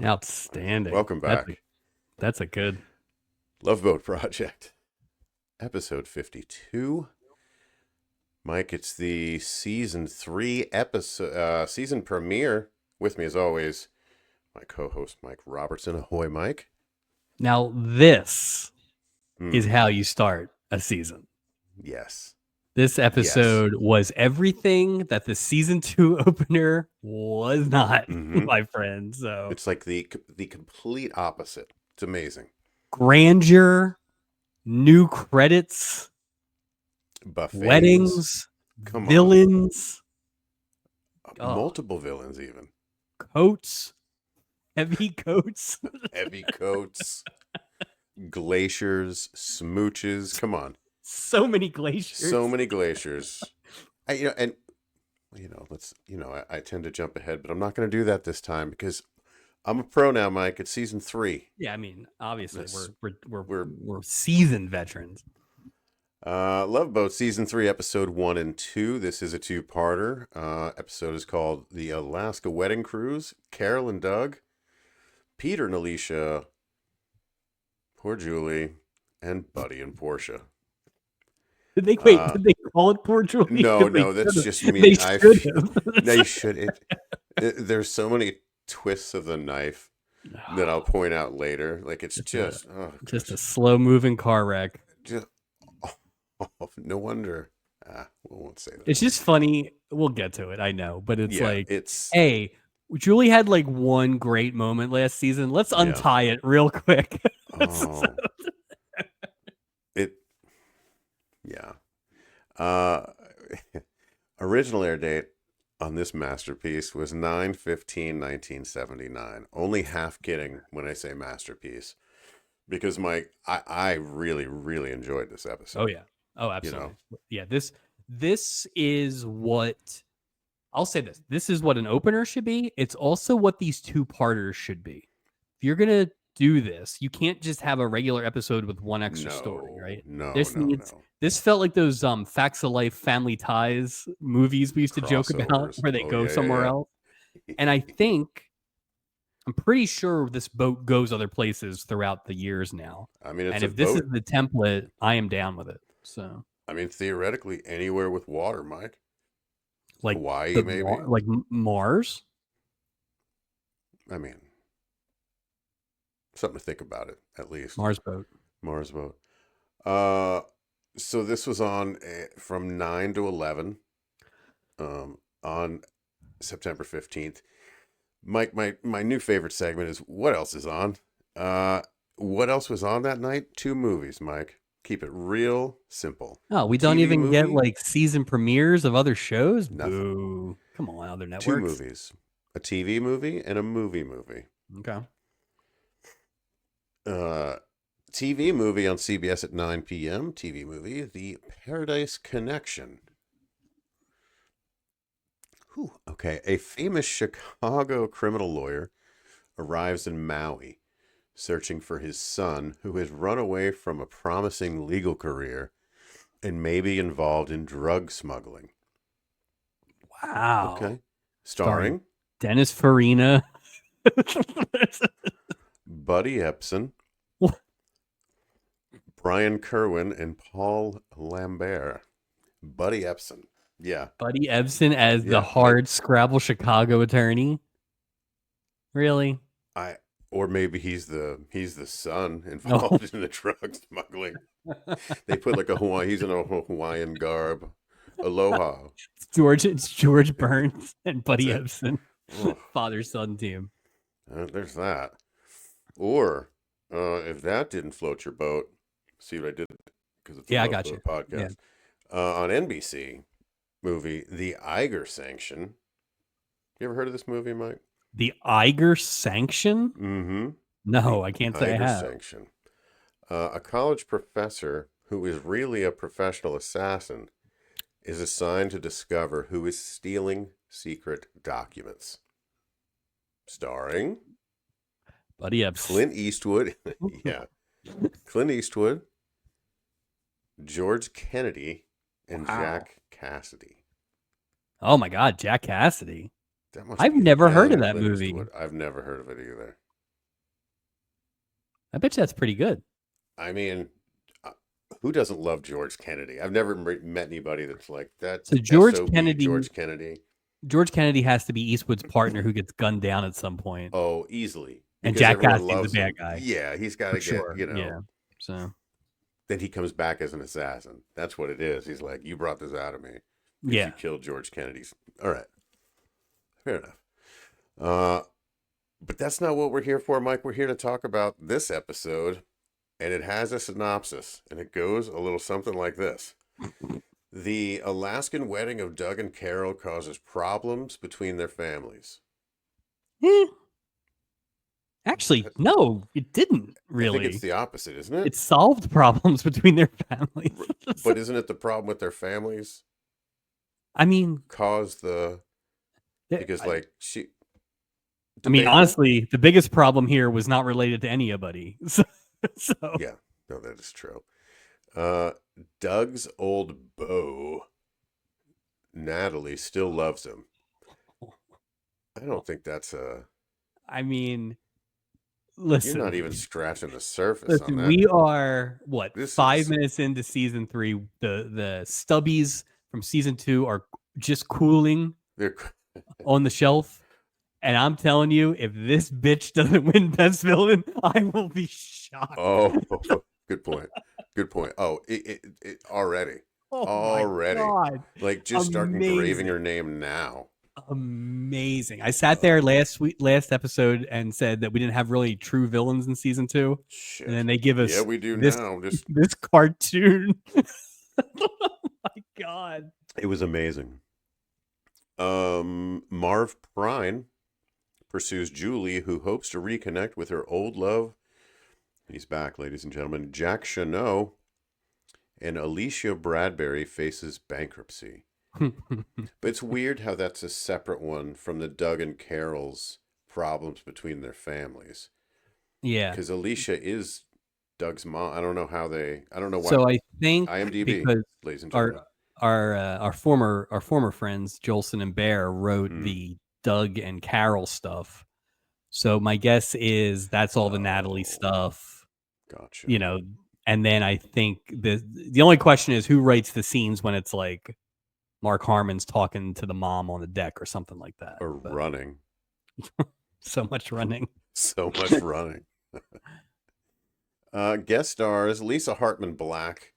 Outstanding. Welcome back. That's a good Love Boat Project, episode 52. Mike, it's the season 3 season premiere. With me, as always, my co-host Mike Robertson. Ahoy, Mike. Now this is how you start a season. Yes. This episode was everything that the season 2 opener was not, my friend. So it's like the complete opposite. It's amazing. Grandeur, new credits, Buffets, weddings, villains, multiple villains, even coats, heavy coats, glaciers, smooches. Come on. So many glaciers. I tend to jump ahead, but I'm not going to do that this time because I'm a pro now, Mike. It's season 3. Yeah, I mean, obviously we're seasoned veterans. Love Boat season 3, episode 1 and 2. This is a 2-parter. Episode is called The Alaska Wedding Cruise. Carol and Doug, Peter and Alicia, poor Julie, and Buddy and Portia. Did they call it Poor Julie? No, that's just me. They should. There's so many twists of the knife that I'll point out later. Like it's just a slow moving car wreck. No wonder. We won't say that. It's just funny. We'll get to it. I know, but hey, Julie had like one great moment last season. Let's untie it real quick. Original air date on this masterpiece was 9/15/1979. Only half kidding when I say masterpiece, because Mike, I really, really enjoyed this episode. Oh yeah. Oh, absolutely. Yeah. This is what I'll say. This is what an opener should be. It's also what these 2-parters should be. If you're gonna do this, you can't just have a regular episode with one extra story, right? This felt like those Facts of Life, Family Ties movies we used to joke about, where they go somewhere else. And I'm pretty sure this boat goes other places throughout the years now. I mean, and if this is the template, I am down with it. So I mean, theoretically, anywhere with water, Mike. Like Hawaii, maybe. Like Mars. I mean, something to think about it, at least. Mars boat. So this was on from 9 to 11 on September 15th. Mike, my new favorite segment is what else is on? What else was on that night? 2 movies, Mike. Keep it real simple. Oh, we don't even get like season premieres of other shows? Nothing. Boo. Come on, other networks. 2 movies. A TV movie and a movie. Okay. TV movie on CBS at 9 p.m. TV movie, The Paradise Connection. Okay. A famous Chicago criminal lawyer arrives in Maui searching for his son who has run away from a promising legal career and may be involved in drug smuggling. Wow. Okay. Starring Dennis Farina. Buddy Epson. Brian Kerwin and Paul Lambert. Buddy Epson. Yeah. Buddy Epson as the hard Scrabble Chicago attorney. Really? Or maybe he's the son involved in the drug smuggling. They put like he's in a Hawaiian garb. Aloha. It's George Burns and Buddy Epson. Father-son team. There's that. Or if that didn't float your boat, see what I did? Because it's I got you. Podcast. On NBC movie, The Iger Sanction. You ever heard of this movie, Mike? The Iger Sanction? Mm-hmm. No, I can't say I have. Sanction. A college professor who is really a professional assassin is assigned to discover who is stealing secret documents. Starring Buddy Epps. Clint Eastwood. Yeah. Clint Eastwood, George Kennedy, and Jack Cassidy. Oh my God, Jack Cassidy. That must I've be a never heard of young that Clint movie. Eastwood. I've never heard of it either. I bet you that's pretty good. I mean, uh, who doesn't love George Kennedy? I've never met anybody that's like that. So George SOB Kennedy, George Kennedy. George Kennedy has to be Eastwood's partner who gets gunned down at some point, Oh, easily. and Because Jack everyone Cassidy's the loves bad him. guy Yeah, he's got for to get, sure. Yeah. So then he comes back as an assassin. That's what it is. He's like, you brought this out of me because yeah. you killed George Kennedy's. All right. Fair enough. But that's not what we're here for, Mike. We're here to talk about this episode, and it has a synopsis, and it goes a little something like this. The Alaskan wedding of Doug and Carol causes problems between their families. Eh. Actually, no, it didn't I think really. it's the opposite, isn't it? It solved problems between their families. But isn't it the problem with their families I mean, caused the because I like she I mean, debatable? honestly, the biggest problem here was not related to anybody. So Yeah, no, that is true. Doug's old beau, Natalie, still loves him. I don't think that's a. I mean, You're listen. not even scratching the surface on Listen, that. we are what This 5 minutes into season 3. The stubbies from season 2 are just cooling They're on the shelf. And I'm telling you, if this bitch doesn't win Best Villain, I will be shocked. oh, good point. Good point. Oh, it already. Oh Already. my God. Like just start engraving Amazing. your name now. Amazing. I sat there last episode and said that we didn't have really true villains in season 2. Shit. And then they give us Yeah, we do this, now. Just this cartoon. Oh my God. it was amazing. Marv Prine pursues Julie, who hopes to reconnect with her old love. He's back, ladies and gentlemen. Jack Chanot and Alicia Bradbury faces bankruptcy. But it's weird how that's a separate one from the Doug and Carol's problems between their families. Yeah. Because Alicia is Doug's mom. I don't know why. So I think IMDb, because ladies and gentlemen. our former friends Jolson and Bear wrote the Doug and Carol stuff. So my guess is that's all the Natalie stuff. Gotcha. You know, and then I think the only question is who writes the scenes when it's like Mark Harmon's talking to the mom on the deck or something like that. Or running. So much running. So much running. Guest stars Lisa Hartman Black,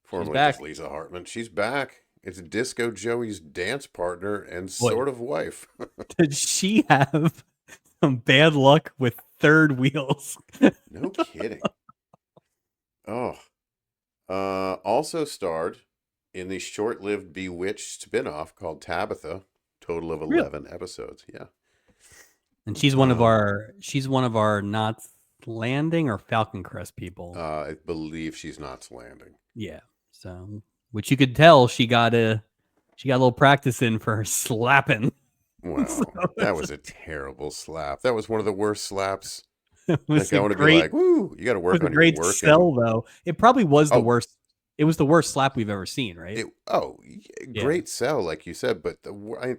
formerly just Lisa Hartman. She's back. It's Disco Joey's dance partner and sort of wife. Did she have some bad luck with third wheels? No kidding. Oh. Also starred in the short-lived Bewitched spinoff called Tabitha. Total of 11 episodes. Yeah. And she's one of our Knots Landing or Falcon Crest people. I believe she's Knots Landing. Yeah. So, which you could tell she got a little practice in for her slapping. Wow, that was a terrible slap. That was one of the worst slaps. It was like I want to be like, woo, you got to work on your work. Sell though. It probably was the worst. It was the worst slap we've ever seen, right? Great sell, like you said, but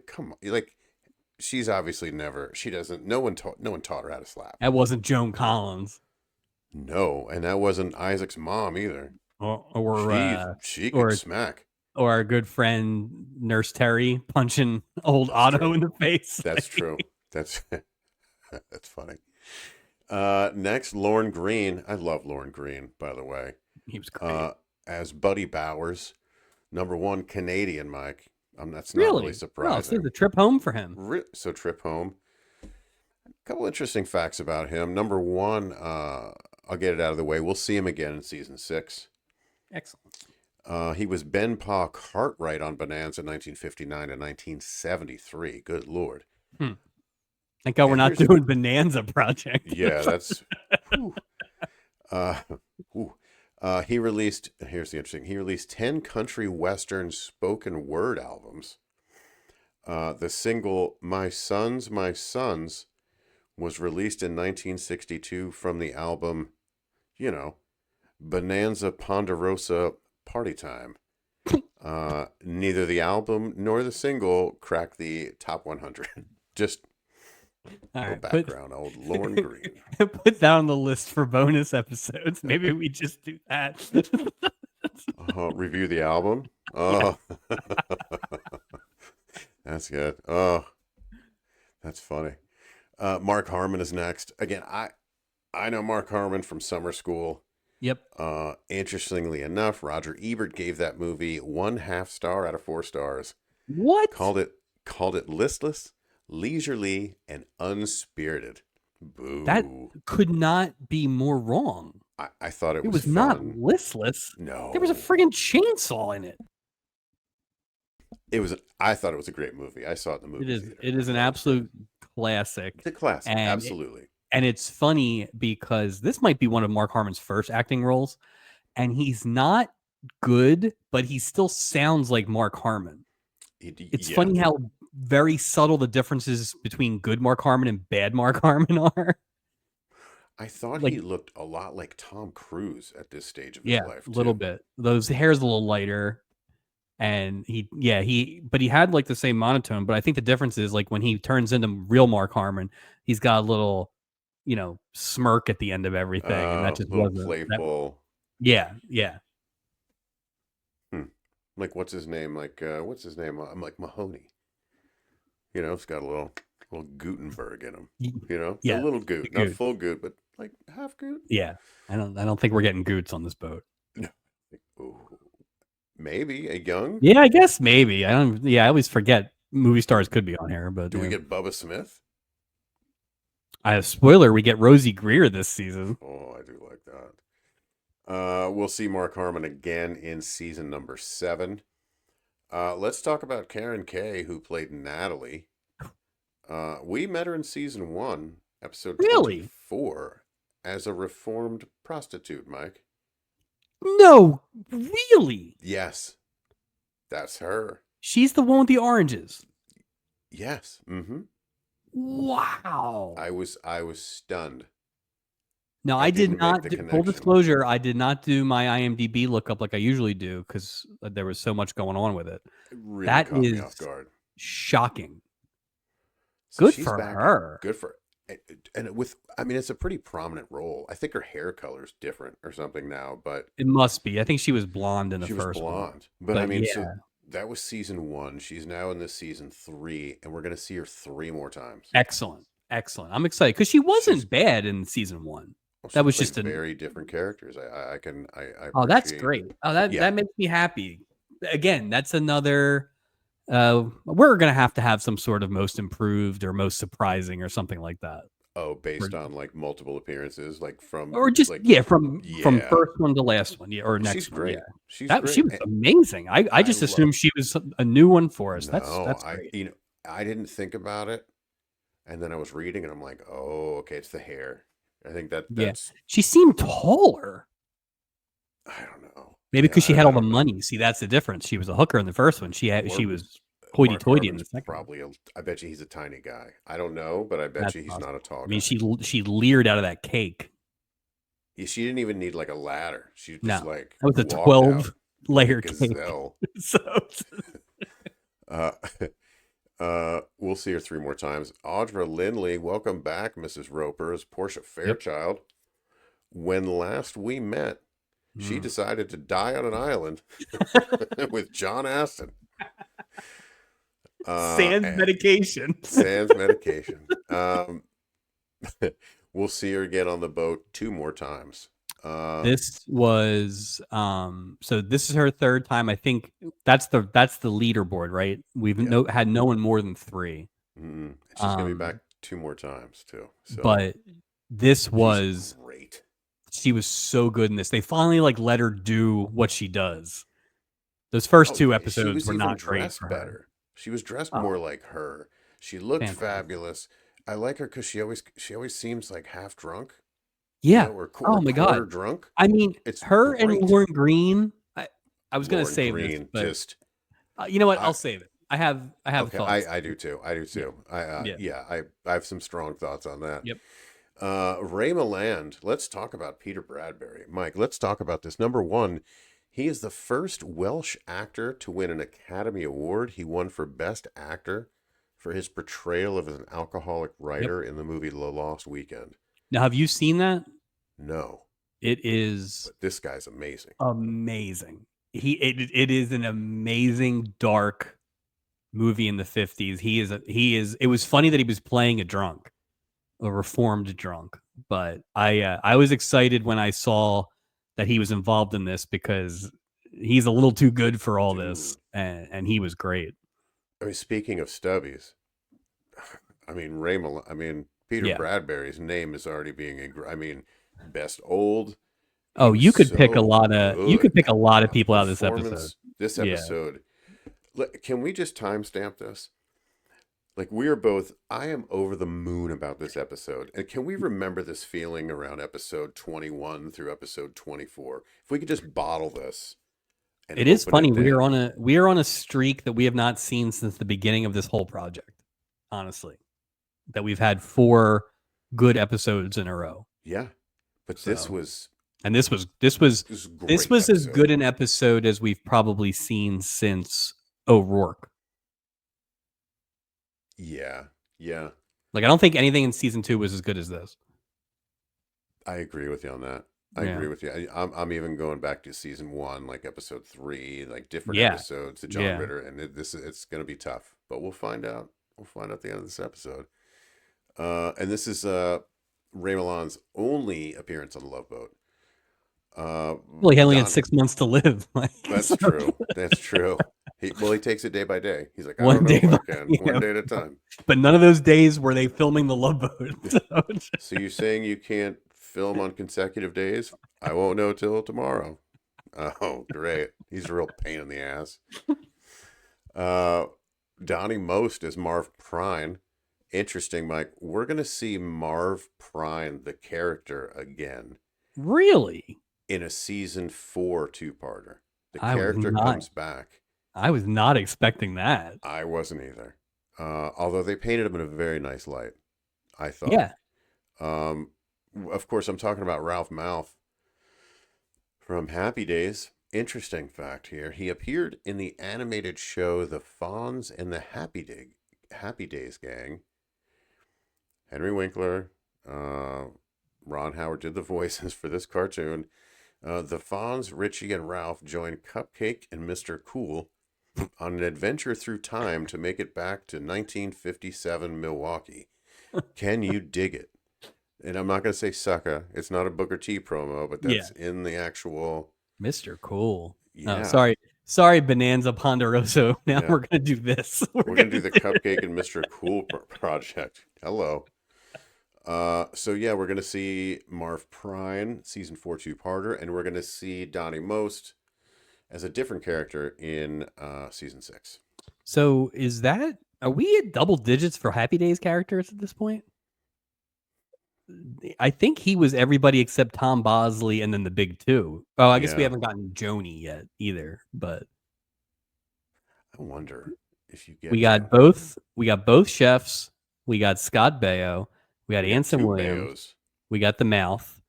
come on, like she's obviously never. She doesn't. No one taught her how to slap. That wasn't Joan Collins. No, and that wasn't Isaac's mom either. She could smack. Or our good friend Nurse Terry punching old Otto in the face. That's true. That's funny. Next, Lorne Green. I love Lorne Green, by the way. He was great. As Buddy Bowers, #1 Canadian, Mike. That's not really surprising. No, the trip home for him. So trip home. A couple interesting facts about him. #1, I'll get it out of the way. We'll see him again in season 6. Excellent. He was Ben Pa Cartwright on Bonanza 1959 and 1973. Good Lord. Thank God we're not doing Bonanza Project. Yeah, that's... he released 10 country western spoken word albums. The single My Sons, My Sons was released in 1962 from the album, Bonanza Ponderosa Party Time. Neither the album nor the single cracked the top 100. Just All no right, background. Old Lorne Green. put that on the list for bonus episodes. Maybe we just do that. Review the album. Oh, that's good. Oh, that's funny. Mark Harmon is next. Again, I know Mark Harmon from summer school. Yep. Interestingly enough, Roger Ebert gave that movie 1/2 star out of 4 stars. What? Called it listless, leisurely, and unspirited. That Boo. could not be more wrong. I thought it It was was not fun. listless. There was a No, friggin' chainsaw in it. it was. I thought it was a great movie. I saw it in the It movie is. theater. It is I an thought it was good. absolute classic. It's a classic. And Absolutely. and it's funny because this might be one of Mark Harmon's first acting roles, and he's not good, but he still sounds like Mark Harmon. It's Yeah. funny how very subtle the differences between good Mark Harmon and bad Mark Harmon are. I thought Like, he looked a lot like Tom Cruise at this stage of his yeah, life a little too. bit. Those hair's a little lighter, and but he had like the same monotone. But I think the difference is like when he turns into real Mark Harmon, he's got a little, smirk at the end of everything, and that just Little wasn't that. playful. Yeah, yeah. Like what's his name? What's his name? I'm like Mahoney. It's got a little Gutenberg in him. A Yeah, little goot, not full goot, but like half goot. yeah. I don't think we're getting Goots on this boat. No. Ooh, maybe a young. Yeah, I guess maybe. I don't. Yeah, I always forget movie stars could be on here, but Do we get Bubba Smith? I have spoiler. We get Rosie Greer this season. Oh, I do like that. We'll see Mark Harmon again in season number 7. Let's talk about Karen Kay, who played Natalie. We met her in season 1, episode Really? 24, as a reformed prostitute, Mike. No, really. Yes, that's her. She's the one with the oranges. Yes. Mm-hmm. Wow. I was stunned. No, I did not. Full disclosure, I did not do my IMDb lookup like I usually do because there was so much going on with it. It really That caught me is off guard. shocking. So Good she's for back. her. Good for and it's a pretty prominent role. I think her hair color's different or something now, but It must be. I think she was blonde in the she was first one. blonde. But I But mean, yeah. so that was season 1. She's now in this season 3, and we're gonna see her 3 more times. Excellent. I'm excited because she wasn't bad in season 1. Well, That was played just a very different characters. I Oh, that's appreciate. great. Oh, that makes me happy. Again, that's another. We're gonna have to have some sort of most improved or most surprising or something like that. Oh, based on like multiple appearances, like from Or just like, from yeah. first one to last one, or next She's one. great. Yeah. She's She great. was amazing. I just assumed she was a new one for us. That's great. I didn't think about it, and then I was reading, and I'm like, oh, okay, it's the hair. I think that's. She seemed taller. I don't know. Maybe because she had all the don't know. money. See, that's the difference. She was a hooker in the first one. She was Mark hoity-toity in the Harmon's second. probably I bet you he's a tiny guy. I don't know, but I bet you he's not a tall guy. I mean, she leered out of that cake. Yeah, she didn't even need like a ladder. She just like that was a 12-layer cake. We'll see her 3 more times. Audra Lindley, welcome back, Mrs. Roper, as Portia Fairchild. Yep. When last we met, she decided to die on an island with John Aston. Sans medication. Sans medication. We'll see her again on the boat 2 more times. This was so this is her 3rd time. I think that's the leaderboard, right? We've had no one more than 3. Mm-hmm. She's gonna be back 2 more times too. So. But this was great. She was so good in this. They finally let her do what she does. Those first 2 episodes were not great for her. Better. She was dressed more like her. She looked fabulous. I like her because she always seems like half drunk. Yeah. Or oh my god. Drunk. I mean, it's her great. And Lauren Green. I was going to save this, but just. You know what? I'll save it. I have okay, thoughts. I do too. I have some strong thoughts on that. Yep. Ray Milland. Let's talk about Peter Bradbury. Mike, let's talk about this. Number 1, he is the first Welsh actor to win an Academy Award. He won for Best Actor for his portrayal of an alcoholic Yep. writer in the movie The Lost Weekend. Now, have you seen that? No, It is but this guy's amazing. amazing. It is an amazing dark movie in the 50s. It was funny that he was playing a reformed drunk, but I was excited when I saw that he was involved in this because he's a little too good for all this, Dude. and he was great. I mean, speaking of stubbies, I mean Peter Yeah. Bradbury's name is already being. I mean, best old. He Oh, was you could pick a so lot of good. people out of this episode. Performance. This Yeah. episode. Can we just timestamp this? Like we are both. I am over the moon about this episode, and can we remember this feeling around episode 21 through episode 24? If we could just bottle this. And It is open funny. it then. We are on a streak that we have not seen since the beginning of this whole project. Honestly, that we've had 4 good episodes in a row. Yeah, but So, this was this was as good an episode as we've probably seen since O'Rourke. Yeah, yeah. Like, I don't think anything in season 2 was as good as this. I agree with you on that. I agree with you. I'm even going back to season 1, like episode 3, like different episodes to John Ritter, and it's going to be tough, but we'll find out. We'll find out at the end of this episode. And this is Ray Milland's only appearance on the Love Boat. Well, he only had 6 months to live. That's true. That's true. He takes it day by day. He's like, one day at a time. But none of those days were they filming the Love Boat. So you're saying you can't film on consecutive days? I won't know till tomorrow. Oh, great. He's a real pain in the ass. Donnie Most as Marv Prine. Interesting, Mike. We're going to see Marv Prine, the character, again. Really? In a season 4 two-parter. The character comes back. I was not expecting that. I wasn't either. Although they painted him in a very nice light, I thought. Yeah. Of course, I'm talking about Ralph Malph from Happy Days. Interesting fact here. He appeared in the animated show The Fonz and the Happy Days Gang. Henry Winkler, Ron Howard did the voices for this cartoon. The Fonz, Richie, and Ralph joined Cupcake and Mr. Cool on an adventure through time to make it back to 1957 Milwaukee. Can you dig it? And I'm not going to say sucka. It's not a Booker T promo, but that's in the actual... Mr. Cool. Yeah. Oh, sorry, Bonanza Ponderoso. Now we're going to do this. We're going to do the Cupcake and Mr. Cool project. Hello. So yeah, we're going to see Marv Prine, season 4 two-parter, and we're going to see Donnie Most as a different character in season 6. So are we at double digits for Happy Days characters at this point? I think he was everybody except Tom Bosley and then the big 2. Oh, I guess we haven't gotten Joni yet either, but I wonder if you get we got both chefs. We got Scott Baio. We got Anson Williams. We got the Mouth.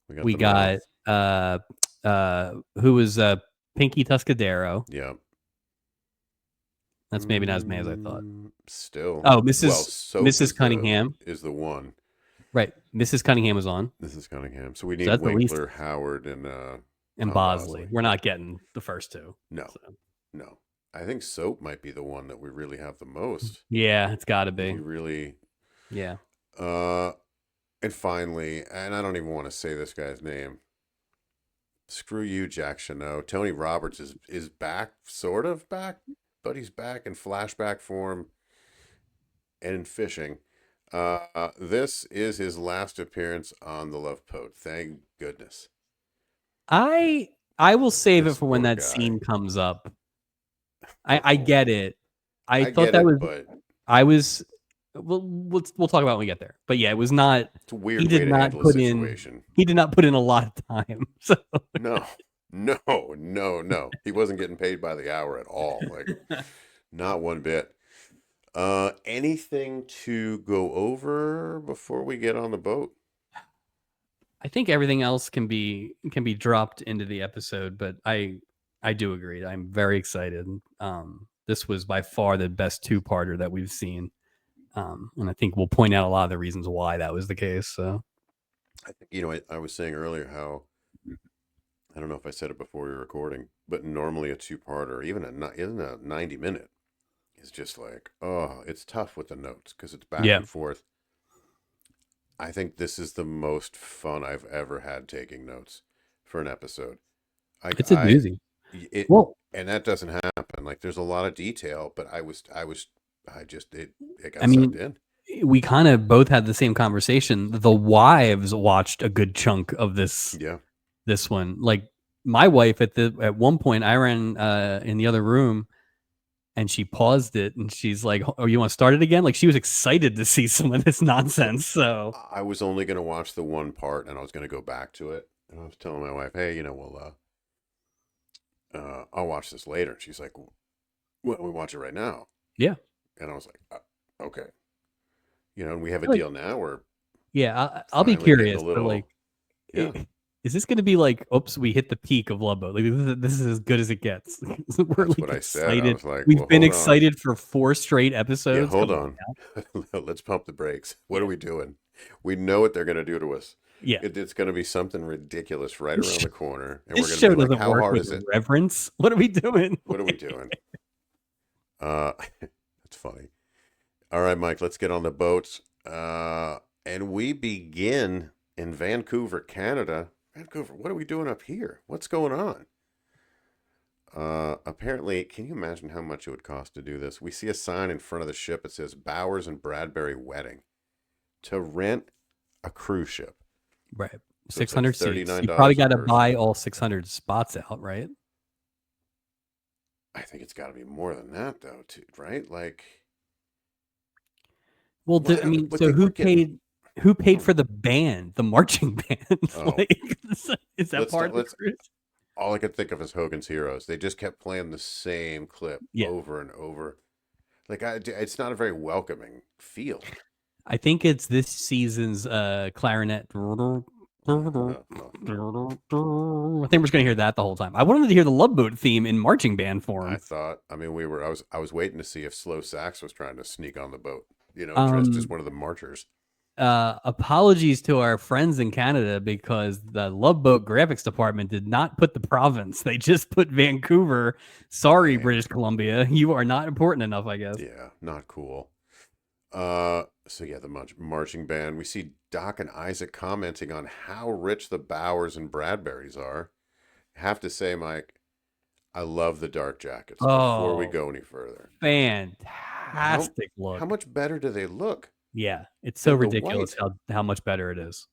We got who was Pinky Tuscadero. Yeah. That's maybe not as mad as I thought. Still. Oh, Mrs. Cunningham is the one. Right. Mrs. Cunningham was on. Mrs. Cunningham. So we need Winkler, Howard, and Bosley. We're not getting the first 2. No. So. No. I think Soap might be the one that we really have the most. Yeah, it's got to be. Really. Yeah. And finally, and I don't even want to say this guy's name. Screw you, Jack Chanot. Tony Roberts is back, sort of back, but he's back in flashback form and in fishing. This is his last appearance on the Love Boat. Thank goodness. I will save it for when that scene comes up. I get it. I thought that was. But I was. We'll talk about it when we get there. But yeah, it was not. It's a weird way to handle a situation. He did not put in a lot of time. So no. He wasn't getting paid by the hour at all. Like, not one bit. Anything to go over before we get on the boat? I think everything else can be dropped into the episode, but I do agree. I'm very excited. This was by far the best two-parter that we've seen. And I think we'll point out a lot of the reasons why that was the case. So I think, I was saying earlier how, I don't know if I said it before we were recording, but normally a two-parter, even even a 90-minute, is just like, oh, it's tough with the notes because it's back yeah, and forth. I think this is the most fun I've ever had taking notes for an episode. it's a doozy. It, Well, and that doesn't happen. Like there's a lot of detail, but it I got sucked mean, in. we kind of both had the same conversation. The wives watched a good chunk of Yeah. this one. Like my wife at one point, I ran in the other room and she paused it and she's like, "Oh, you want to start it again?" Like she was excited to see some of this nonsense. So I was only going to watch the one part and I was going to go back to it. And I was telling my wife, hey, I'll watch this later. And she's like, well, we watch it right now. yeah, And I was like, okay. And we have a like deal now where yeah, I'll be finally getting a curious, but little, like, yeah, is this going to be like, oops, we hit the peak of Love Boat? Like this is as good as it gets. We're that's like what I said. I excited. was like, well, We've been hold on. excited for 4 straight Yeah, episodes. hold Come on on. now. Let's pump the brakes. What are Yeah, we doing? We know what they're going to do to us. yeah. It's going to be something ridiculous right around the corner. And we're This going to show be like, doesn't how work hard with is it? reverence. What are we doing? What are we doing? That's funny. All right, Mike, let's get on the boats. And we begin in Vancouver, Canada. Vancouver, what are we doing up here? What's going on? Apparently, can you imagine how much it would cost to do this? We see a sign in front of the ship. It says Bowers and Bradbury Wedding to rent a cruise ship. Right. So it's like 600 seats. You $39 probably a got to person. buy all 600 spots out, right? I think it's got to be more than that, though, too, right? Like, Well, well, I mean, but so they weren't getting. who paid Oh, for the band, the marching band? oh. Like, is that let's part not, of the let's. cruise? All I could think of is Hogan's Heroes. They just kept playing the same clip Yeah. over and over. Like, it's not a very welcoming feel. I think it's this season's clarinet. I think we're just gonna hear that the whole time. I wanted to hear the Love Boat theme in marching band form. I mean, I was waiting to see if Slow Sax was trying to sneak on the boat, dressed as Um, one of the marchers. apologies to our friends in Canada because the Love Boat graphics department did not put the province. They just put Vancouver. Sorry, Dang. British Columbia. You are not important enough, I guess. Yeah, not cool. So yeah, the marching band. We see Doc and Isaac commenting on how rich the Bowers and Bradburys are. I have to say, Mike, I love the dark jackets. Before we Oh, go any further, how fantastic how look. much better do they look Yeah, it's so than the ridiculous white? how much better it is.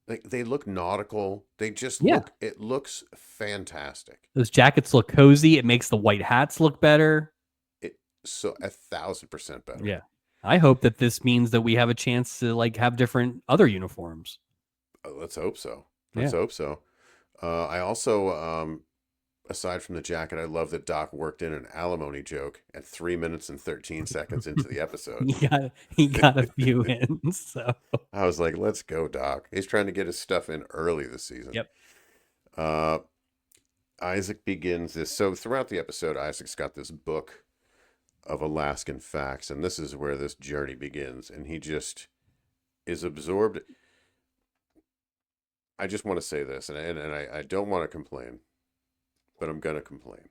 Like they look nautical. They just Yeah, look. It looks fantastic. those jackets look cozy. It makes the white hats look better. It so 1,000% better. Yeah. I hope that this means that we have a chance to like have different other uniforms. Let's hope so. Let's Yeah. hope so. I also, aside from the jacket, I love that Doc worked in an alimony joke at 3 minutes and 13 seconds into the episode. He got a few in. So I was like, let's go, Doc. He's trying to get his stuff in early this season. yep. Uh, Isaac begins this. So throughout the episode, Isaac's got this book of Alaskan facts, and this is where this journey begins. And he just is absorbed. I just want to say this, and I don't want to complain, but I'm going to complain.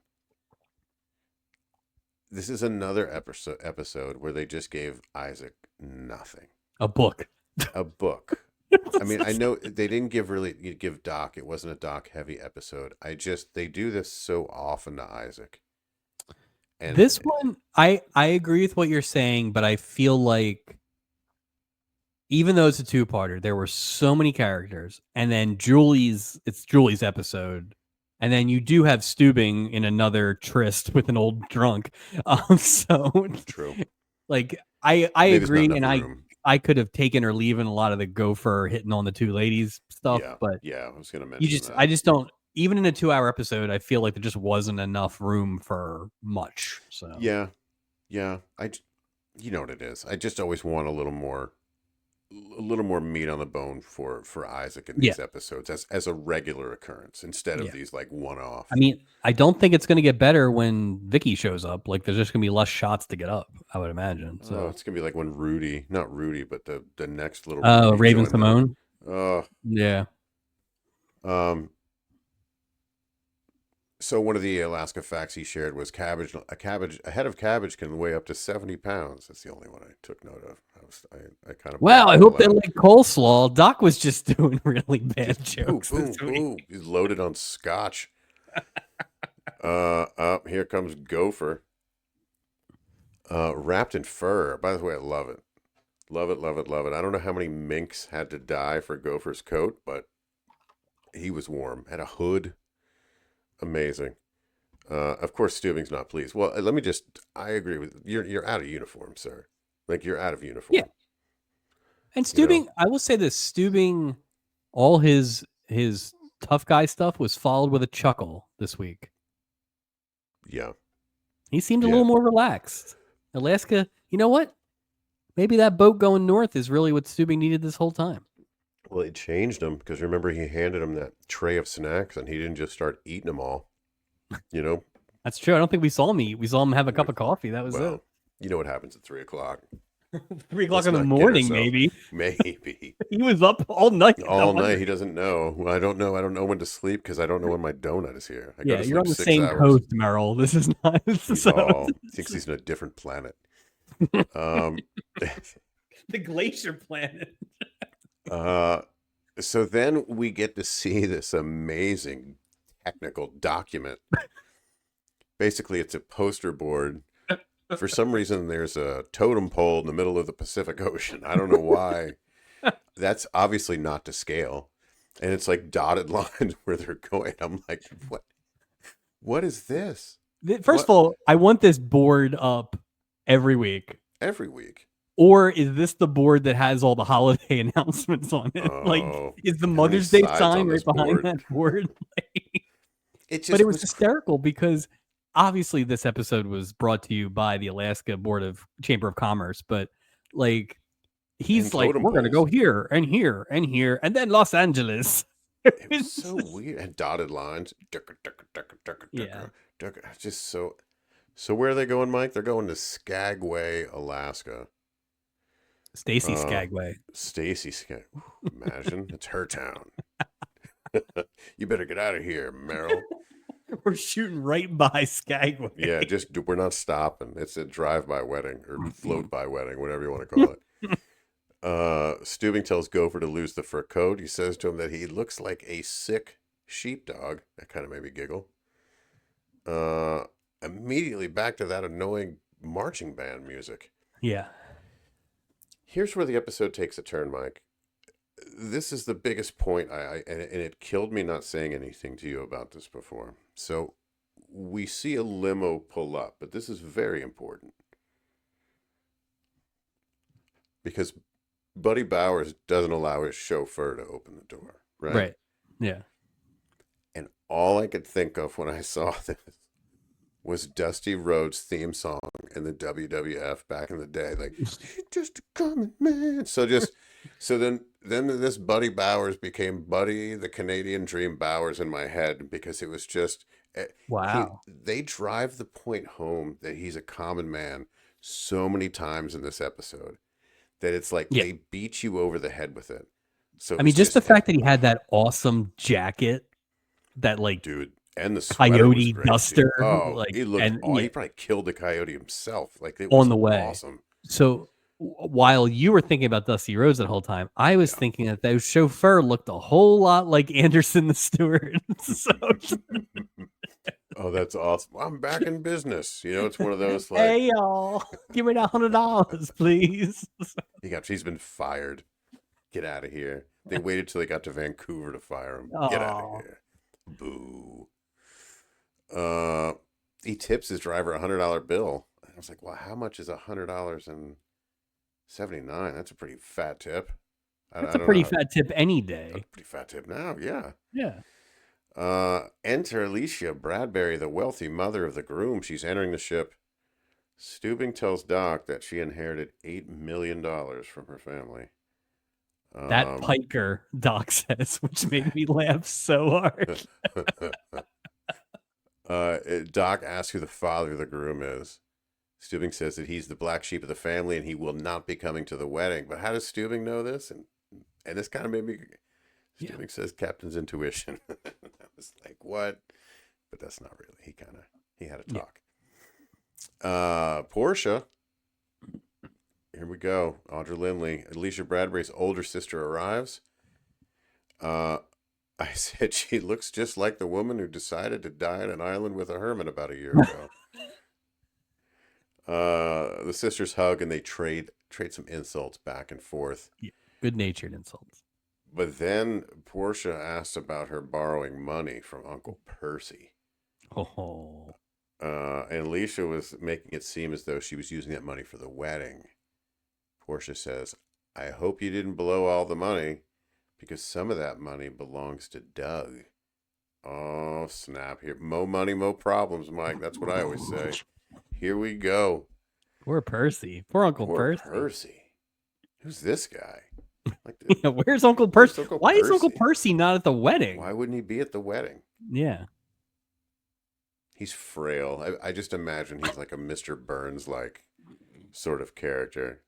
This is another episode where they just gave Isaac nothing. A book. A book. I mean, I know they didn't give Doc. It wasn't a Doc heavy episode. They do this so often to Isaac. And This one, I agree with what you're saying, but I feel like even though it's a two-parter, there were so many characters, and then it's Julie's episode, and then you do have Steubing in another tryst with an old drunk. So true. Like I Maybe there's not agree, enough and room. I could have taken or leaving a lot of the gopher hitting on the two ladies stuff, Yeah, but I was going to mention that. I just don't. Even in a 2-hour episode, I feel like there just wasn't enough room for much. So Yeah. You know what it is. I just always want a little more a little more meat on the bone for Isaac in Yeah, these episodes as a regular occurrence instead of yeah. these like one off. I mean, I don't think it's going to get better when Vicky shows up. Like, there's just going to be less shots to get up, I would imagine. Oh, So, it's gonna be like when Rudy, not Rudy, but the next little Rudy Raven joined them. Simone. Oh, Yeah. um. So one of the Alaska facts he shared was a head of cabbage can weigh up to 70 pounds. That's the only one I took note of. I kind of Well, blocked I it all hope they out. like coleslaw. Doc was just doing really bad Just boo, jokes this boom, week. boom. He's loaded on scotch. Up here comes Gopher. Wrapped in fur. By the way, I love it. Love it, love it, love it. I don't know how many minks had to die for Gopher's coat, but he was warm. Had a hood. Amazing. Of course, Stubing's not pleased. Well, let me just. I agree with you're out of uniform, sir. Like you're out of Yeah. uniform. And You know. Stubing, I will say this: Stubing, all his tough guy stuff was followed with a chuckle this week. Yeah. He seemed a Yeah. little more relaxed. Alaska, you know what? Maybe that boat going north is really what Stubing needed this whole time. Well, it changed him because remember he handed him that tray of snacks and he didn't just start eating them all. You know. That's true. I don't think we saw him eat. We saw him have a cup of coffee. That was Well, you know what happens at 3 o'clock. it. 3 o'clock Let's in the not kid morning, ourselves. maybe. Maybe. He was up all night. All night. He doesn't know. Well, I don't know. I don't know when to sleep because I don't know when my donut is here. I go Yeah, to you're sleep on the 6 same hours. coast, Merrill. This is not. Thinks he's in a different planet. Um, The glacier planet. uh, so then we get to see this amazing technical document. Basically, it's a poster board. For some reason, there's a totem pole in the middle of the Pacific Ocean. I don't know why. That's obviously not to scale. And it's like dotted lines where they're going. I'm like, what? What is this? First of all, I want this board up every week. Every week. Or is this the board that has all the holiday announcements on it? Like, is the Mother's Day sign right behind that board? But it was hysterical because obviously this episode was brought to you by the Alaska Board of Chamber of Commerce. But like, he's like, we're going to go here and here and here and then Los Angeles. It was so weird. And dotted lines. Yeah. Just so. So where are they going, Mike? They're going to Skagway, Alaska. Stacy Skagway. Stacy Skagway. Imagine. It's her town. You better get out of here, Merrill. We're shooting right by Skagway. Yeah, we're not stopping. It's a drive-by wedding or float-by wedding, whatever you want to call it. Stubing tells Gopher to lose the fur coat. He says to him that he looks like a sick sheepdog. That kind of made me giggle. Immediately back to that annoying marching band music. Yeah. Here's where the episode takes a turn, Mike. This is the biggest point, and it killed me not saying anything to you about this before. So we see a limo pull up, but this is very important. Because Buddy Bowers doesn't allow his chauffeur to open the door, right? Right. Yeah. And all I could think of when I saw this was Dusty Rhodes' theme song in the WWF back in the day, like just a common man. So then this Buddy Bowers became Buddy the Canadian Dream Bowers in my head because it was just wow. They drive the point home that he's a common man so many times in this episode that it's like they beat you over the head with it. So I mean, just the fact that he had that awesome jacket, that like dude. And the coyote duster. Too. Oh, like, he looked. He probably killed the coyote himself. Like it was on the way. Awesome. So while you were thinking about Dusty Rhodes that whole time, I was thinking that those chauffeur looked a whole lot like Anderson the steward. So, oh, that's awesome! I'm back in business. You know, it's one of those like, hey y'all, give me that $100, please. He's been fired. Get out of here. They waited till they got to Vancouver to fire him. Get out of here. Boo. He tips his driver $100 bill. I was like, well, how much is $100.79? That's a pretty fat tip. That's a pretty fat tip any day. That's a pretty fat tip now, yeah. Yeah. Enter Alicia Bradbury, the wealthy mother of the groom. She's entering the ship. Stubing tells Doc that she inherited $8 million from her family. That piker, Doc says, which made me laugh so hard. Doc asks who the father of the groom is. Steubing says that he's the black sheep of the family and he will not be coming to the wedding. But how does Steubing know this? And this kind of made me. Steubing says Captain's intuition. I was like, what? But that's not really. He had a talk. Portia. Here we go. Audra Lindley. Alicia Bradbury's older sister arrives. I said she looks just like the woman who decided to die on an island with a hermit about a year ago. The sisters hug and they trade some insults back and forth. Yeah, good-natured insults. But then Portia asks about her borrowing money from Uncle Percy. Oh. And Alicia was making it seem as though she was using that money for the wedding. Portia says, I hope you didn't blow all the money because some of that money belongs to Doug. Oh, snap. Here, mo money, mo problems, Mike. That's what I always say. Here we go. Poor Percy. Poor Uncle Percy. Percy. Who's this guy? Where's Uncle Percy? Why is Uncle Percy not at the wedding? Why wouldn't he be at the wedding? Yeah. He's frail. I just imagine he's like a Mr. Burns like sort of character.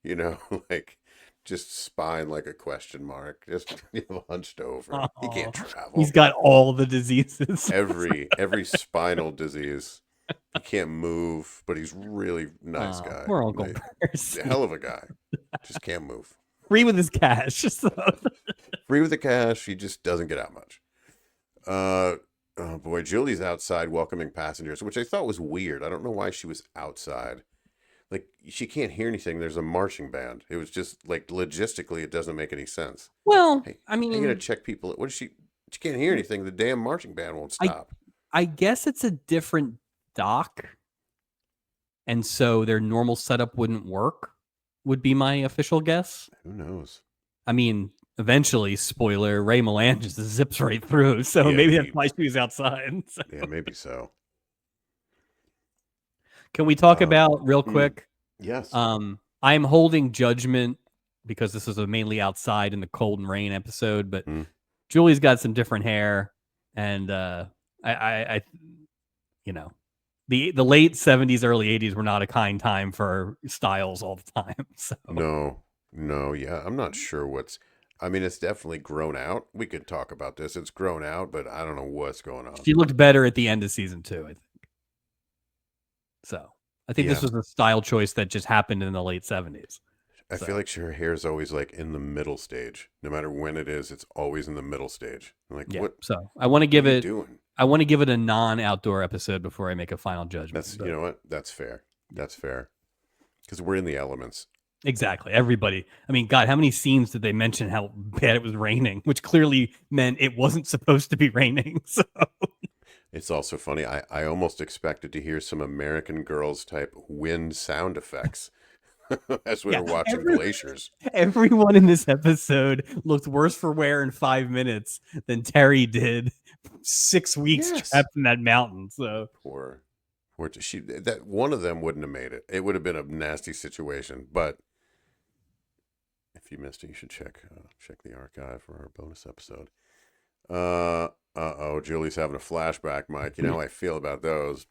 You know, like just spine like a question mark, just hunched over. He can't travel. He's got all the diseases. every spinal disease. He can't move, but he's really nice guy. Poor Uncle Percy. A hell of a guy. Just can't move. Free with his cash. Free with the cash. He just doesn't get out much. Oh boy, Julie's outside welcoming passengers, which I thought was weird. I don't know why she was outside. Like, she can't hear anything. There's a marching band. It was just, like, logistically, it doesn't make any sense. Well, hey, I mean... You're going to check people... What is she... She can't hear anything. The damn marching band won't stop. I guess it's a different dock. And so their normal setup wouldn't work, would be my official guess. Who knows? I mean, eventually, spoiler, Ray Milland just zips right through. So maybe that's why she was outside. So. Yeah, maybe so. Can we talk about real quick? Yes. I'm holding judgment because this is a mainly outside in the cold and rain episode, but Julie's got some different hair, and I you know, the late 70s, early 80s were not a kind time for styles all the time. So no, yeah, I'm not sure what's. I mean, it's definitely grown out. We could talk about this. It's grown out, but I don't know what's going on. She looked better at the end of season 2, I think. So I think this was a style choice that just happened in the late 70s. I feel like her hair is always like in the middle stage. No matter when it is, it's always in the middle stage. I'm like, what? So I want to give it. Doing? I want to give it a non-outdoor episode before I make a final judgment. That's you know what? That's fair. That's fair. Because we're in the elements. Exactly. Everybody. I mean, God, how many scenes did they mention how bad it was raining? Which clearly meant it wasn't supposed to be raining. So. It's also funny. I almost expected to hear some American Girls type wind sound effects as we were watching glaciers. Everyone in this episode looked worse for wear in 5 minutes than Terry did 6 weeks trapped in that mountain. So poor that one of them wouldn't have made it. It would have been a nasty situation. But if you missed it, you should check the archive for our bonus episode. Julie's having a flashback, Mike. You know how I feel about those.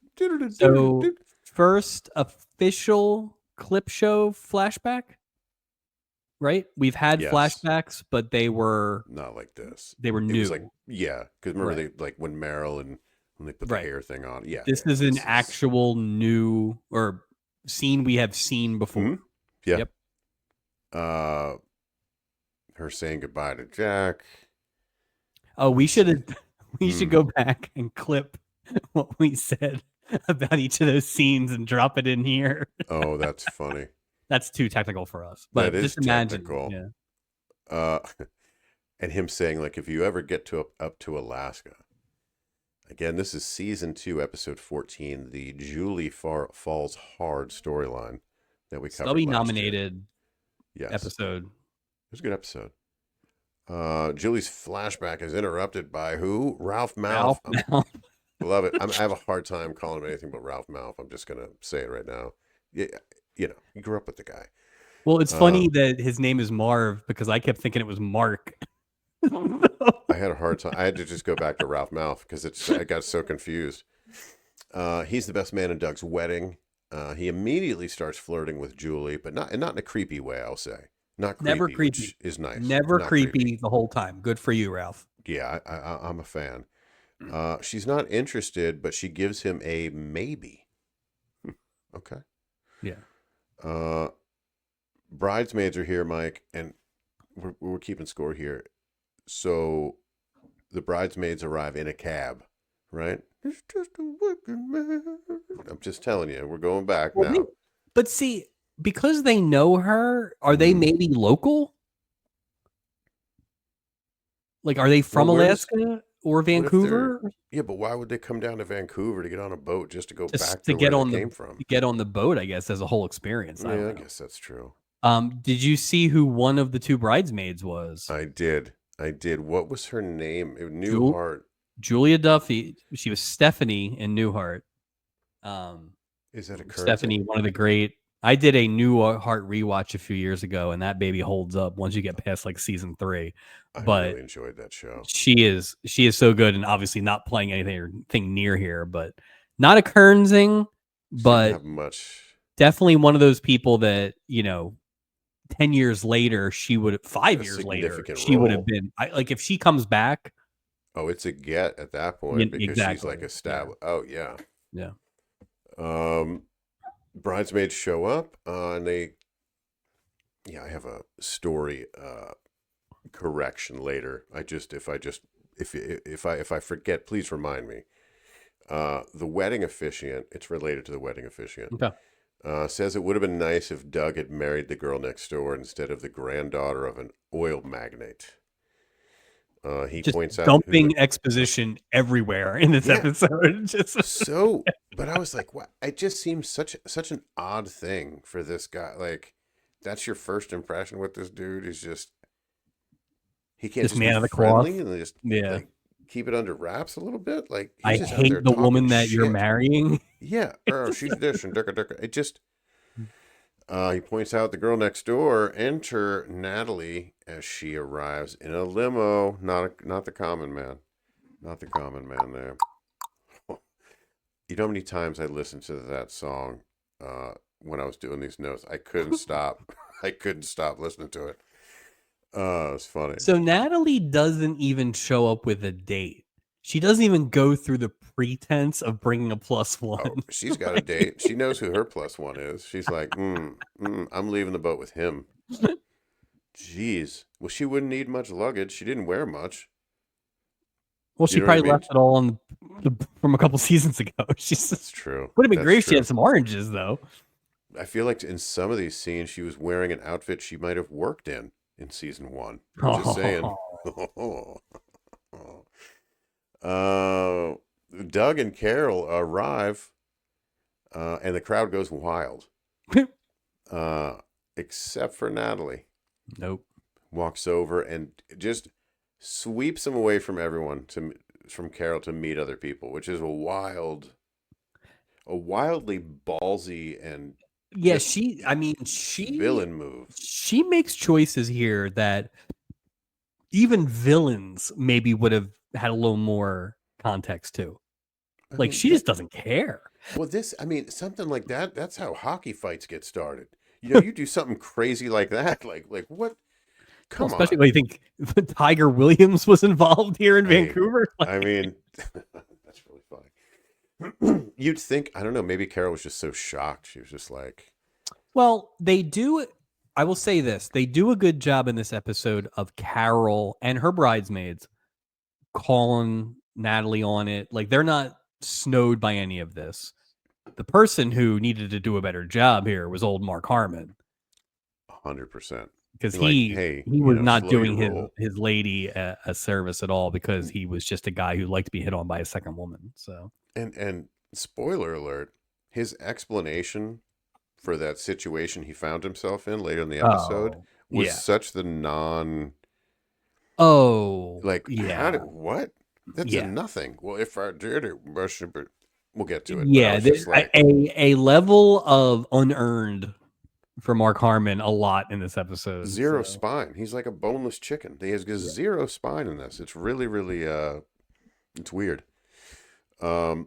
So, first official clip show flashback, right? We've had flashbacks, but they were not like this. They were new. It was like, because remember they like when Meryl and when they put the hair thing on. Yeah, this is an actual new or scene we have seen before. Mm-hmm. Yeah. Yep. Her saying goodbye to Jack. Oh, we should go back and clip what we said about each of those scenes and drop it in here. Oh, that's funny. That's too technical for us. But that just is imagine. Technical. Yeah. And him saying, like, if you ever get up to Alaska, again, this is season 2, episode 14, the Julie Falls Hard storyline that we covered. Stubby nominated episode. It was a good episode. Julie's flashback is interrupted by who? Ralph Malph. Love it. I have a hard time calling him anything but Ralph Malph. I'm just going to say it right now. Yeah, you grew up with the guy. Well, it's funny that his name is Marv because I kept thinking it was Mark. I had a hard time. I had to just go back to Ralph Malph because I got so confused. He's the best man in Doug's wedding. He immediately starts flirting with Julie, but not in a creepy way. I'll say not Never creepy, creepy. which is nice. Never Not creepy the whole time. Good for you, Ralph. Yeah, I'm a fan. She's not interested, but she gives him a maybe. Okay. Yeah. Bridesmaids are here, Mike, and we're keeping score here. So the bridesmaids arrive in a cab, right? It's just a working man. I'm just telling you, we're going back now. But see, because they know her, are they maybe local? Like, are they from Alaska or Vancouver? Yeah, but why would they come down to Vancouver to get on a boat just to go back To to where get they on came from? to get on the boat, I guess, as a whole experience. Yeah, I guess that's true. Did you see who one of the two bridesmaids was? I did. What was her name? Newhart. Julia Duffy. She was Stephanie in Newhart. Is that a current Stephanie, thing? one of the great. I did a Newhart rewatch a few years ago, and that baby holds up once you get past like season 3. I But really enjoyed that show. She is so good, and obviously not playing anything near here, but not a Kernsing, but have much. Definitely one of those people that 10 years later, she would 5 years later, she would have been like if she comes back. Oh, it's a get at that point because exactly. she's like established. Yeah. Oh yeah. Yeah. Bridesmaids show up and they. Yeah, I have a story correction later. If I forget, please remind me. The wedding officiant. It's related to the wedding officiant. Okay. Says it would have been nice if Doug had married the girl next door instead of the granddaughter of an oil magnate. He just points out dumping exposition everywhere in this episode. But I was like, what? It just seems such an odd thing for this guy. Like, that's your first impression with this dude. Is just he can't just man be of the friendly cloth. and just like, keep it under wraps a little bit. Like, I hate the woman that you're marrying. Yeah, she's this and it just. He points out the girl next door. Enter Natalie as she arrives in a limo. Not the common man. Not the common man there. You know how many times I listened to that song when I was doing these notes? I couldn't stop. I couldn't stop listening to it. It's funny. So Natalie doesn't even show up with a date. She doesn't even go through the pretense of bringing a +1. Oh, she's got a date. She knows who her +1 is. She's like, I'm leaving the boat with him. Jeez. Well, she wouldn't need much luggage. She didn't wear much. Well, she probably left it all on from a couple seasons ago. That's true. Would have been great if she had some oranges, though. I feel like in some of these scenes, she was wearing an outfit she might have worked in season 1. I'm just saying. Doug and Carol arrive, and the crowd goes wild. Except for Natalie. Nope. Walks over and just sweeps him away from everyone from Carol to meet other people, which is a wildly ballsy and villain move. She makes choices here that even villains maybe would have had a little more context to. Like, she just doesn't care. Well, something like that, that's how hockey fights get started. You do something crazy like that, like what? Come on. Especially when you think Tiger Williams was involved here in Vancouver. That's really funny. You'd think, I don't know, maybe Carol was just so shocked. She was just like... Well, they do... I will say this. They do a good job in this episode of Carol and her bridesmaids calling Natalie on it. Like, they're not snowed by any of this. The person who needed to do a better job here was old Mark Harmon. 100%. Because he was not doing his lady a service at all, because he was just a guy who liked to be hit on by a second woman. So and spoiler alert, his explanation for that situation he found himself in later in the episode was such the non. What? That's a nothing. Well, if I did it, we'll get to it. Yeah, a level of unearned for Mark Harmon a lot in this episode. Zero So. spine. He's like a boneless chicken. He has zero spine in this. It's really, really, it's weird. Yeah,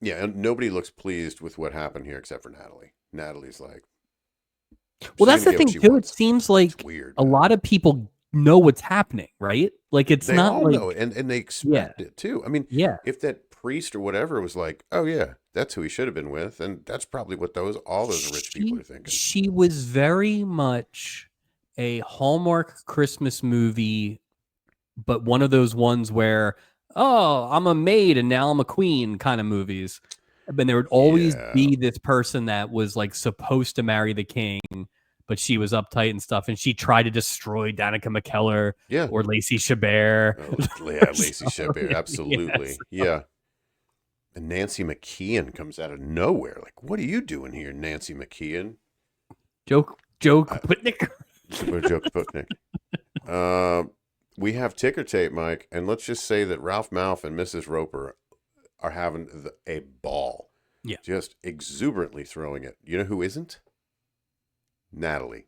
and nobody looks pleased with what happened here except for Natalie. Natalie's like, Well, that's the thing too. It seems like weird, a lot of people know what's happening, right? Like it's they not all like know it, and they expect it too. I mean, yeah. if that priest or whatever was like, oh yeah, that's who he should have been with, and that's probably what all those rich people are thinking. She was very much a Hallmark Christmas movie, but one of those ones where, oh, I'm a maid and now I'm a queen kind of movies. And there would always be this person that was like supposed to marry the king, but she was uptight and stuff, and she tried to destroy Danica McKellar or Lacey Chabert. Oh, yeah, Lacey Chabert, absolutely. Yes. Yeah. And Nancy McKeon comes out of nowhere. Like, what are you doing here, Nancy McKeon? Joe Kaputnik. Joe Kaputnik. We have ticker tape, Mike, and let's just say that Ralph Malph and Mrs. Roper are having a ball. Yeah. Just exuberantly throwing it. You know who isn't? Natalie.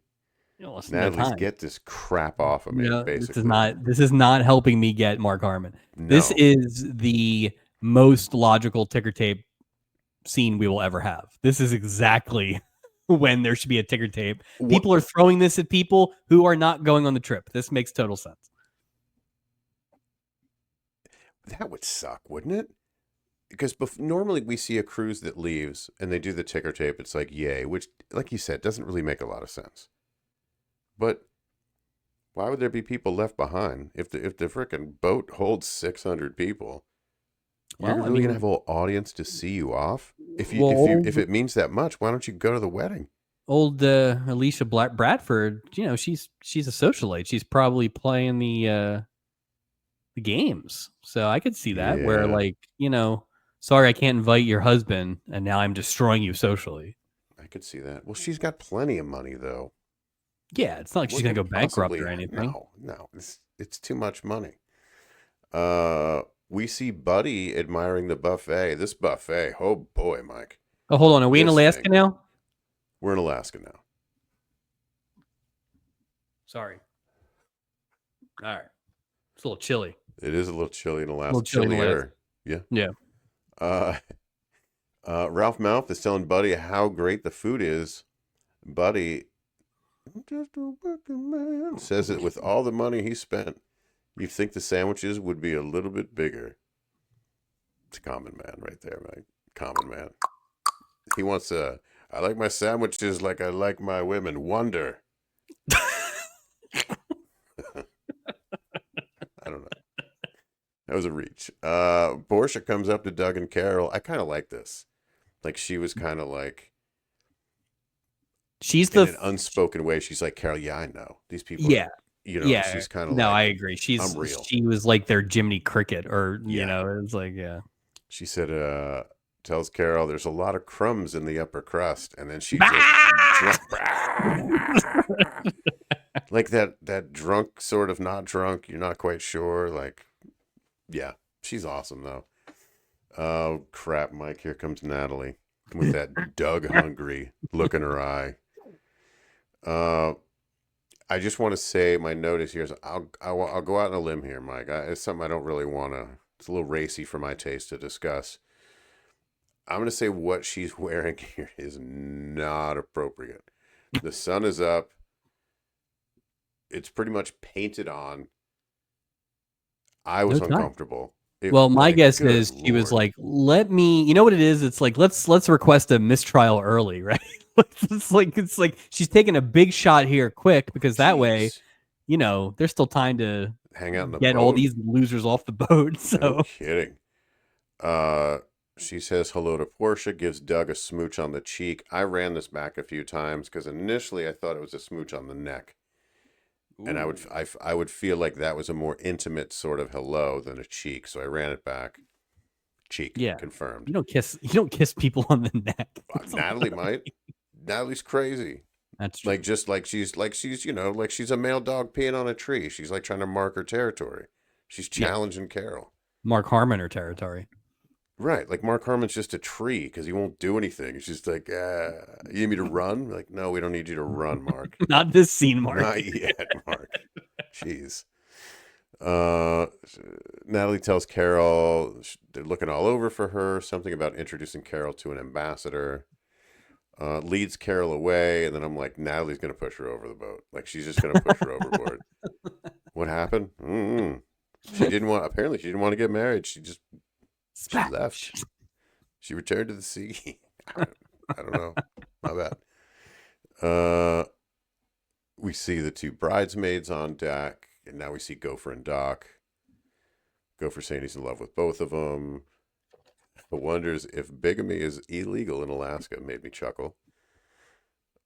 Natalie's get this crap off of me, basically. This is not helping me get Mark Harmon. No. This is the most logical ticker tape scene we will ever have. This is exactly when there should be a ticker tape. People are throwing this at people who are not going on the trip. This makes total sense. That would suck, wouldn't it? Because normally we see a cruise that leaves and they do the ticker tape. It's like, yay, which, like you said, doesn't really make a lot of sense. But why would there be people left behind if the frickin' boat holds 600 people? You're really gonna have a whole audience to see you off. If it means that much, why don't you go to the wedding? Old Alicia Bradford, she's a socialite. She's probably playing the games, so I could see that where sorry, I can't invite your husband, and now I'm destroying you socially. I could see that. Well, she's got plenty of money though. Yeah, it's not like she's gonna go bankrupt or anything. No, it's too much money. We see Buddy admiring the buffet. This buffet, oh boy, Mike. Oh, hold on, are we in Alaska now? We're in Alaska now. Sorry. All right, it's a little chilly. It is a little chilly in Alaska. Chillier. Yeah. Yeah. Ralph Malph is telling Buddy how great the food is. Buddy, I'm just a working man, says it with all the money he spent. You'd think the sandwiches would be a little bit bigger. It's a common man right there, man. Common man. He wants I like my sandwiches like I like my women. Wonder. I don't know. That was a reach. Portia comes up to Doug and Carol. I kind of like this. Like, she was kind of like, she's in an unspoken way. She's like, Carol, yeah, I know these people. Yeah. She's kind of no, I agree. I'm real. She was like their Jiminy Cricket, or it's like, yeah. She said, tells Carol, there's a lot of crumbs in the upper crust, and then she like that drunk sort of not drunk. You're not quite sure. Like, yeah, she's awesome though. Oh crap, Mike! Here comes Natalie with that Doug hungry look in her eye. I just want to say my note is here. I'll go out on a limb here, Mike. It's something I don't really want to. It's a little racy for my taste to discuss. I'm going to say what she's wearing here is not appropriate. The sun is up. It's pretty much painted on. I was uncomfortable. My guess is she was like, "Let me." You know what it is? It's like let's request a mistrial early, right? it's like she's taking a big shot here quick because that way, there's still time to hang out in the get boat. All these losers off the boat. So no kidding. She says hello to Portia, gives Doug a smooch on the cheek. I ran this back a few times because initially I thought it was a smooch on the neck. Ooh. And I would feel like that was a more intimate sort of hello than a cheek, so I ran it back. Cheek, confirmed. You don't kiss people on the neck. Natalie might. Natalie's crazy. That's true. Like just like she's like she's a male dog peeing on a tree. She's like trying to mark her territory. She's challenging Carol. Mark Harmon her territory. Right, like Mark Harmon's just a tree because he won't do anything. It's just like, you need me to run? Like, no, we don't need you to run, Mark. Not this scene, Mark. Not yet, Mark. Jeez. Uh, Natalie tells Carol they're looking all over for her. Something about introducing Carol to an ambassador. Leads Carol away, and then I'm like, Natalie's gonna push her over the boat. Like she's just gonna push her overboard. What happened? She didn't want. Apparently, she didn't want to get married. She Splash. left. She returned to the sea. I don't know. My bad. We see the two bridesmaids on deck, and now we see Gopher and Doc. Gopher saying he's in love with both of them. Wonders if bigamy is illegal in Alaska. Made me chuckle.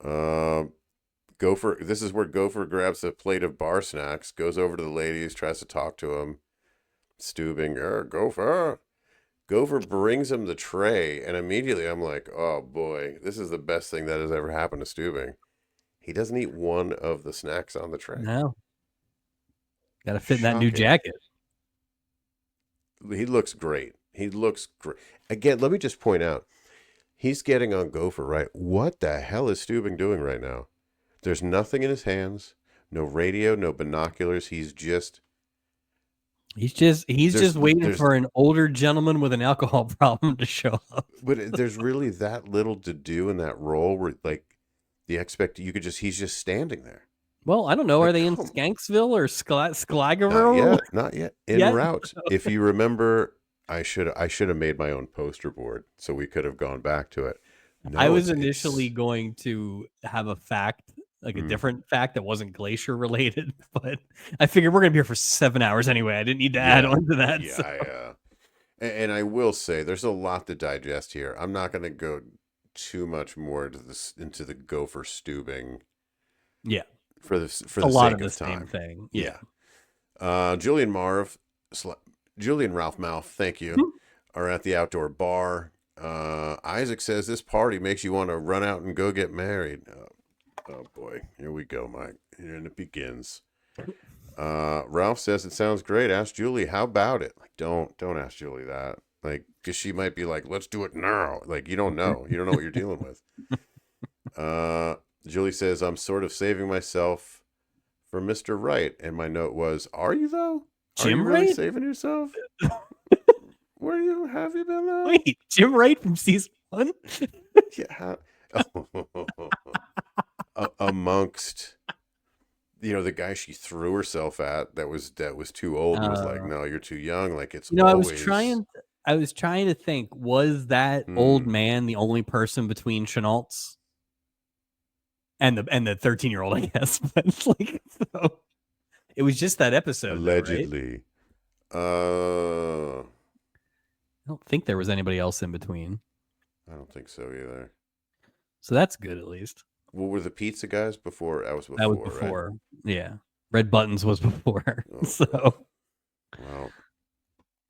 Gopher. This is where Gopher grabs a plate of bar snacks, goes over to the ladies, tries to talk to him. Stubing, Gopher. Gopher brings him the tray, and immediately I'm like, oh boy, this is the best thing that has ever happened to Stubing. He doesn't eat one of the snacks on the tray. No. Got to fit in that new jacket. He looks great. He looks great. Again, let me just point out, he's getting on Gopher, right? What the hell is Stubing doing right now? There's nothing in his hands, no radio, no binoculars. He's just waiting for an older gentleman with an alcohol problem to show up. But there's really that little to do in that role where, like, he's just standing there. Well, I don't know. Are they in Skanksville or Sklagaville? Not yet. En route. If you remember, I should have made my own poster board so we could have gone back to it. No, I was initially going to have a fact, like a different fact that wasn't glacier related, but I figured we're going to be here for 7 hours anyway. I didn't need to add on to that. Yeah, so. And I will say there's a lot to digest here. I'm not going to go too much more into the Gopher Stubing. Yeah. For the a lot of the time. Same thing. Yeah. Julie and Ralph Mouth, thank you, are at the outdoor bar. Isaac says this party makes you want to run out and go get married. Oh boy, here we go, Mike. And it begins. Ralph says it sounds great. Ask Julie, how about it? Like, don't ask Julie that. Like, because she might be like, let's do it now. Like, you don't know what you're dealing with. Julie says, I'm sort of saving myself for Mr. Right. And my note was, are you though? Are Jim you really Wright? saving yourself? Have you been though? Wait, Jim Wright from season 1? Yeah. Amongst, the guy she threw herself at that was too old and was like, no, you're too young. Like it's always... I was trying to think, was that old man the only person between Chenault's and the 13-year-old, I guess. But like, so it was just that episode. Allegedly. Though, right? I don't think there was anybody else in between. I don't think so either. So that's good at least. What were the pizza guys before? That was before. Right? Yeah. Red Buttons was before. Oh, so wow.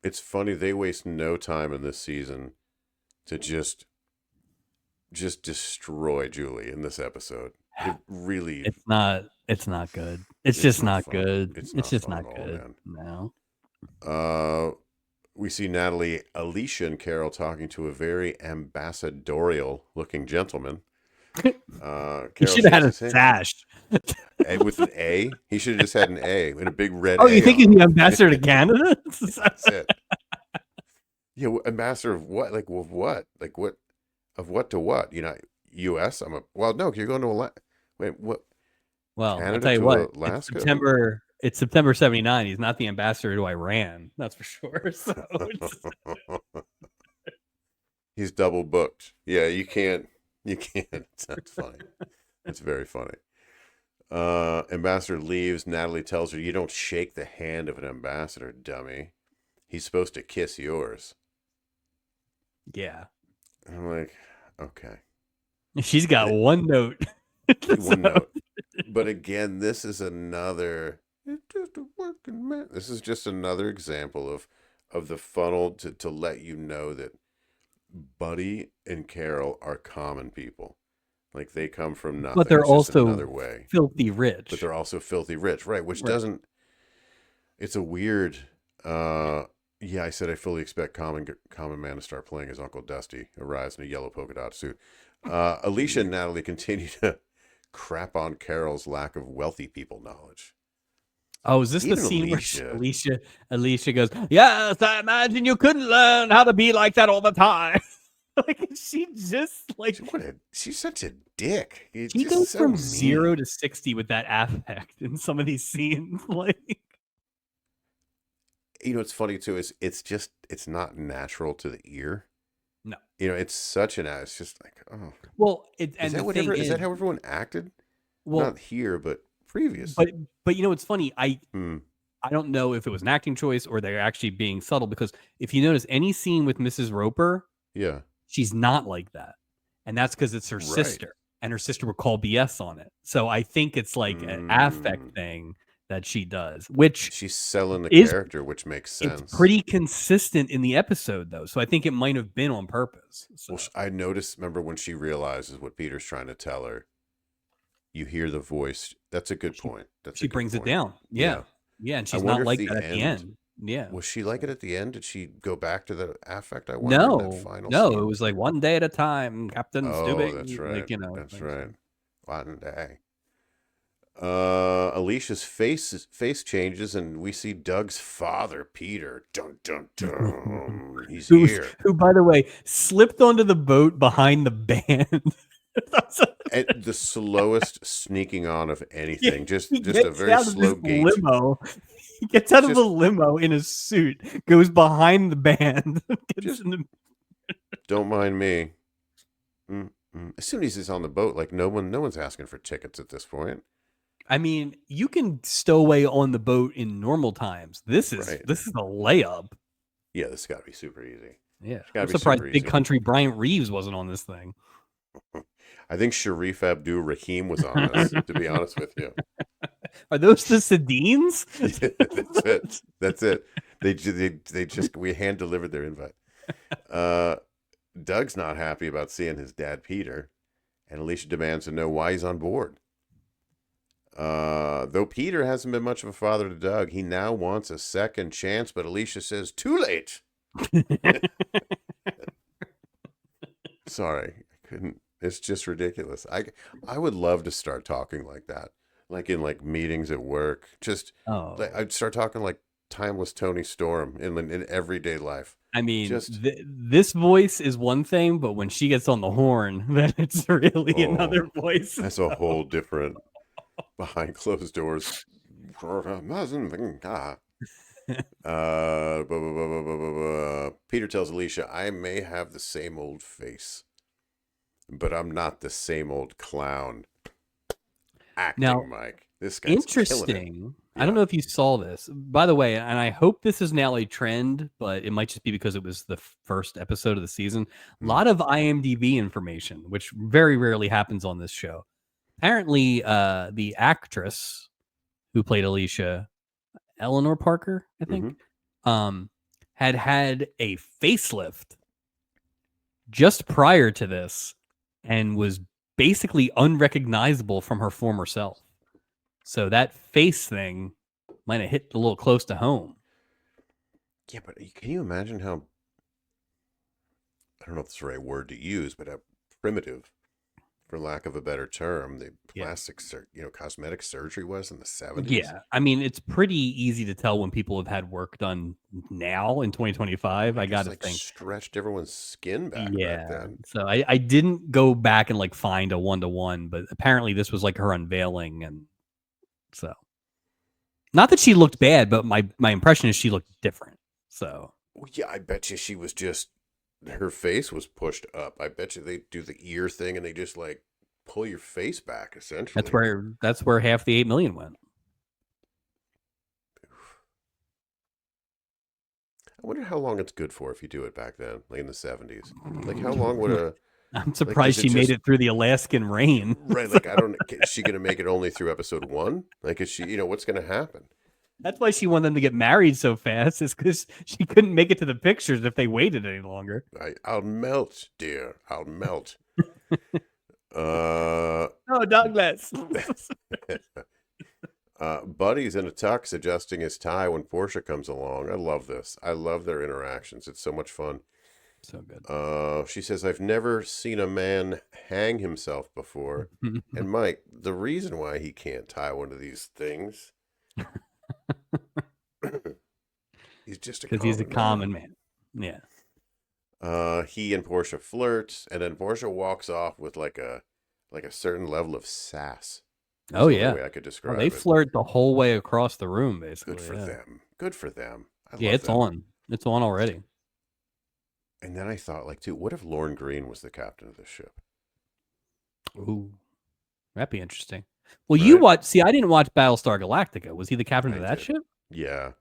It's funny, they waste no time in this season to just destroy Julie in this episode. It really... It's not good. It's just not good. It's just not good. Man. No. We see Natalie, Alicia, and Carol talking to a very ambassadorial looking gentleman. He should have had a sash. With an A? He should have just had an A and a big red A. Oh, you think he's the ambassador to Canada? That's it. Yeah, ambassador of what? Like, of what? Like, what? Of what to what? U.S.? No, you're going to Alaska. Wait, what? Well, Canada I'll tell you what. Alaska? It's September 79. He's not the ambassador to Iran. That's for sure. So he's double booked. Yeah, you can't. That's funny. That's very funny. Ambassador leaves. Natalie tells her, you don't shake the hand of an ambassador, dummy. He's supposed to kiss yours. Yeah. I'm like, okay. She's got one note. One note. But again, this is another... It's just a working man. This is just another example of the funnel to let you know that Buddy and Carol are common people. Like they come from nothing. But they're also another way. Filthy rich. But they're also filthy rich, right? Which doesn't... It's a weird... Yeah, I said I fully expect Common Man to start playing as Uncle Dusty, arrives in a yellow polka dot suit. Alicia and Natalie continue to crap on Carol's lack of wealthy people knowledge. Oh, is this the Even scene where Alicia, Alicia goes, "Yes, I imagine you couldn't learn how to be like that all the time." Like she just like she's such a dick. It's she just goes so from 0 mean. to 60 with that affect in some of these scenes. Like, You know, what's funny too is it's not natural to the ear. no. You know, it's such an it's just like, oh, Well, is that is that how everyone acted? well, Not here, but previous. but you know what's funny? Hmm. I don't know if it was an acting choice or they're actually being subtle because if you notice any scene with Mrs. Roper, Yeah. she's not like that. And that's because it's her Right. sister. And her sister would call BS on it. So I think it's like an affect thing that she does, which she's selling the is character, which makes sense. it's pretty consistent in the episode though. So I think it might have been on purpose. So. Well, I noticed, remember when she realizes what Peter's trying to tell her, you hear the voice. That's a good point. She brings it down. Yeah. Yeah. And she's not like that at the end. Yeah. Was she like it at the end? Did she go back to the affect? I wonder in that final scene. It was like one day at a time, Captain Stubing. That's right. Like, you know, that's right. One day. Alicia's face changes, and we see Doug's father, Peter. Dun dun dun. He's here. Who, by the way, slipped onto the boat behind the band. At the slowest sneaking on of anything. Yeah, just a very slow gait. Limo. He gets out of the limo in a suit, goes behind the band. Don't mind me. As soon as he's on the boat, like no one's asking for tickets at this point. I mean, you can stow away on the boat in normal times. This is a layup. Yeah, this has got to be super easy. Yeah, I'm surprised Big Country Bryant Reeves wasn't on this thing. I think Sharif Abdul Rahim was on this, to be honest with you. Are those the Sedines? That's it. They just we hand delivered their invite. Doug's not happy about seeing his dad Peter, and Alicia demands to know why he's on board. Though Peter hasn't been much of a father to Doug, he now wants a second chance, but Alicia says, too late. Sorry, I couldn't. It's just ridiculous. I would love to start talking like that, like in like meetings at work. Just I'd start talking like timeless Tony Storm in everyday life. I mean, this voice is one thing, but when she gets on the horn, then it's really another voice. That's a whole different behind closed doors. Peter tells Alicia, I may have the same old face, but I'm not the same old clown. Acting, now, Mike. This guy's interesting. I don't know if you saw this, by the way, and I hope this is now a trend, but it might just be because it was the first episode of the season. A lot of IMDb information, which very rarely happens on this show. Apparently, the actress who played Alicia, Eleanor Parker, I think, had a facelift just prior to this and was basically unrecognizable from her former self. So that face thing might have hit a little close to home. Yeah, but can you imagine how, I don't know if it's the right word to use, but how primitive, for lack of a better term, the plastic, cosmetic surgery was in the 70s. Yeah, I mean, it's pretty easy to tell when people have had work done now in 2025. I got to think. Stretched everyone's skin back then. So I didn't go back and like find a 1-to-1, but apparently this was like her unveiling, and so not that she looked bad, but my impression is she looked different. So yeah, I bet you she was just, her face was pushed up. I bet you they do the ear thing and they just like pull your face back, essentially. That's where half the $8 million went. I wonder how long it's good for if you do it back then, like in the 70s. Like how long would a I'm surprised she made it through the Alaskan rain. Right, like I don't, is she going to make it only through episode 1? Like is she, what's going to happen? That's why she wanted them to get married so fast, is because she couldn't make it to the pictures if they waited any longer. I'll melt, dear. I'll melt. Oh, Douglas. Buddy's in a tux adjusting his tie when Portia comes along. I love this. I love their interactions. It's so much fun. So good. She says, I've never seen a man hang himself before. And Mike, the reason why he can't tie one of these things, he's just a Because he's a common common man. man. He and Portia flirt, and then Portia walks off with like a certain level of sass. That's Oh the only yeah. way I could Oh, describe they it. flirt the whole way across the room, basically. Good for them. Good for them. I Yeah, love it's them. on. It's on already. And then I thought, like, too, what if Lorne Greene was the captain of this ship? Ooh, that'd be interesting. Well, you Right? watch. See, I didn't watch Battlestar Galactica. Was he the captain of that did. ship? Yeah.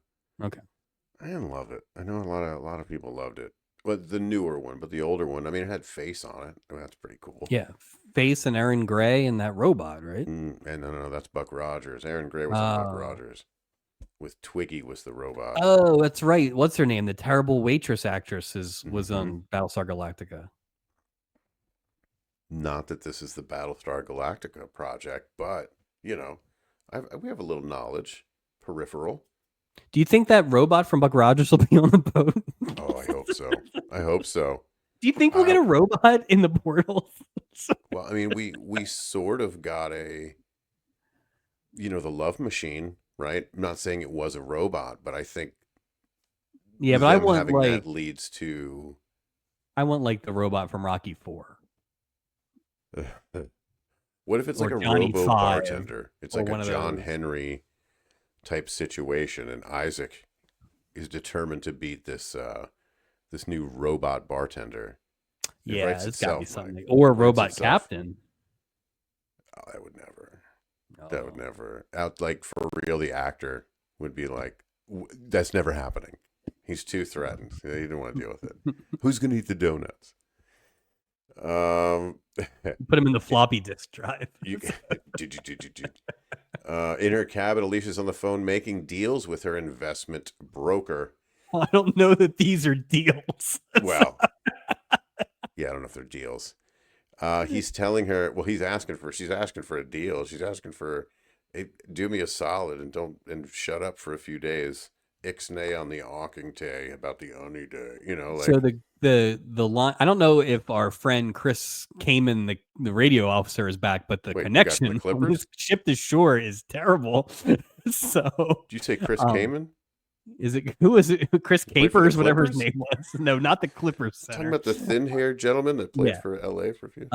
Okay. I didn't love it. I know a lot of people loved it. But the newer one, but the older one, I mean, it had Face on it. I mean, that's pretty cool. Yeah, Face and Aaron Gray and that robot, right? And no, that's Buck Rogers. Aaron Gray was on Buck Rogers. With Twiggy was the robot. Oh, that's right. What's her name? The terrible waitress actress was on Battlestar Galactica. Not that this is the Battlestar Galactica project, but you know, we have a little knowledge, peripheral. Do you think that robot from Buck Rogers will be on the boat? Oh, I hope so. I hope so. Do you think we'll get a robot in the portal? Well, I mean, we sort of got the Love Machine, right? I'm not saying it was a robot, but I think but I want having that leads to. I want like the robot from Rocky 4. What if it's or like a Johnny robo 5, bartender? It's like one a of John those. Henry type situation, and Isaac is determined to beat this new robot bartender. Yeah, writes it's got to be itself, something. Mike. Or a It writes robot itself. captain. Oh, that would never. That would never. Out like for real, the actor would be like, "That's never happening." He's too threatened. He didn't want to deal with it. Who's gonna eat the donuts? Put him in the floppy disk drive. In her cabin, Alicia's on the phone making deals with her investment broker. I don't know that these are deals. Well, yeah, I don't know if they're deals. He's telling her, well, she's asking for a deal. She's asking for, hey, do me a solid and shut up for a few days. Ixnay on the awking day about the only day, like. So the line, I don't know if our friend Chris Kamen, the radio officer, is back, but the connection from this ship to shore is terrible. So Did you say Chris Kamen? Who is it? Chris Capers, whatever his name was. No, not the Clippers Center. Talking about the thin-haired gentleman that played for LA for a few.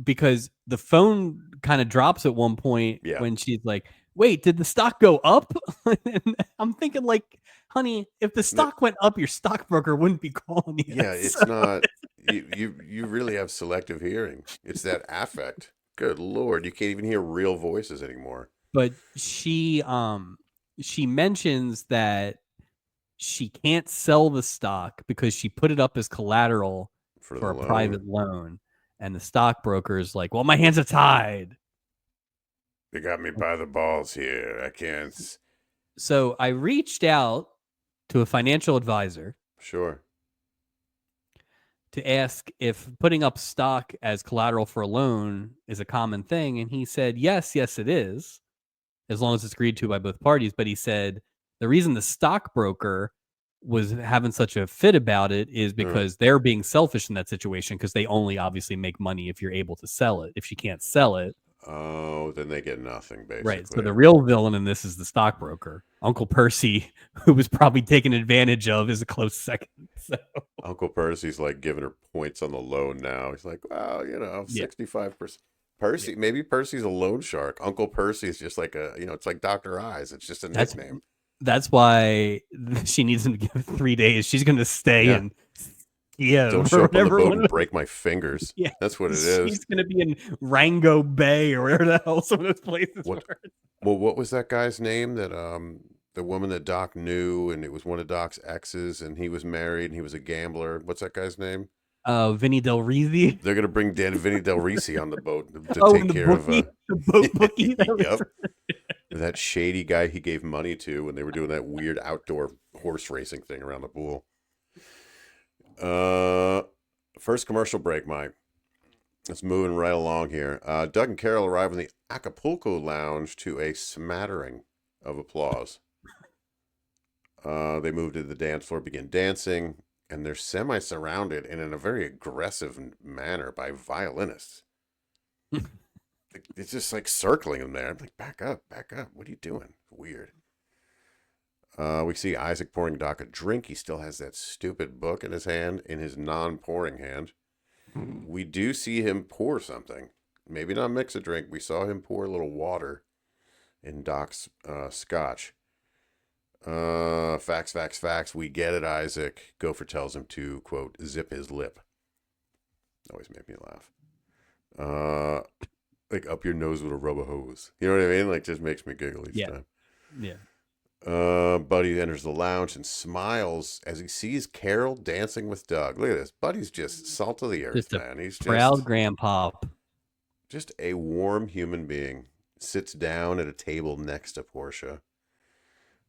Because the phone kind of drops at one point when she's like, "Wait, did the stock go up?" And I'm thinking, like, honey, if the stock went up, your stockbroker wouldn't be calling you. Yeah, it's not. You really have selective hearing. It's that affect. Good Lord, you can't even hear real voices anymore. But she mentions that she can't sell the stock because she put it up as collateral for a private loan. And the stockbroker is like, "Well, my hands are tied. They got me by the balls here. I can't." So I reached out to a financial advisor. Sure. To ask if putting up stock as collateral for a loan is a common thing. And he said, yes, it is, as long as it's agreed to by both parties. But he said the reason the stockbroker was having such a fit about it is because they're being selfish in that situation, because they only obviously make money if you're able to sell it. If she can't sell it. Oh, then they get nothing, basically. Right. So the real villain in this is the stockbroker. Uncle Percy, who was probably taken advantage of, is a close second. So. Uncle Percy's like giving her points on the loan now. He's like, well, 65%. Percy, maybe Percy's a loan shark. Uncle Percy is just like it's like Dr. Eyes. It's just a nickname. That's why she needs him to give 3 days. She's going to stay and don't show up on the boat and break my fingers. Yeah, that's what it is. She's going to be in Rango Bay or wherever the hell some of those places were. Well, what was that guy's name that the woman that Doc knew, and it was one of Doc's exes, and he was married and he was a gambler. What's that guy's name? Vinny Del Risi. They're gonna bring Vinny Del Risi on the boat to take care of the boat bookie. Yep. That shady guy he gave money to when they were doing that weird outdoor horse racing thing around the pool. First commercial break, Mike. It's moving right along here. Doug and Carol arrive in the Acapulco lounge to a smattering of applause. They move to the dance floor, begin dancing, and they're semi-surrounded and in a very aggressive manner by violinists. It's just like circling them there. I'm like, back up, back up. What are you doing? Weird. We see Isaac pouring Doc a drink. He still has that stupid book in his hand, in his non-pouring hand. We do see him pour something. Maybe not mix a drink. We saw him pour a little water in Doc's scotch. Facts, facts, facts. We get it, Isaac. Gopher tells him to, quote, zip his lip. Always make me laugh. Like up your nose with a rubber hose. You know what I mean? Like just makes me giggle each time. Yeah. Buddy enters the lounge and smiles as he sees Carol dancing with Doug. Look at this. Buddy's just salt of the earth, Just man. He's proud just grandpa. just a warm human being. Sits down at a table next to Portia.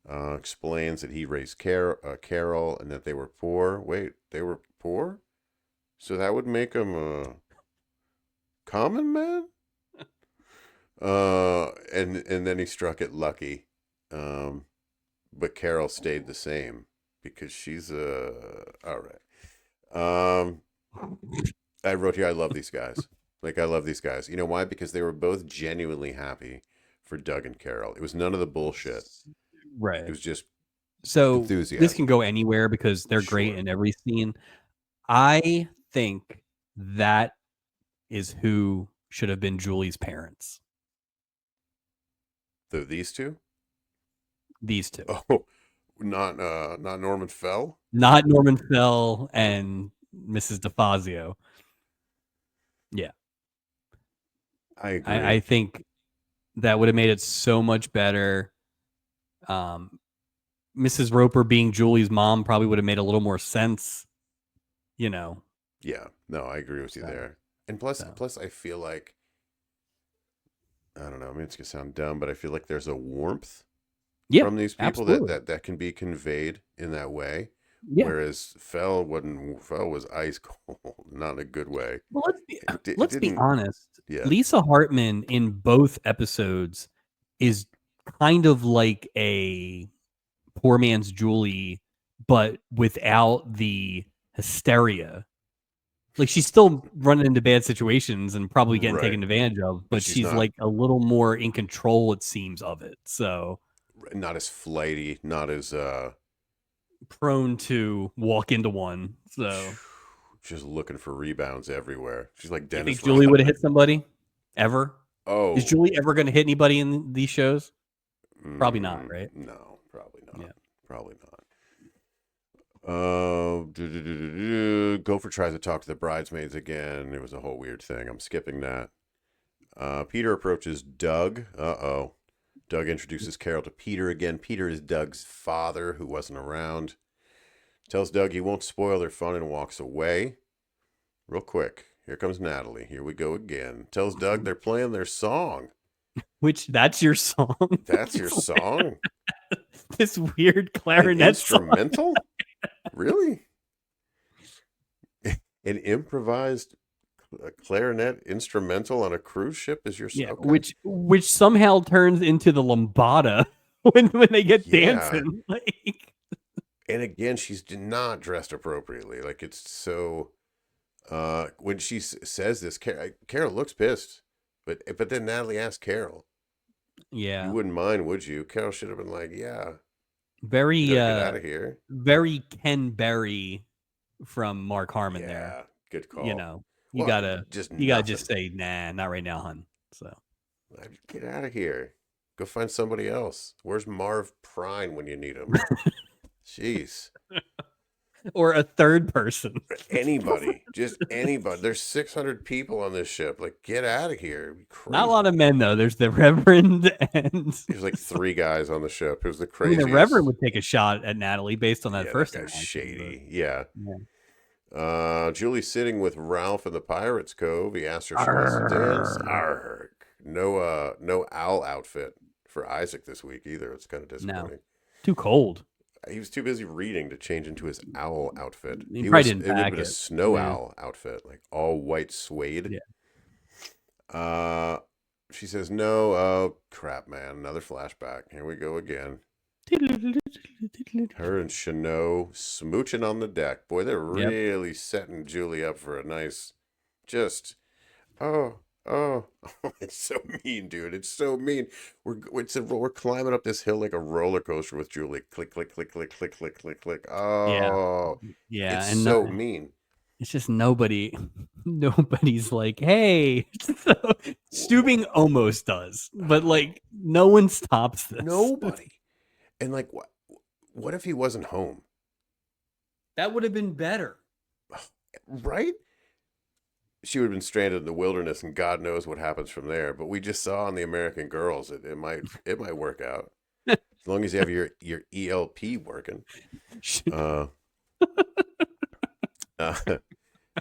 Explains that he raised Carol and that they were poor. Wait, they were poor? So that would make him a common man? And then he struck it lucky. But Carol stayed the same because she's all right. I wrote here, I love these guys. Like, I love these guys. You know why? Because they were both genuinely happy for Doug and Carol. It was none of the bullshit. Right. It was just so enthusiasm. This can go anywhere because they're great in every scene. I think that is who should have been Julie's parents. These two? These two. Oh, not Norman Fell? Not Norman Fell and Mrs. DeFazio. Yeah. I agree. I think that would have made it so much better. Mrs. Roper being Julie's mom probably would have made a little more sense, you know. Yeah, no, I agree with you there. And plus, I feel like, I don't know, I mean, it's gonna sound dumb, but I feel like there's a warmth from these people that can be conveyed in that way. Yeah. Whereas Fell was ice cold, not in a good way. Well, let's be honest. Yeah. Lisa Hartman in both episodes is kind of like a poor man's Julie, but without the hysteria. Like, she's still running into bad situations and probably getting taken advantage of, but she's like a little more in control, it seems, of it. So not as flighty, not as prone to walk into one. So just looking for rebounds everywhere. She's like Dennis. You think Julie would have hit somebody ever? Oh, is Julie ever going to hit anybody in these shows? Probably not, right? No, probably not. Yeah. Probably not. Gopher tries to talk to the bridesmaids again. It was a whole weird thing. I'm skipping that. Peter approaches Doug. Doug introduces Carol to Peter again. Peter is Doug's father, who wasn't around. Tells Doug he won't spoil their fun and walks away. Real quick, here comes Natalie. Here we go again. Tells Doug they're playing their song. Which, that's your song? That's your song? This weird clarinet instrumental? Really? An improvised clarinet instrumental on a cruise ship is your song? Yeah, okay. which somehow turns into the lambada when they get dancing. Like, and again, she's not dressed appropriately. Like, it's so. When she says this, Carol looks pissed, but then Natalie asks Carol, "Yeah, you wouldn't mind, would you?" Carol should have been like, "Yeah." Very get out of here. Very Ken Berry from Mark Harmon there. Yeah, good call. You know, you gotta just say, nah, not right now, hun. So get out of here. Go find somebody else. Where's Marv Prine when you need him? Jeez. Or a third person. Anybody. Just anybody. There's 600 people on this ship. Like, get out of here. Not a lot of men, though. There's the Reverend and... There's like 3 guys on the ship. It was the craziest. I mean, the Reverend would take a shot at Natalie based on that first that guy's shady. Yeah. Julie's sitting with Ralph in the Pirates Cove. He asked her if she wants to dance. Arrgh. No owl outfit for Isaac this week either. It's kind of disappointing. No. Too cold. He was too busy reading to change into his owl outfit. He probably didn't it would have been it. A snow owl outfit, like all white suede. Yeah. she says, no. Oh, crap, man. Another flashback. Here we go again. Her and Chanot smooching on the deck. Boy, they're Yep. really setting Julie up for a nice, just, oh, oh. It's so mean, dude. It's so mean. We're climbing up this hill like a roller coaster with Julie. Click, click, click, click, click, click, click, click. Yeah. Oh, Yeah. it's And so mean. it's just nobody's like, hey. So, Steubing almost does, but like no one stops this. Nobody. And like, what if he wasn't home? That would have been better. Right? She would have been stranded in the wilderness, and God knows what happens from there. But we just saw on the American Girls, it might work out as long as you have your ELP working.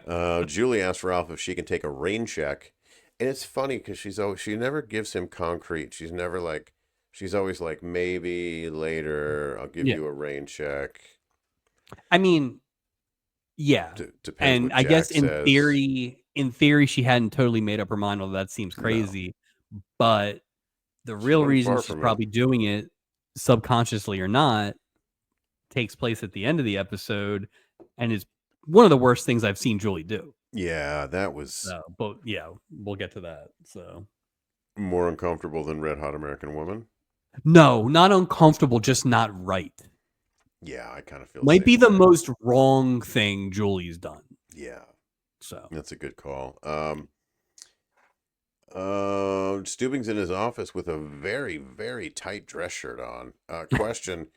Uh, Julie asks Ralph if she can take a rain check, and it's funny because she never gives him concrete. She's never like, she's always like, maybe later I'll give Yeah. you a rain check. I mean, yeah. Depends And what I Jack guess says. in theory, she hadn't totally made up her mind, although that seems No. crazy. But the She real wasn't reason far she's from it. probably doing it, subconsciously or not, takes place at the end of the episode and is one of the worst things I've seen Julie do. Yeah, that was But yeah, we'll get to that. So more uncomfortable than Red Hot American Woman. no, not uncomfortable, just not right. Yeah, I kind of feel Might be the the most wrong thing Julie's done. Yeah, So that's a good call. Steubing's in his office with a very, very tight dress shirt on. Question: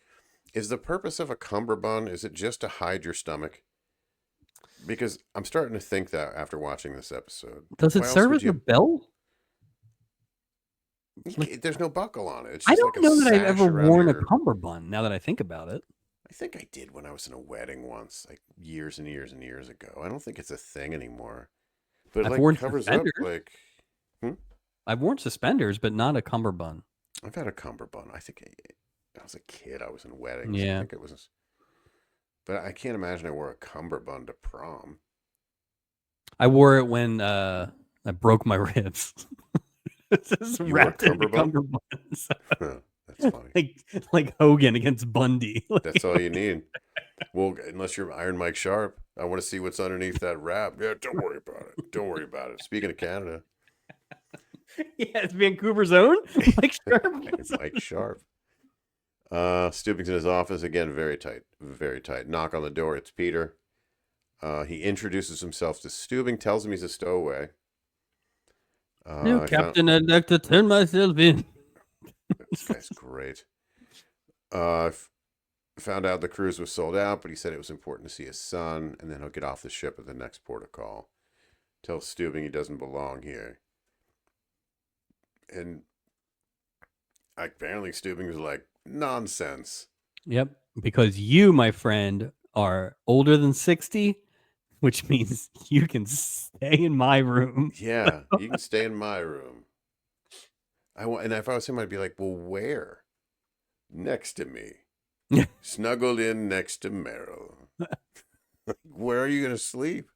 is the purpose of a cummerbund, is it just to hide your stomach? Because I'm starting to think that after watching this episode. does it Why else serve would as a you? belt? There's no buckle on it. It's I just don't like a know that I've sash ever around worn a your. cummerbund. Now that I think about it, I think I did when I was in a wedding once, like years and years and years ago. I don't think it's a thing anymore. But it I've like worn covers up suspenders. like. I've worn suspenders, but not a cummerbund. I've had a cummerbund. I think I was a kid. I was in weddings. I Yeah, think it was. But I can't imagine I wore a cummerbund to prom. I wore it when I broke my ribs. It's just You wore a wrapped in a cummerbund? cummerbund. So, That's funny. like Hogan against Bundy. That's all you need. Well, unless you're Iron Mike Sharp, I want to see what's underneath that wrap. Yeah, don't worry about it. Don't worry about it. Speaking of Canada, Yeah, it's Vancouver's own Mike Sharp. Mike Sharp. Steubing's in his office again. Very tight. Very tight. Knock on the door. It's Peter. He introduces himself to Steubing. Tells him he's a stowaway. No, Captain, I'd like to turn myself in. This guy's great. Found out the cruise was sold out, but he said it was important to see his son, and then he'll get off the ship at the next port of call. Tells Steubing he doesn't belong here. And apparently Steubing was like, nonsense. Yep, because you, my friend, are older than 60, which means you can stay in my room. Yeah, you can stay in my room. And if I was him, I'd be like, well, where? Next to me. Snuggled in next to Meryl. Where are you going to sleep?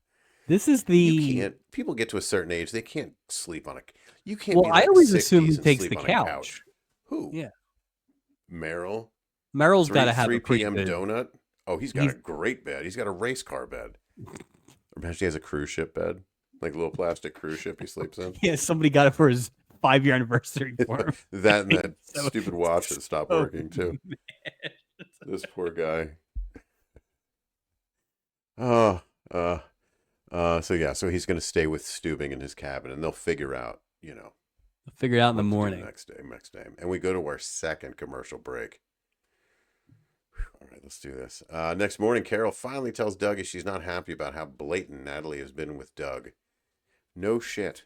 This is You can't. People get to a certain age, they can't sleep on a. You can't. Well, be like I always 60s assume he and takes sleep the on a couch. Who? Yeah. Meryl. Meryl's got to have 3 a pretty p.m. good... donut. Oh, he's got a great bed. He's got a race car bed. Imagine he has a cruise ship bed, like a little plastic cruise ship he sleeps in. Yeah, somebody got it for his 5-year anniversary for him. That and that So- stupid watch that stopped so working too. mad. This poor guy. Oh, so yeah, so he's going to stay with Steubing in his cabin, and they'll figure out, Figure it out in the what to do morning. next day, and we go to our second commercial break. All right, let's do this. Next morning, Carol finally tells Dougie she's not happy about how blatant Natalie has been with Doug. No shit,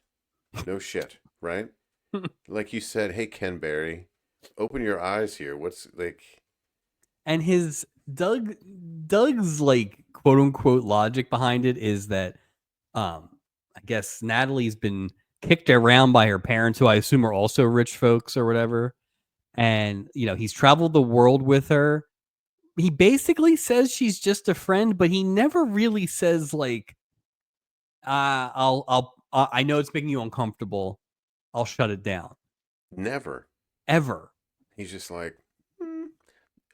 right? Like you said, hey Ken Barry, open your eyes here. What's like? And his Doug's like quote unquote logic behind it is that I guess Natalie's been kicked around by her parents, who I assume are also rich folks or whatever. And he's traveled the world with her. He basically says she's just a friend, but he never really says like, I know it's making you uncomfortable, I'll shut it down. Never. Ever. He's just like,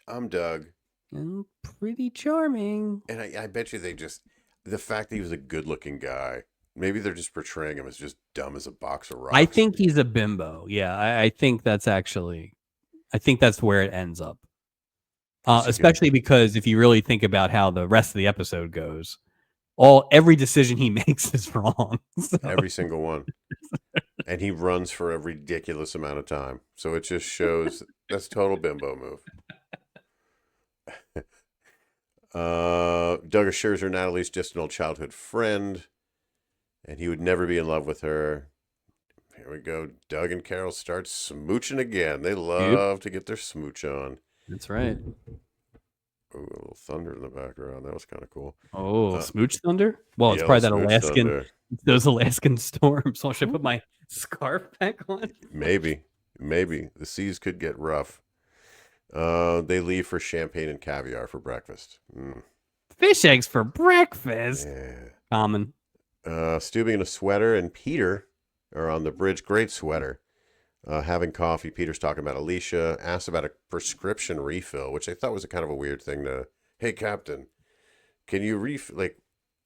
I'm Doug. And pretty charming. And I bet you the fact that he was a good looking guy, maybe they're just portraying him as just dumb as a box of rocks. I think he's a bimbo. Yeah, I think that's where it ends up. Especially because if you really think about how the rest of the episode goes, every decision he makes is wrong. So. Every single one. And he runs for a ridiculous amount of time. So it just shows that's total bimbo move. Doug assures her Natalie's just an old childhood friend, and he would never be in love with her. Here we go. Doug and Carol start smooching again. They love to get their smooch on. That's right. Ooh, a little thunder in the background. That was kind of cool. Oh, smooch thunder? Well, it's probably that Alaskan, thunder. Those Alaskan storms. So should I put my scarf back on? Maybe. The seas could get rough. They leave for champagne and caviar for breakfast. Fish eggs for breakfast? Yeah. Common. Steubing in a sweater and Peter are on the bridge. Great sweater. Having coffee. Peter's talking about Alicia. Asks about a prescription refill, which I thought was a kind of a weird thing to, hey, Captain, can you refill?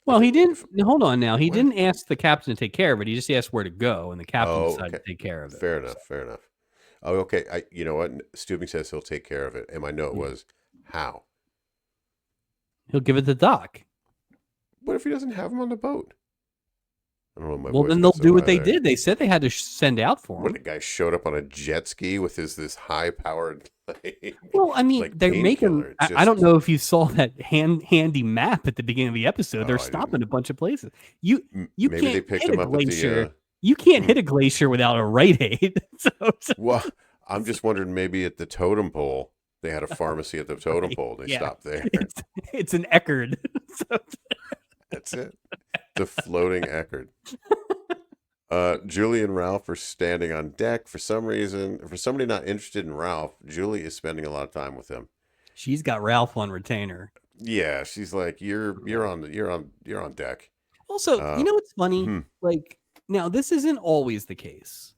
Well, he didn't. Hold on now. He didn't ask the captain to take care of it. He just asked where to go, and the captain decided to take care of it. Fair enough. Oh, okay. You know what? Steubing says he'll take care of it. And my note was, how? He'll give it to Doc. What if he doesn't have him on the boat? I don't know. My well, then they'll do what they did. They said they had to send out for him. What, the guy showed up on a jet ski with this high-powered... well, I mean, they're making... I don't know if you saw that handy map at the beginning of the episode. They're stopping a bunch of places. You maybe can't they picked him up glacier. at the... You can't hit a glacier without a Rite Aid. Well, I'm just wondering, maybe at the totem pole, they had a pharmacy at the totem pole. They stopped there. It's an Eckerd. That's it. The floating Eckerd. Julie and Ralph are standing on deck. For some reason, for somebody not interested in Ralph, Julie is spending a lot of time with him. She's got Ralph on retainer. Yeah, she's like, you're on deck. Also, you know what's funny? Like, now this isn't always the case,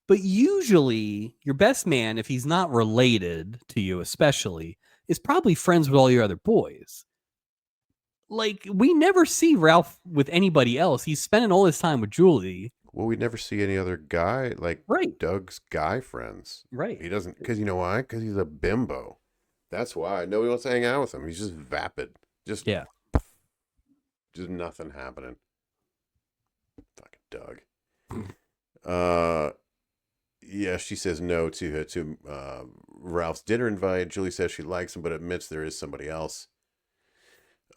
but usually your best man, if he's not related to you, especially, is probably friends with all your other boys. Like, we never see Ralph with anybody else. He's spending all his time with Julie. Well, we never see any other guy, like Doug's guy friends. Right. He doesn't, because you know why? Because he's a bimbo. That's why. Nobody wants to hang out with him. He's just vapid. Just nothing happening. Fucking Doug. Yeah, she says no to Ralph's dinner invite. Julie says she likes him, but admits there is somebody else.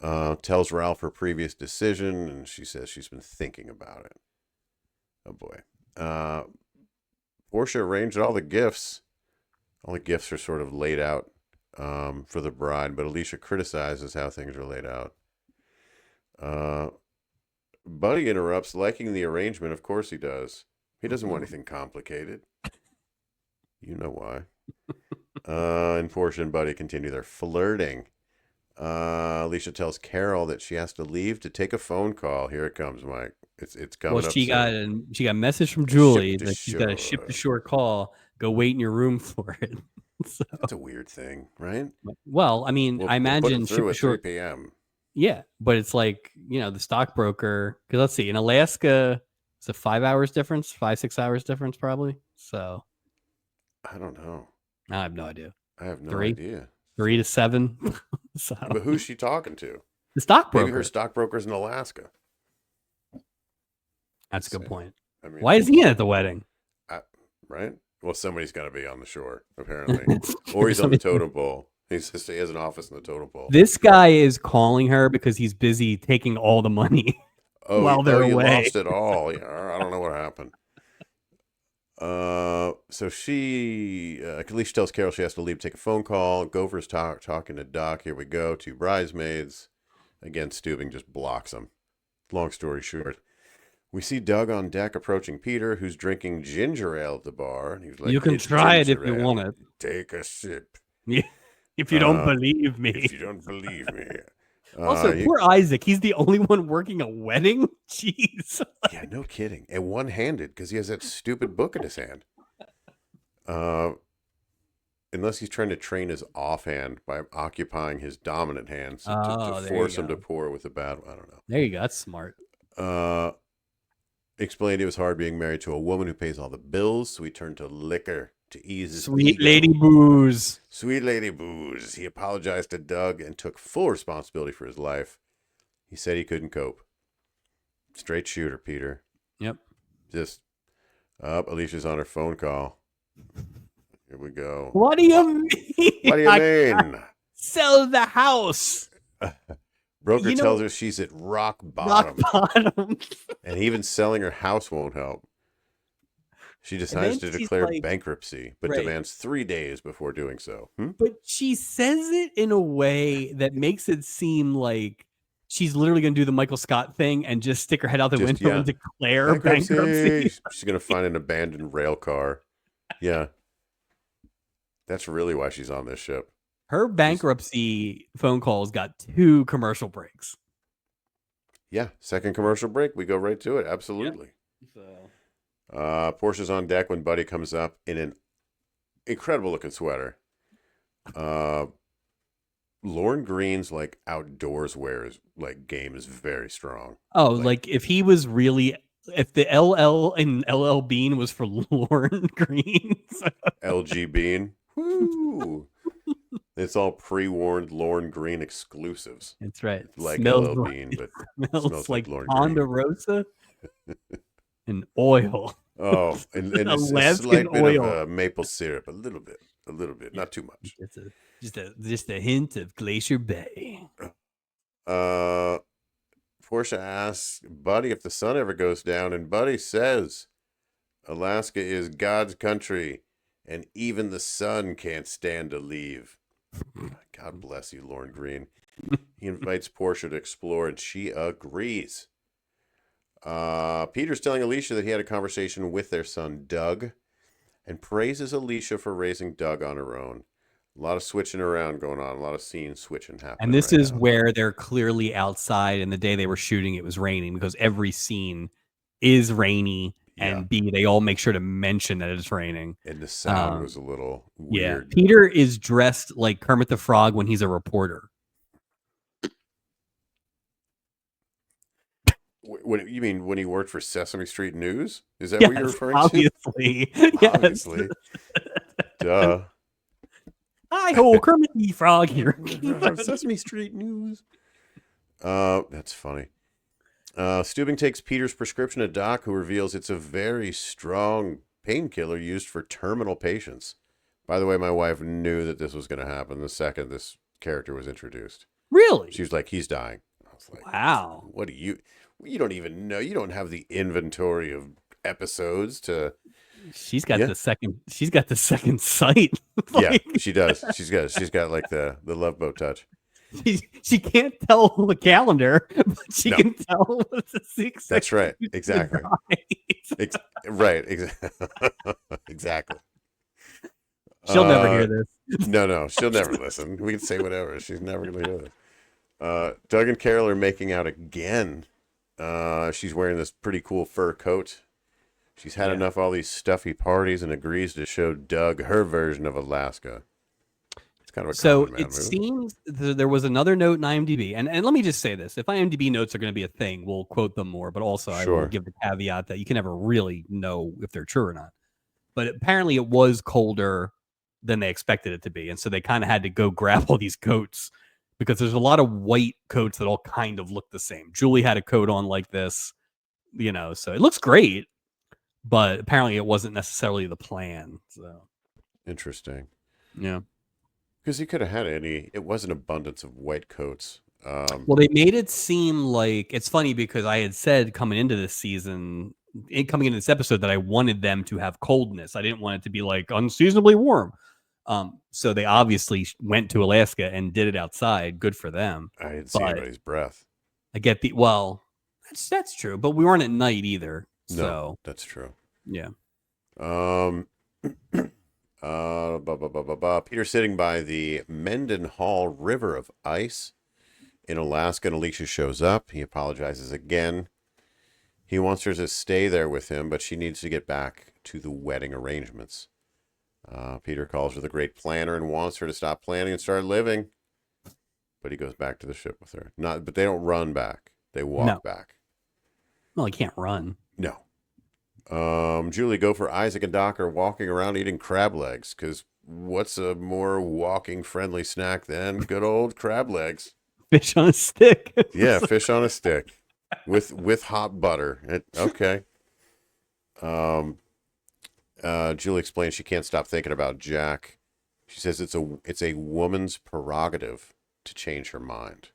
Tells Ralph her previous decision, and she says she's been thinking about it. Oh boy. Portia arranged all the gifts. All the gifts are sort of laid out for the bride, but Alicia criticizes how things are laid out. Buddy interrupts, liking the arrangement. Of course he does. He doesn't want anything complicated. You know why. And Portia and Buddy continue their flirting. Alicia tells Carol that she has to leave to take a phone call. Here it comes, Mike. It's coming. Well, she got a message from Julie that she's got a ship to shore call. Go wait in your room for it. So, that's a weird thing, right? Well, I mean, I imagine ship to shore 3 p.m. Yeah, but it's like, the stockbroker. Because let's see, in Alaska, it's a 5 hours difference, 6 hours difference, probably. So I don't know. I have no idea. I have no idea. 3 to 7. So. But who's she talking to? The stockbroker. Maybe her stockbroker's in Alaska. That's a good point. I mean, why is he at the wedding? Right? Well, somebody's got to be on the shore, apparently. Or he's on the totem pole. He has an office in the totem pole. This guy is calling her because he's busy taking all the money while they're away. He lost it all. Yeah, I don't know what happened. So Alicia tells Carol she has to leave to take a phone call. Gopher's talking to Doc. Here we go. 2 bridesmaids. Again, Steubing just blocks them. Long story short. We see Doug on deck approaching Peter, who's drinking ginger ale at the bar. And he's like, you can try it if you want it. Take a sip. Yeah. If you don't believe me. If you don't believe me. Also, poor Isaac. He's the only one working a wedding. Jeez. Yeah, no kidding. And one-handed because he has that stupid book in his hand. Unless he's trying to train his offhand by occupying his dominant hand to force him to pour with the bad one. I don't know. There you go. That's smart. Explained it was hard being married to a woman who pays all the bills, so he turned to liquor to ease his Sweet ego. Lady Booze. Sweet Lady Booze. He apologized to Doug and took full responsibility for his life. He said he couldn't cope. Straight shooter, Peter. Yep. Just up. Alicia's on her phone call. Here we go. What do you mean? What do you mean? Sell the house. Broker tells her she's at rock bottom. Rock bottom. And even selling her house won't help. She decides to declare bankruptcy, but demands 3 days before doing so. But she says it in a way that makes it seem like she's literally going to do the Michael Scott thing and just stick her head out the window and declare bankruptcy. She's going to find an abandoned rail car. Yeah. That's really why she's on this ship. Her bankruptcy phone calls got 2 commercial breaks. Yeah. Second commercial break. We go right to it. Absolutely. Yep. Portia's on deck when Buddy comes up in an incredible looking sweater. Lorne Green's like outdoors wears game is very strong. Oh, like if he was really, if the LL and LL Bean was for Lorne Green. LG Bean. Woo! It's all pre-warned Lorne Green exclusives. That's right. Like LL Bean, but smells like Lorne Ponderosa and oil. Oh, and a slight bit of maple syrup, a little bit, not too much. Just a hint of Glacier Bay. Portia asks Buddy if the sun ever goes down, and Buddy says, "Alaska is God's country, and even the sun can't stand to leave." God bless you, Lorne Green. He invites Portia to explore, and she agrees. Peter's telling Alicia that he had a conversation with their son, Doug, and praises Alicia for raising Doug on her own. A lot of switching around going on, a lot of scenes switching happening. And this is where they're clearly outside, and the day they were shooting, it was raining, because every scene is rainy, and B, they all make sure to mention that it's raining. And the sound was a little weird. Yeah, Peter is dressed like Kermit the Frog when he's a reporter. What you mean when he worked for Sesame Street News? Is that what you're referring to? Yes. Obviously. Duh. Hi-ho, Kermit the Frog here. Sesame Street News. That's funny. Steubing takes Peter's prescription to Doc, who reveals it's a very strong painkiller used for terminal patients. By the way, my wife knew that this was going to happen the second this character was introduced. Really? She was like, he's dying. I was like, wow. What do you don't even know. You don't have the inventory of episodes to... She's got the second sight. Yeah, she does. She's got like the Love Boat touch. She can't tell the calendar, but she can tell what's the 6. That's right. Exactly. Right. Exactly. She'll never hear this. No, she'll never listen. We can say whatever. She's never going to hear this. Doug and Carol are making out again. She's wearing this pretty cool fur coat. She's had enough of all these stuffy parties and agrees to show Doug her version of Alaska. It's kind of a common man move. Seems there was another note in IMDb, and let me just say this: if IMDb notes are going to be a thing, we'll quote them more. But also, I will give the caveat that you can never really know if they're true or not. But apparently, it was colder than they expected it to be, and so they kind of had to go grab all these coats because there's a lot of white coats that all kind of look the same. Julie had a coat on like this, so it looks great. But apparently it wasn't necessarily the plan. So interesting. Yeah. Because he could have had it was an abundance of white coats. Well, they made it seem like, it's funny because I had said coming into this season, coming into this episode, that I wanted them to have coldness. I didn't want it to be like unseasonably warm. So they obviously went to Alaska and did it outside. Good for them. I didn't see anybody's breath. I get that's true. But we weren't at night either. No, that's true. Yeah. Peter sitting by the Mendenhall River of ice. In Alaskan, Alicia shows up. He apologizes again. He wants her to stay there with him, but she needs to get back to the wedding arrangements. Peter calls her the great planner and wants her to stop planning and start living. But he goes back to the ship with her. But they don't run back. They walk back. Well, he can't run. No. Julie, Gopher, Isaac, and Doc are walking around eating crab legs, because what's a more walking-friendly snack than good old crab legs? Fish on a stick. Yeah, fish on a stick with hot butter. Okay. Julie explains she can't stop thinking about Jack. She says it's a woman's prerogative to change her mind.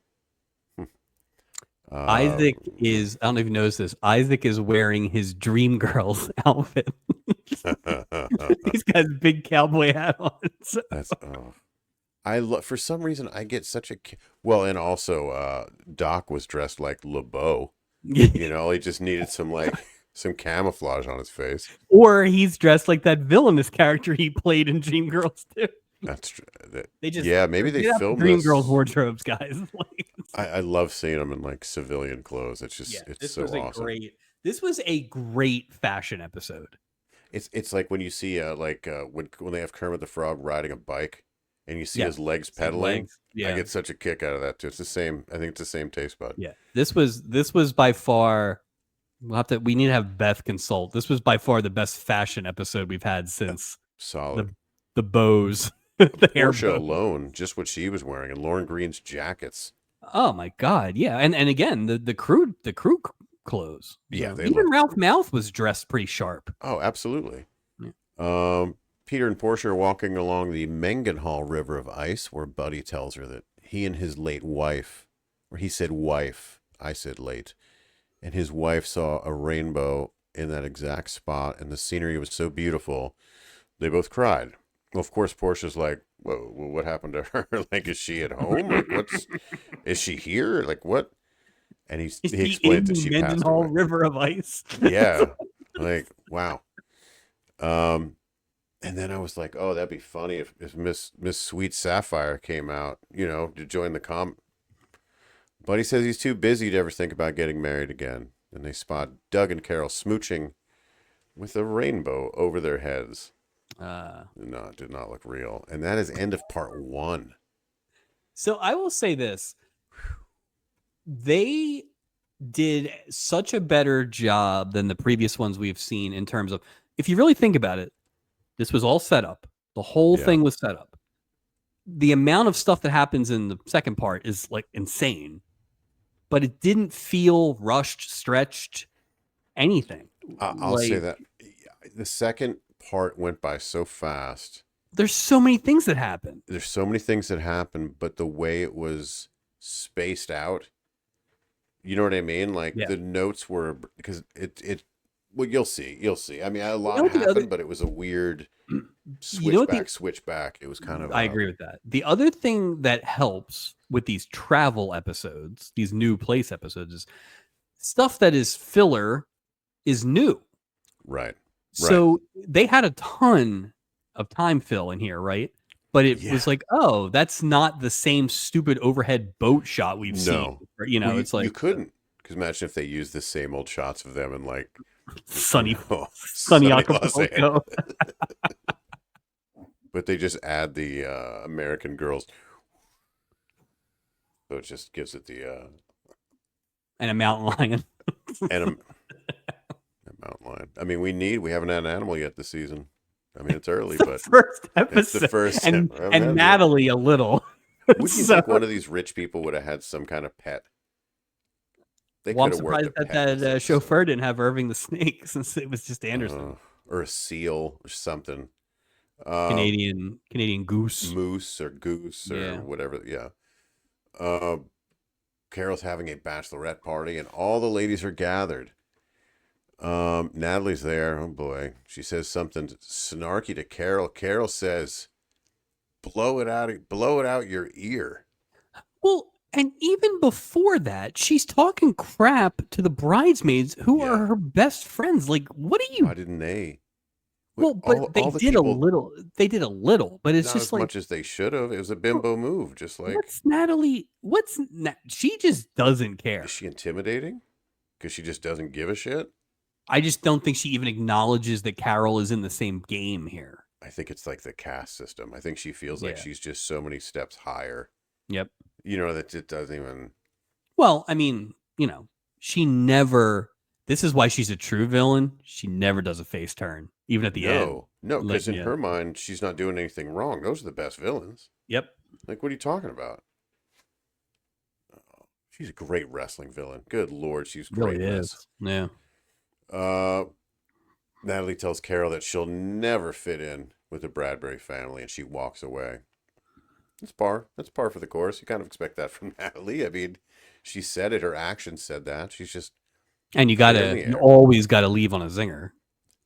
Isaac is, I don't even notice this. Isaac is wearing his Dreamgirls outfit. He's got his big cowboy hat on. So. That's for some reason I get such a and also Doc was dressed like LeBeau. You know, he just needed some camouflage on his face. Or he's dressed like that villainous character he played in Dreamgirls too. That's true. Maybe they filmed Dreamgirls wardrobes, guys. I love seeing them in like civilian clothes. It's just it's so awesome. This was a great fashion episode. It's like when you see when they have Kermit the Frog riding a bike and you see his legs pedaling. I get such a kick out of that too. It's the same. I think it's the same taste bud. Yeah, this was by far. We need to have Beth consult. This was by far the best fashion episode we've had since solid the bows. The Portia alone, just what she was wearing, and Lauren Green's jackets. Oh my god, yeah, and again the crew clothes. Yeah, even Ralph Mouth was dressed pretty sharp. Oh, absolutely. Yeah. Peter and Portia are walking along the Mengenhall River of ice, where Buddy tells her that he and his late wife, or he said wife, I said late, and his wife saw a rainbow in that exact spot, and the scenery was so beautiful, they both cried. Well, of course, Portia's like, "Whoa, what happened to her? Like, is she at home? Like, is she here? Like, what?" And he explained that she passed away. River of ice. Yeah, like, wow. And then I was like, "Oh, that'd be funny if Miss Sweet Sapphire came out, to join the But he says he's too busy to ever think about getting married again. And they spot Doug and Carol smooching with a rainbow over their heads. No, it did not look real. And that is end of part 1. So I will say this. They did such a better job than the previous ones we've seen in terms of, if you really think about it, this was all set up. The whole thing was set up. The amount of stuff that happens in the second part is like insane. But it didn't feel rushed, stretched, anything. I'll say that. The second part went by so fast. There's so many things that happen. But the way it was spaced out, you know what I mean? Like the notes were, because you'll see. I mean, a lot happened, but it was a weird switchback. It was kind of. I agree with that. The other thing that helps with these travel episodes, these new place episodes, is stuff that is filler is new. Right. So they had a ton of time fill in here, right? But it was like, oh, that's not the same stupid overhead boat shot we've seen. It's like you couldn't, because imagine if they used the same old shots of them in like sunny Acapulco. But they just add the American Girls, so it just gives it the and a mountain lion and a mountain lion. I mean, we haven't had an animal yet this season. I mean, it's early, but first episode. It's the first, and Natalie a little. Would you think one of these rich people would have had some kind of pet? I'm surprised that chauffeur didn't have Irving the snake, since it was just Anderson, or a seal or something. Canadian goose, moose or goose or whatever. Yeah. Carol's having a bachelorette party, and all the ladies are gathered. Natalie's there. Oh boy, she says something snarky to Carol. Carol says, blow it out your ear." Well, and even before that, she's talking crap to the bridesmaids, who are her best friends. Like, what are you? Why didn't they? Well, but they All the did a people, little. They did a little, but it's not just as like, much as they should have. It was a well, bimbo move, just like. what's Natalie? She just doesn't Is care. she intimidating? Because she just doesn't give a shit? I just don't think she even acknowledges that Carol is in the same game here. I think it's like the caste system. I think she feels like Yeah. she's just so many steps higher. Yep. You know, that it doesn't even. Well, I mean, she never. This is why she's a true villain. She never does a face turn, even at the end. No, Like, because in her mind, she's not doing anything wrong. Those are the best villains. Yep. Like, what are you talking about? She's a great wrestling villain. Good Lord, she's great Really in this. is. Yeah. Natalie tells Carol that she'll never fit in with the Bradbury family, and she walks away. That's par. That's par for the course. You kind of expect that from Natalie. I mean, she said it. Her actions said that. She's just. And you air. always gotta leave on a zinger.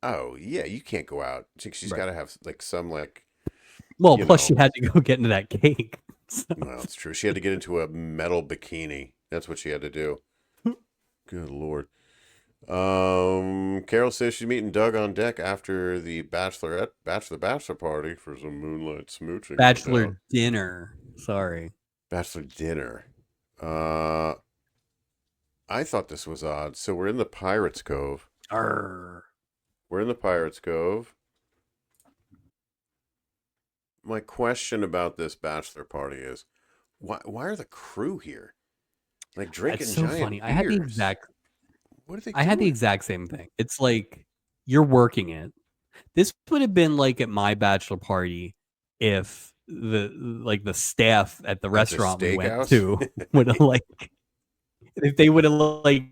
Oh yeah, you can't go out. She's Right. got to have like some like. Well, plus she had to go get into that cake. So. Well, it's true. She had to get into a metal bikini. That's what she had to do. Good Lord. Carol says she's meeting Doug on deck after the bachelor party for some moonlight smooching. Bachelor dinner. Sorry. Bachelor dinner. I thought this was odd. So we're in the Pirates Cove. Arr. We're in the Pirates Cove. My question about this bachelor party is, why are the crew here? Like drinking That's so giant funny. beers. I had the exact. What are they? I had the exact same thing. It's like you're working it. This would have been like at my bachelor party if the staff at the restaurant we went to would have if they would have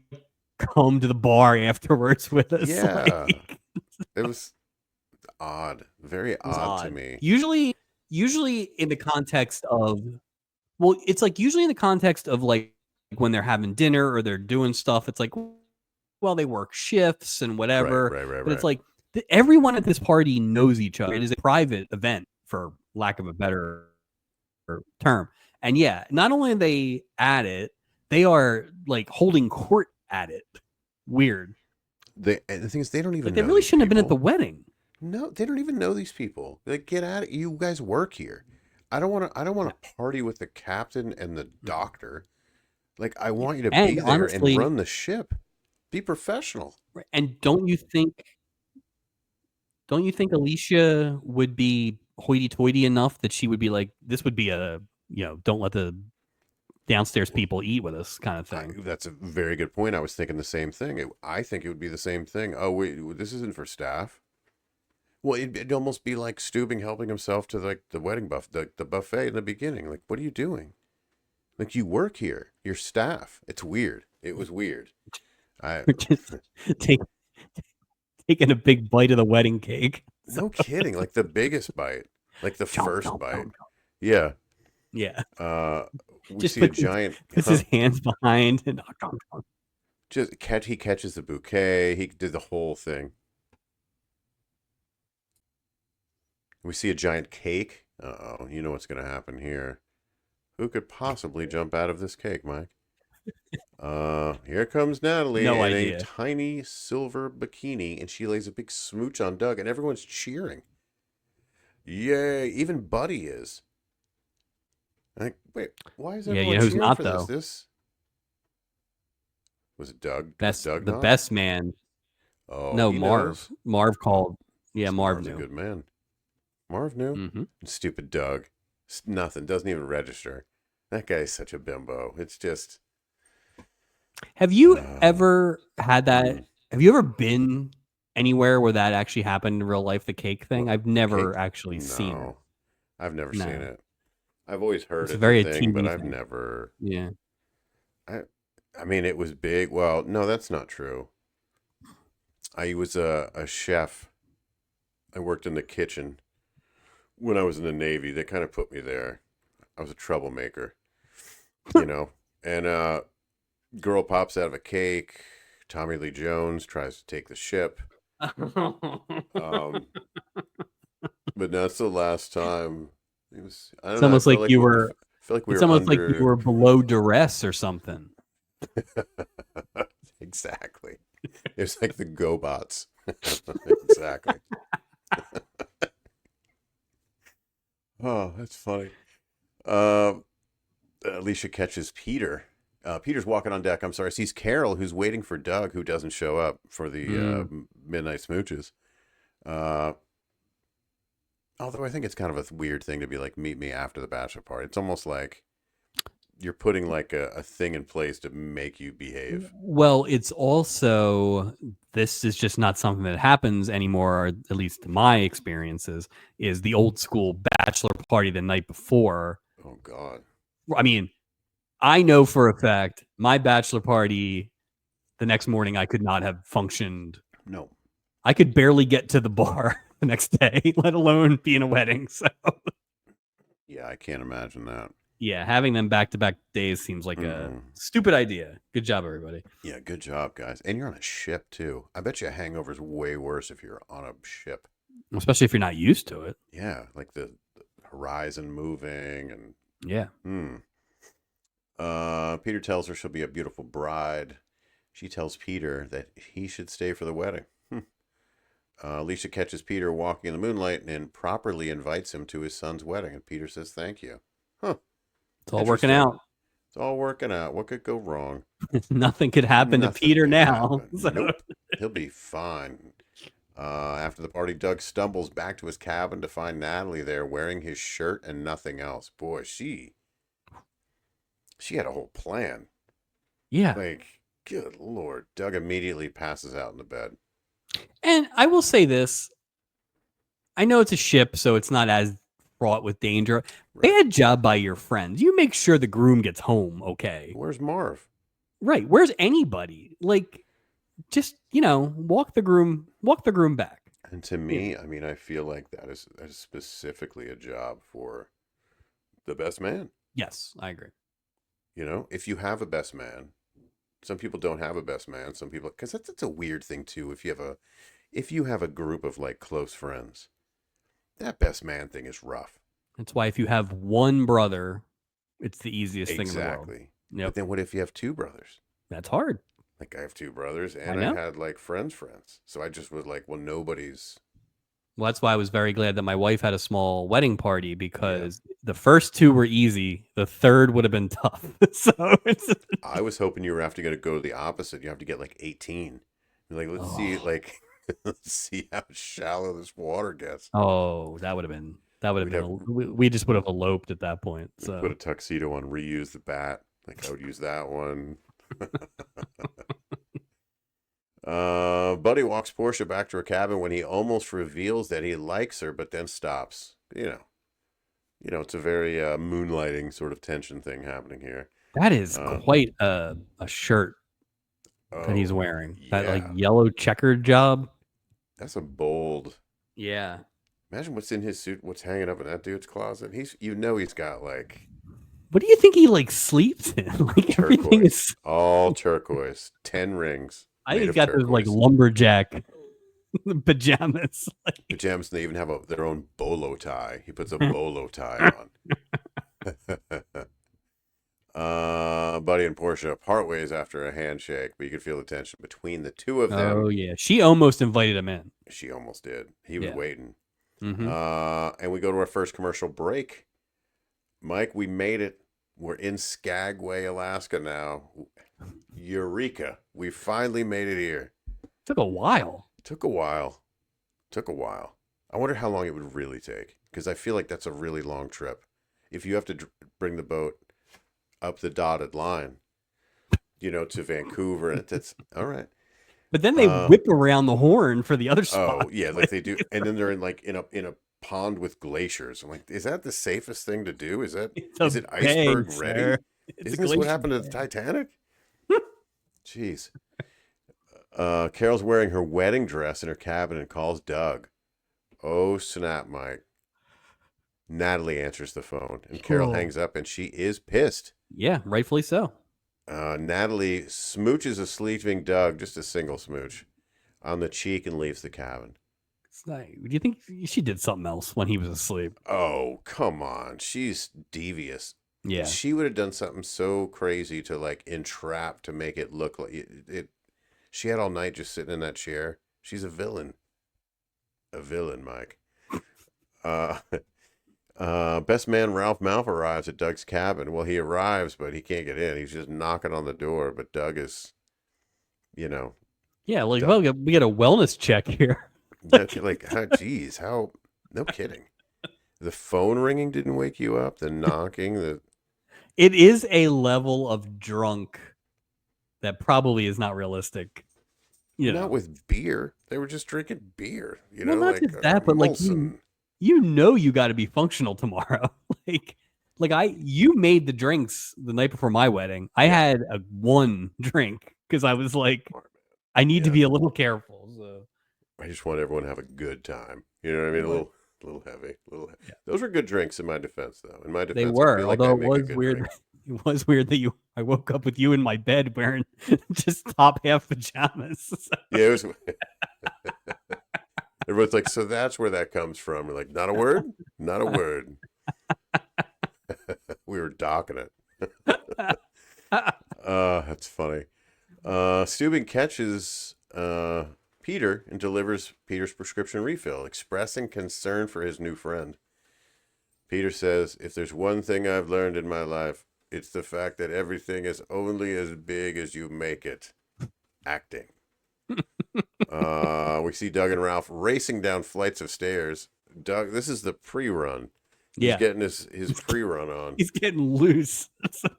come to the bar afterwards with us. Yeah, it was odd, very odd to me. Usually in the context of, well, it's like usually in the context of like when they're having dinner or they're doing stuff. It's like, well, they work shifts and whatever. Right. But it's like everyone at this party knows each other. It is a private event, for lack of a better term. And yeah, not only are they at it, they are like holding court at it. Weird. And the thing is, they don't even. They really shouldn't have been at the wedding. No, they don't even know these people. Like, get at it. You guys work here. I don't want to party with the captain and the doctor. Like, I want you to be there honestly, and run the ship. Be professional. And don't you think Alicia would be hoity-toity enough that she would be like, this would be a, don't let the downstairs people eat with us kind of thing. That's a very good point. I was thinking the same thing. I think it would be the same thing. Oh, wait, this isn't for staff. Well, it'd almost be like Steubing helping himself to like the wedding the buffet in the beginning. Like, what are you doing? Like, you work here. You're staff. It's weird. It was weird. Just taking a big bite of the wedding cake. No kidding. Like the biggest bite. Like the first bite. Yeah. Yeah. We just see a giant. Puts his hands behind and he catches the bouquet. He did the whole thing. We see a giant cake. Uh-oh. You know what's going to happen here. Who could possibly jump out of this cake, Mike? Here comes Natalie in a tiny silver bikini, and she lays a big smooch on Doug, and everyone's cheering. Yay! Even Buddy is. Like, wait, why is everyone cheering not, for though? this? Was it Doug? The best man. Oh no, Marv. Knows. Marv called. Yeah, Marv knew. A good man. Marv knew. Mm-hmm. Stupid Doug. Nothing. Doesn't even register. That guy's such a bimbo. It's just. Have you ever had that? Have you ever been anywhere where that actually happened in real life? The cake thing. I've never actually seen it. I've never seen it. I've always heard it's very thing, but I've never. Yeah. I mean, it was big. Well, no, that's not true. I was a chef. I worked in the kitchen when I was in the Navy. They kind of put me there. I was a troublemaker, and girl pops out of a cake. Tommy Lee Jones tries to take the ship. But that's the last time. It was. I don't it's know, almost like you were. It's almost like you were below duress or something. Exactly. It's like the GoBots. Exactly. Oh, that's funny. Uh, Alicia catches Peter. Peter's walking on deck. I'm sorry. Sees Carol, who's waiting for Doug, who doesn't show up for the Mm. midnight smooches. Uh, although I think it's kind of a weird thing to be like, meet me after the bachelor party. It's almost like you're putting like a thing in place to make you behave. Well, it's also, this is just not something that happens anymore, or at least my experiences, is the old school bachelor party the night before. Oh God. I mean, I know for a fact my bachelor party the next morning, I could not have functioned. No. I could barely get to the bar the next day, let alone be in a wedding. So, Yeah, I can't imagine that. yeah, having them back to back days seems like a stupid idea. Good job, everybody. Yeah, good job, guys. And you're on a ship too. I bet you a hangover's way worse if you're on a ship. Especially if you're not used to it. Yeah, like the horizon moving and Yeah. Peter tells her she'll be a beautiful bride. She tells Peter that he should stay for the wedding. Alicia catches Peter walking in the moonlight and properly invites him to his son's wedding. And Peter says, thank you. Huh. It's all working out. It's all working out. What could go wrong? Nothing could happen to Peter now. So. Nope. He'll be fine. After the party, Doug stumbles back to his cabin to find Natalie there wearing his shirt and nothing else. Boy, she had a whole plan. Yeah. Like, good Lord. Doug immediately passes out in the bed. And I will say this. I know it's a ship, so it's not as fraught with danger. Right. Bad job by your friends. You make sure the groom gets home okay. Where's Marv? Right. Where's anybody? Like, just, walk the groom back. And to me, I mean, I feel like that is specifically a job for the best man. Yes, I agree. If you have a best man, some people don't have a best man. Some people, because that's a weird thing too. If you have a group of like close friends, that best man thing is rough. That's why if you have one brother, it's the easiest thing in the world. Exactly. Yep. But then what if you have two brothers? That's hard. Like I have two brothers and I had like friends. So I just was like, well, nobody's. Well, that's why I was very glad that my wife had a small wedding party, because the first two were easy. The third would have been tough. So I was hoping you were going to go the opposite. You have to get like 18. You're like, let's see how shallow this water gets. Oh, that would have been. We just would have eloped at that point. So put a tuxedo on, reuse the bat. Like I would use that one. Buddy walks Portia back to her cabin when he almost reveals that he likes her, but then stops. It's a very moonlighting sort of tension thing happening here. That is quite a shirt that he's wearing. Yeah. That like yellow checkered job. That's a bold. Yeah. Imagine what's in his suit. What's hanging up in that dude's closet. He's got like. What do you think he like sleeps in? Like turquoise. Everything is all turquoise. 10 rings. I think he's got those like lumberjack pajamas. Pajamas, and they even have their own bolo tie. He puts a bolo tie on. Buddy and Portia part ways after a handshake, but you could feel the tension between the two of them. Oh yeah, she almost invited him in. She almost did. He was waiting. Mm-hmm. And we go to our first commercial break. Mike, we made it. We're in Skagway, Alaska now. Eureka. We finally made it here. Took a while. Took a while. I wonder how long it would really take, because I feel like that's a really long trip. If you have to bring the boat up the dotted line, to Vancouver, and that's all right. But then they whip around the horn for the other spot. Oh yeah, like they do, and then they're in a pond with glaciers. I'm like, is that the safest thing to do? Is it iceberg ready? Isn't this what happened to the Titanic? Jeez. Carol's wearing her wedding dress in her cabin and calls Doug. Oh snap, Mike. Natalie answers the phone and Carol hangs up, and she is pissed. Yeah, rightfully so. Natalie smooches a sleeping Doug, just a single smooch, on the cheek and leaves the cabin. Do you think she did something else when he was asleep? Oh, come on. She's devious. Yeah. She would have done something so crazy to like entrap, to make it look like it. She had all night just sitting in that chair. She's a villain. A villain, Mike. Best man Ralph Malph arrives at Doug's cabin. Well, he arrives, but he can't get in. He's just knocking on the door. But Doug is, you know, Yeah, like, Doug. well, we get a wellness check here. Like, geez, how? No kidding. The phone ringing didn't wake you up. The knocking. It is a level of drunk that probably is not realistic. Not with beer. They were just drinking beer. Well, not Like just that, but like Molson. you got to be functional tomorrow. You made the drinks the night before my wedding. I had one drink because I was like, I need to be a little careful. So I just want everyone to have a good time. You know what I mean? A little heavy. Yeah. Those were good drinks in my defense, though. In my defense, They I were, feel like although I it make a was good weird. drink. It was weird that I woke up with you in my bed wearing just top half pajamas. Yeah, it was. Everyone's like, so that's where that comes from. We're like, not a word, not a word. We were docking it. That's funny. Steubing catches Peter and delivers Peter's prescription refill, expressing concern for his new friend. Peter says, if there's one thing I've learned in my life, it's the fact that everything is only as big as you make it. Acting. We see Doug and Ralph racing down flights of stairs. Doug, this is the pre-run. He's getting his pre-run on. He's getting loose. Can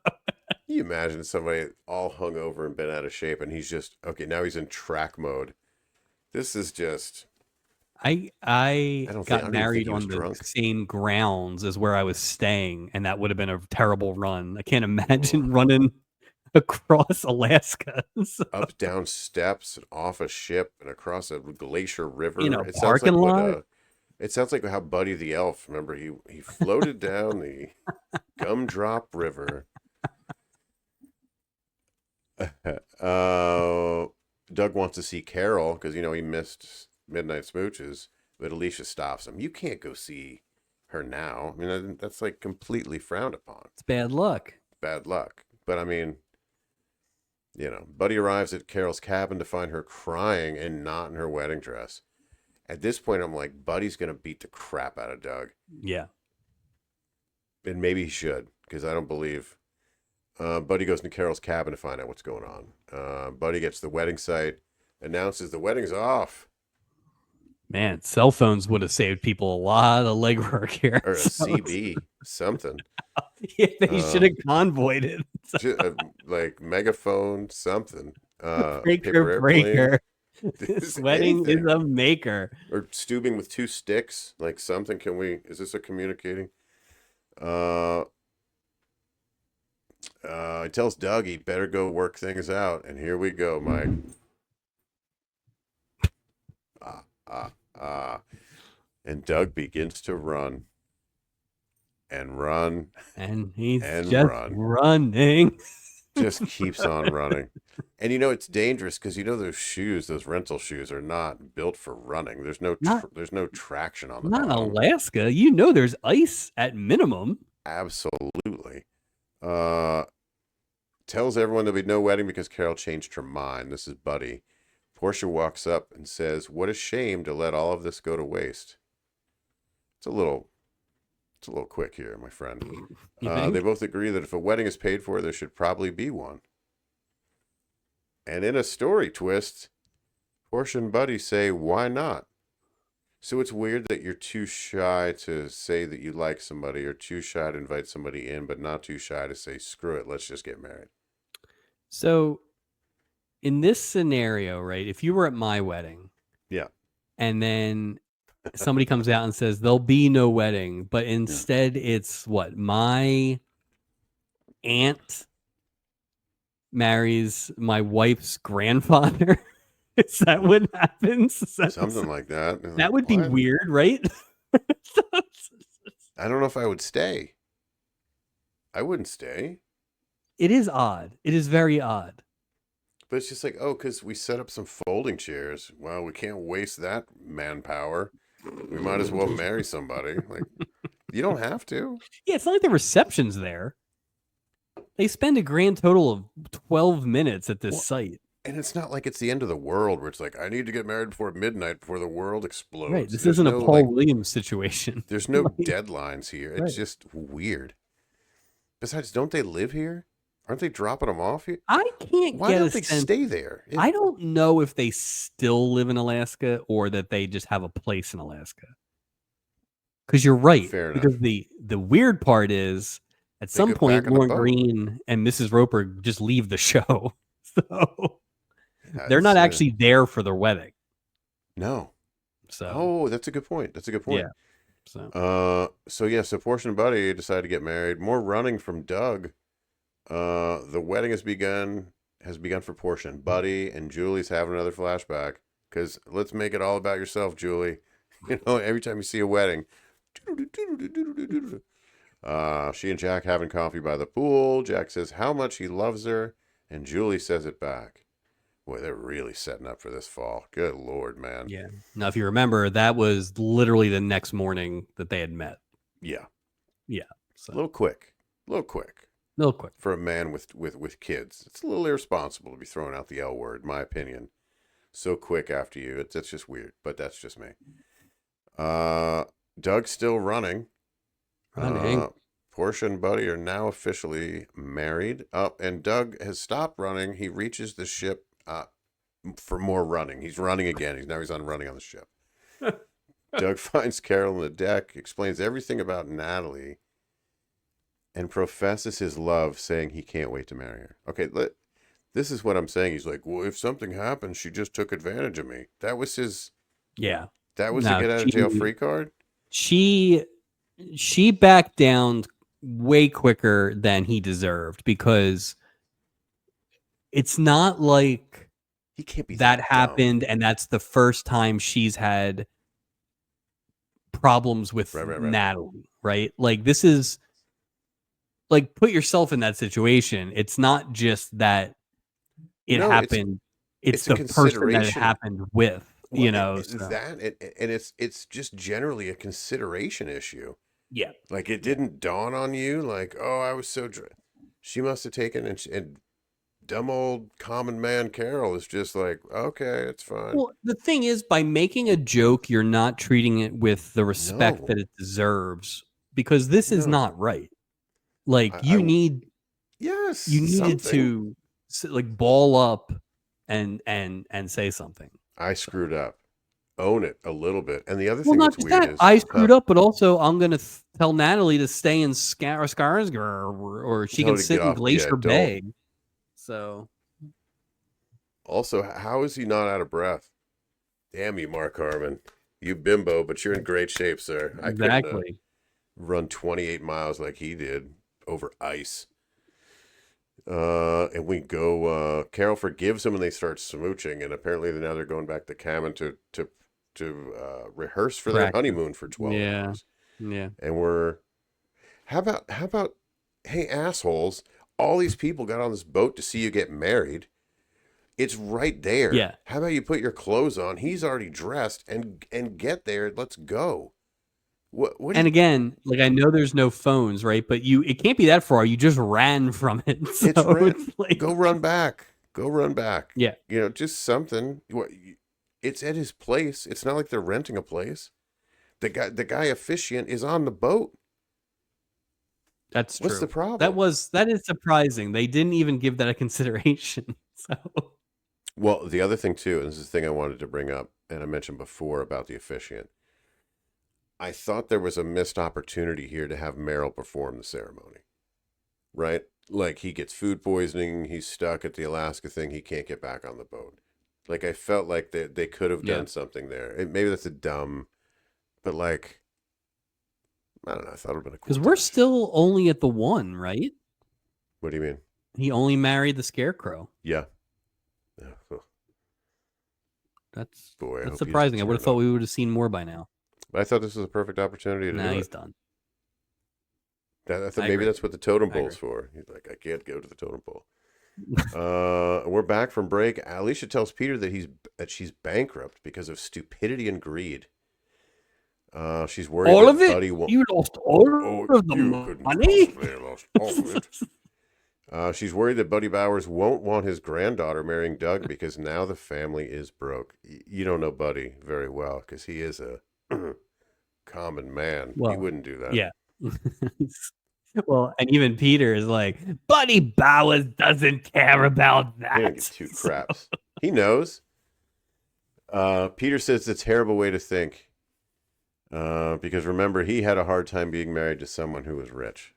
you imagine somebody all hungover and been out of shape, and he's just okay? Now he's in track mode. This is just. I don't got even married think he was on the drunk. same grounds as where I was staying, and that would have been a terrible run. I can't imagine running across Alaska. Up down steps and off a ship and across a glacier river. In a It sounds parking like lot. it sounds like how Buddy the Elf. Remember, he floated down the Gumdrop River. Doug wants to see Carol because he missed Midnight Smooches, but Alicia stops him. You can't go see her now. I mean, that's like completely frowned upon. It's bad luck. Bad luck. But I mean, Buddy arrives at Carol's cabin to find her crying and not in her wedding dress. At this point, I'm like, Buddy's gonna beat the crap out of Doug. Yeah. And maybe he should, because I don't believe. Buddy goes into Carol's cabin to find out what's going on. Buddy gets the wedding site, announces the wedding's off. Man, cell phones would have saved people a lot of legwork here. Or a CB, something. Yeah, they should have convoyed it. Like megaphone, something. Breaker. This wedding is a maker. Or Steubing with two sticks, like something. Is this a communicating? He tells Doug he better go work things out, and here we go, Mike. And Doug begins to run. And run. And he's and just running. Just keeps on running. And it's dangerous because those rental shoes are not built for running. There's no traction on the bottom. Not Alaska. There's ice at minimum. Absolutely. Tells everyone there'll be no wedding because Carol changed her mind. This is Buddy. Portia walks up and says, "What a shame to let all of this go to waste." It's a little quick here, my friend. They both agree that if a wedding is paid for, there should probably be one. And in a story twist, Portia and Buddy say, "Why not?" So it's weird that you're too shy to say that you like somebody, or too shy to invite somebody in, but not too shy to say, "Screw it, let's just get married." So in this scenario, right, if you were at my wedding, yeah, and then somebody comes out and says there'll be no wedding, but instead it's what, my aunt marries my wife's grandfather. Is that what happens? Something like that. That would be weird, right? I don't know if I would stay. I wouldn't stay. It is odd. It is very odd. But it's just like, because we set up some folding chairs. Well, we can't waste that manpower. We might as well marry somebody. Like, you don't have to. Yeah, it's not like the reception's there. They spend a grand total of 12 minutes at this site. And it's not like it's the end of the world where it's like, I need to get married before midnight before the world Right. explodes. This There's isn't a no Paul like, Williams situation. there's no Like, deadlines here. It's right. just weird. Besides, don't they live here? Aren't they dropping them off here? I can't Why get a don't they sense. stay there? I don't know if they still live in Alaska or that they just have a place in Alaska. Because you're right. Fair enough. Because the weird part is at They some get point back on the Lauren boat. Green and Mrs. Roper just leave the show. So they're That's, not actually there for their wedding. No. So Oh, that's a good point. That's a good point. yeah. So Portia and Buddy decide to get married. More running from Doug. The wedding has begun for Portia and Buddy, and Julie's having another flashback. Because let's make it all about yourself, Julie. You know, every time you see a wedding. She and Jack having coffee by the pool. Jack says how much he loves her, and Julie says it back. Boy, they're really setting up for this fall. Good Lord, man. Yeah. Now, if you remember, that was literally the next morning that they had met. Yeah. Yeah. So A little quick. real quick. For a man with kids. It's a little irresponsible to be throwing out the L word, in my opinion. So quick after you. That's just weird, but that's just me. Doug's still running. Portia and Buddy are now officially married. And Doug has stopped running. He reaches the ship for more running. He's running again. He's on running on the ship. Doug finds Carol on the deck, explains everything about Natalie, and professes his love, saying he can't wait to marry her. Okay, this is what I'm saying. He's like, well, if something happened, she just took advantage of me. That was his... Yeah. That was the get out of jail free card? She backed down way quicker than he deserved, because it's not like he can't be that dumb. happened and that's the first time she's had problems with Natalie, right? Like, this is like, put yourself in that situation. It's not just that it happened. It's the person that it happened with. Well, you know, it's just generally a consideration issue. Yeah, like it didn't dawn on you, like, oh, I was so she must have taken and dumb old common man Carol is just like, okay, it's fine. Well, the thing is, by making a joke, you're not treating it with the respect that it deserves, because this is not right. Like, you needed to like ball up and say something. I screwed up. Own it a little bit. And the other thing that's weird is I screwed up, but also I'm gonna tell Natalie to stay in Skarsgård, or she can sit in Glacier Bay. So, also, how is he not out of breath? Damn you, Mark Harmon. You bimbo, but you're in great shape, sir. Exactly. I couldn't run 28 miles like he did over ice. And we go, Carol forgives him and they start smooching, and apparently now they're going back to cabin to rehearse for their honeymoon for 12 hours. Yeah. And how about, hey, assholes, all these people got on this boat to see you get married. It's right there. Yeah. How about you put your clothes on? He's already dressed and get there. Let's go. What and again, like, I know there's no phones, right? But it can't be that far. You just ran from it. So it's like, go run back. Yeah. You know, just something. It's at his place. It's not like they're renting a place. The guy officiant is on the boat. That's true. What's the problem? That is surprising. They didn't even give that a consideration. So, well, the other thing too, and this is the thing I wanted to bring up, and I mentioned before about the officiant. I thought there was a missed opportunity here to have Meryl perform the ceremony, right? Like, he gets food poisoning, he's stuck at the Alaska thing, he can't get back on the boat. Like, I felt like they could have done something there. Maybe that's but like, I don't know. I thought it would have been a cool. Because we're still only at the one, right? What do you mean? He only married the Scarecrow. Yeah. That's surprising. I would have thought we would have seen more by now. I thought this was a perfect opportunity to do it. He's done. I thought maybe that's what the totem pole's for. He's like, I can't go to the totem pole. We're back from break. Alicia tells Peter that she's bankrupt because of stupidity and greed. She's worried all of it. Buddy You lost all of the money. Lost all of it. She's worried that Buddy Bowers won't want his granddaughter marrying Doug because now the family is broke. You don't know Buddy very well because he is a common man. He Well, wouldn't do that. yeah. Well, and even Peter is like, Buddy Bowers doesn't care about that. He don't get two craps. He knows. Peter says it's a terrible way to think. Because remember, he had a hard time being married to someone who was rich.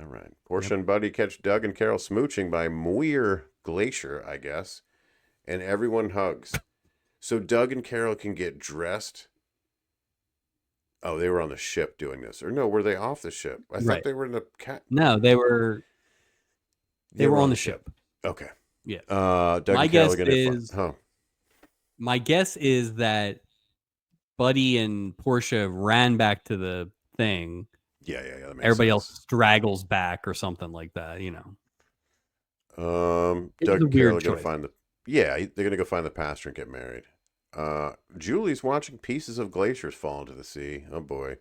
All right. Portia and Buddy catch Doug and Carol smooching by Muir Glacier, I guess. And everyone hugs. So Doug and Carol can get dressed. Oh, they were on the ship doing this. Or no, were they off the ship? I thought they were in the cat. No, they were on the ship. Okay. Yeah. Doug My and Carol guess are gonna is huh. my guess is that Buddy and Portia ran back to the thing. Yeah. That makes Everybody sense. else straggles back or something like that, you know. Doug and Carol are gonna find they're gonna go find the pastor and get married. Julie's watching pieces of glaciers fall into the sea. Oh boy.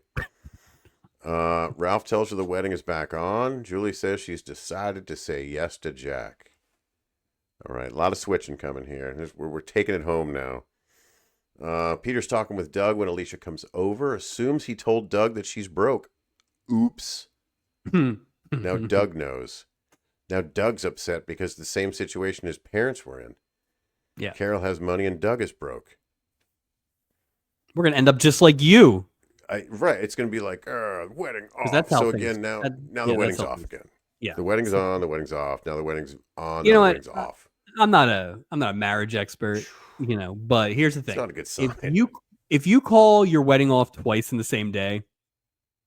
Ralph tells her the wedding is back on. Julie says she's decided to say yes to Jack. All right, a lot of switching coming here. We're taking it home now. Peter's talking with Doug when Alicia comes over. Assumes he told Doug that she's broke. Oops. Now Doug knows. Now Doug's upset because the same situation his parents were in. Yeah. Carol has money and Doug is broke. We're going to end up just like you. Right. It's going to be like, wedding off. That's how so things, again, now the wedding's off again. Yeah. The wedding's on, the wedding's off. Now the wedding's on, you know the what? wedding's off. I'm not a marriage expert, you know, but here's the thing. It's not a good sign. If you call your wedding off twice in the same day,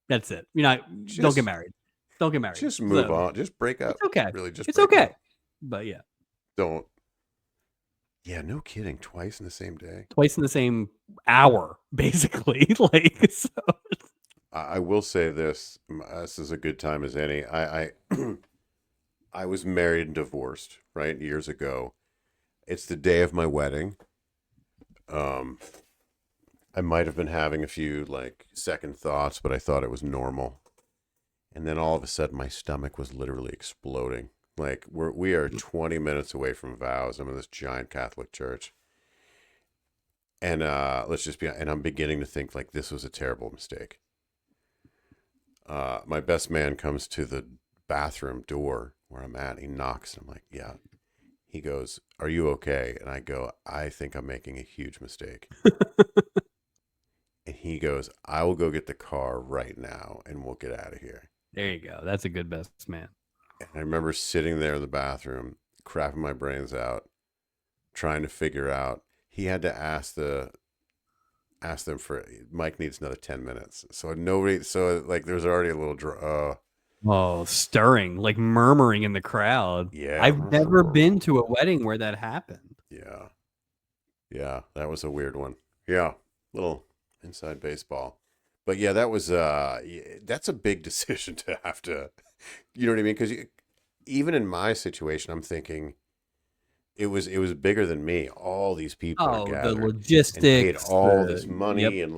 that's it. Don't get married. Don't get married. Just move on. Just break up. It's okay. Really, just it's okay. Up. But yeah. Don't. Yeah, no kidding. Twice in the same day. Twice in the same hour, basically. Like so. I will say this. This is a good time as any. I was married and divorced, right, years ago. It's the day of my wedding. I might have been having a few second thoughts, but I thought it was normal. And then all of a sudden, my stomach was literally exploding. Like we are 20 minutes away from vows. I'm in this giant Catholic church, and and I'm beginning to think this was a terrible mistake. My best man comes to the bathroom door where I'm at. He knocks, and I'm like, "Yeah." He goes, "Are you okay?" And I go, "I think I'm making a huge mistake." And he goes, "I will go get the car right now, and we'll get out of here." There you go. That's a good best man. And I remember sitting there in the bathroom, crapping my brains out, trying to figure out. He had to ask them for, Mike needs another 10 minutes. So there's already a little stirring, like murmuring in the crowd. Yeah. I've never been to a wedding where that happened. Yeah. Yeah, that was a weird one. Yeah, little inside baseball. But yeah, that was that's a big decision to have to, you know what I mean? Because even in my situation, I'm thinking it was bigger than me. All these people are gathered, the logistics, and paid all this money, and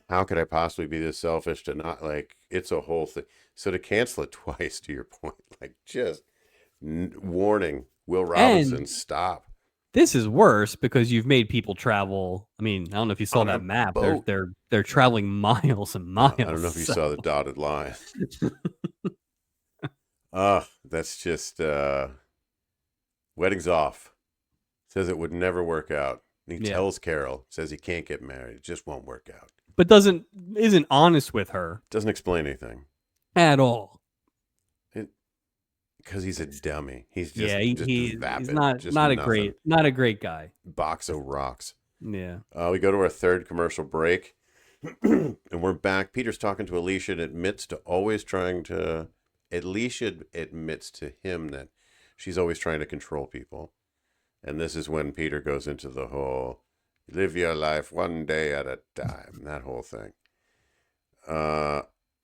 how could I possibly be this selfish to not it's a whole thing. So to cancel it twice, to your point, just warning, Will Robinson, stop. This is worse because you've made people travel. I mean, I don't know if you saw that map. They're traveling miles and miles. I don't know if you saw the dotted line. That's just wedding's off. Says it would never work out. And he tells Carol, says he can't get married. It just won't work out. But isn't honest with her. Doesn't explain anything at all. Because he's a dummy. He's just he's vapid, not a great guy. Box of rocks. Yeah. We go to our third commercial break, and we're back. Peter's talking to Alicia and admits to him that she's always trying to control people. And this is when Peter goes into the whole live your life one day at a time, that whole thing.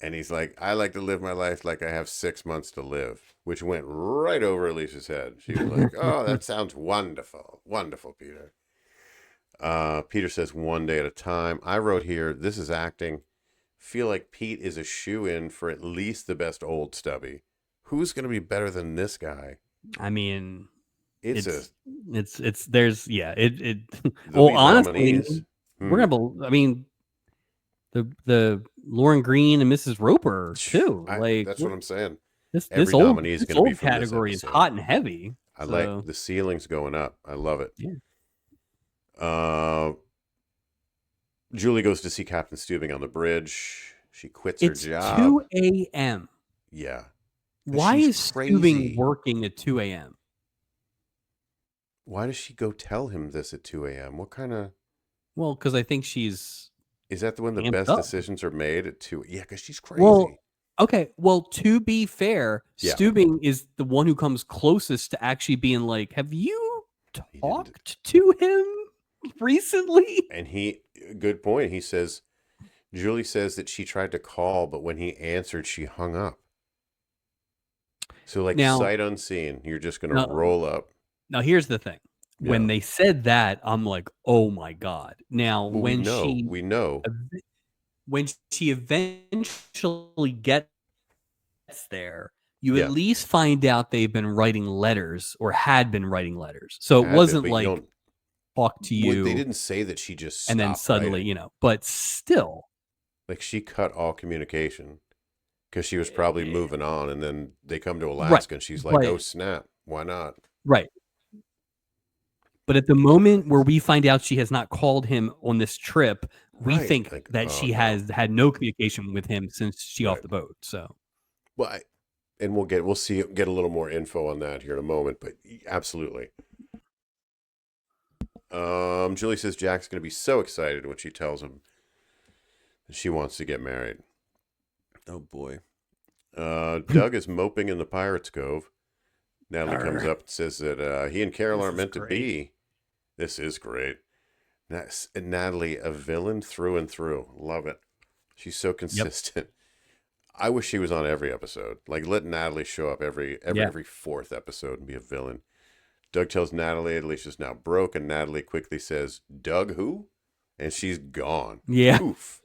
And he's like, I like to live my life like I have 6 months to live, which went right over Alicia's head. She was like, oh, that sounds wonderful. Wonderful, Peter. Peter says one day at a time. I wrote here, this is acting. Feel like Pete is a shoe-in for at least the best old Stubby. who's going to be better than this guy? I mean, It's there's it. they'll Well, be honestly, nominees. we're gonna. I mean, the Lauren Green and Mrs. Roper too. Like That's what I'm saying. this Every old nominee is going to be from this category is episode. hot and heavy. I So like the ceiling's going up. I love it. yeah. Julie goes to see Captain Steubing on the bridge. She quits her It's job. 2 a.m. Yeah. Why she's is crazy. Steubing working at 2 a.m.? Why does she go tell him this at 2 a.m.? What kind of... Well, because I think she's Is that when the amped best up. decisions are made at 2? Yeah, because she's crazy. Well, okay. Well, to be fair, Yeah. Steubing is the one who comes closest to actually being like, have you He didn't- talked to him recently? And good point. He says, Julie says that she tried to call, but when he answered, she hung up. So, like, Now- sight unseen, you're just going to roll up. Now, here's the thing. When Yeah. they said that, I'm like, oh my God. Now, Well, when we know. when she eventually gets there, you Yeah. at least find out they've been writing letters or had been writing letters. So it Had been, wasn't but you like don't- talk to you They didn't say that she just stopped and then suddenly, writing. you know, but still. Like, she cut all communication because she was probably moving on, and then they come to Alaska, Right, and she's like, but- oh, snap. Why not? Right. But at the moment where we find out she has not called him on this trip, we Right. think Like, that oh, she no. has had no communication with him since she off Right. the boat. So Well, and we'll get a little more info on that here in a moment, but absolutely. Julie says Jack's going to be so excited when she tells him that she wants to get married. Oh boy. Doug is moping in the Pirates Cove. Natalie comes up and says that he and Carol This aren't is meant to great. be. This is great. Natalie, a villain through and through. Love it. She's so consistent. I wish she was on every episode. Like, let Natalie show up every fourth episode and be a villain. Doug tells Natalie Alicia's now broke, and Natalie quickly says, Doug who? And she's gone. Yeah. Poof.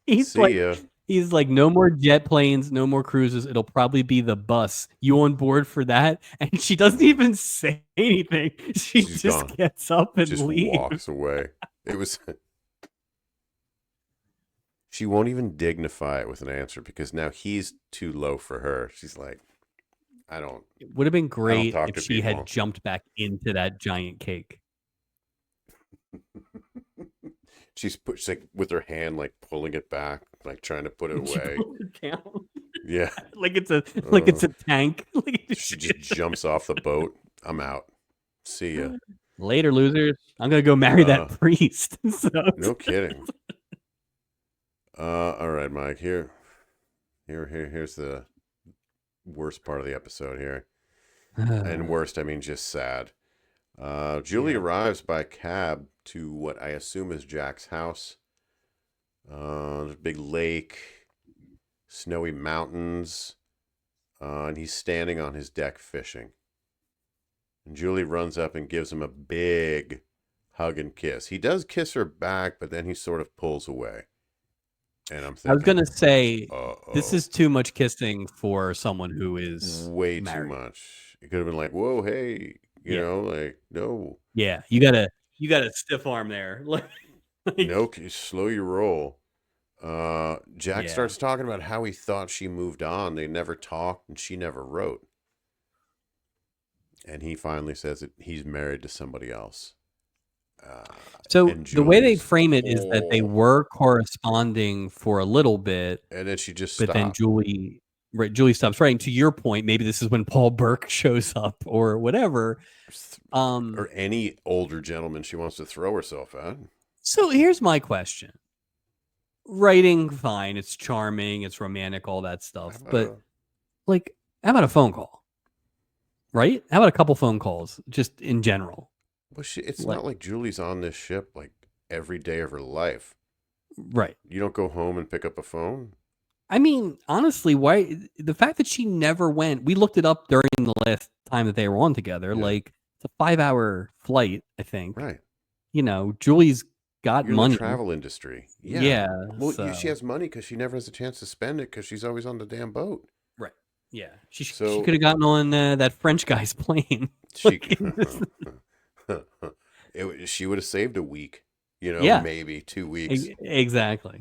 he's See ya. He's like, no more jet planes, no more cruises. It'll probably be the bus. You on board for that? And she doesn't even say anything. She's just gone. gets up and Just leaves. walks away. It was... She won't even dignify it with an answer because now he's too low for her. She's like, I don't... It would have been great talk if to she people. had jumped back into that giant cake. She's like with her hand, like pulling it back, like trying to put it She away. pulled it down. Yeah. like it's a tank. She just jumps off the boat. I'm out. See ya. Later, losers. I'm gonna go marry that priest. So, No kidding. All right, Mike. Here's the worst part of the episode here. And worst, I mean just sad. Julie arrives by cab to what I assume is Jack's house. There's a big lake, snowy mountains, and he's standing on his deck fishing. And Julie runs up and gives him a big hug and kiss. He does kiss her back, but then he sort of pulls away. And I'm thinking, I was gonna say uh-oh. this is too much kissing for someone who is way married. too much. It could have been like, whoa, hey, you know, like, no. Yeah, you got a stiff arm there. Like, No, slow your roll. Jack starts talking about how he thought she moved on. They never talked and she never wrote. And he finally says that he's married to somebody else. So and the way they Julie's, frame it is that they were corresponding for a little bit, and then she just but stopped. then Julie stops writing. To your point, maybe this is when Paul Burke shows up or whatever. Or any older gentleman she wants to throw herself at. So here's my question. Writing, fine, it's charming, it's romantic, all that stuff. But like, how about a phone call? Right? How about a couple phone calls, just in general? Well, it's not like Julie's on this ship like every day of her life. Right. You don't go home and pick up a phone? I mean, honestly, why the fact that she never went, we looked it up during the last time that they were on together. Yeah. Like, it's a 5-hour flight, I think. Right. You know, Julie's got You're money. in the travel industry. Yeah. Well, she has money because she never has a chance to spend it because she's always on the damn boat. Right. Yeah, she So could have gotten on that French guy's plane. she she would have saved a week, Yeah, maybe 2 weeks. exactly.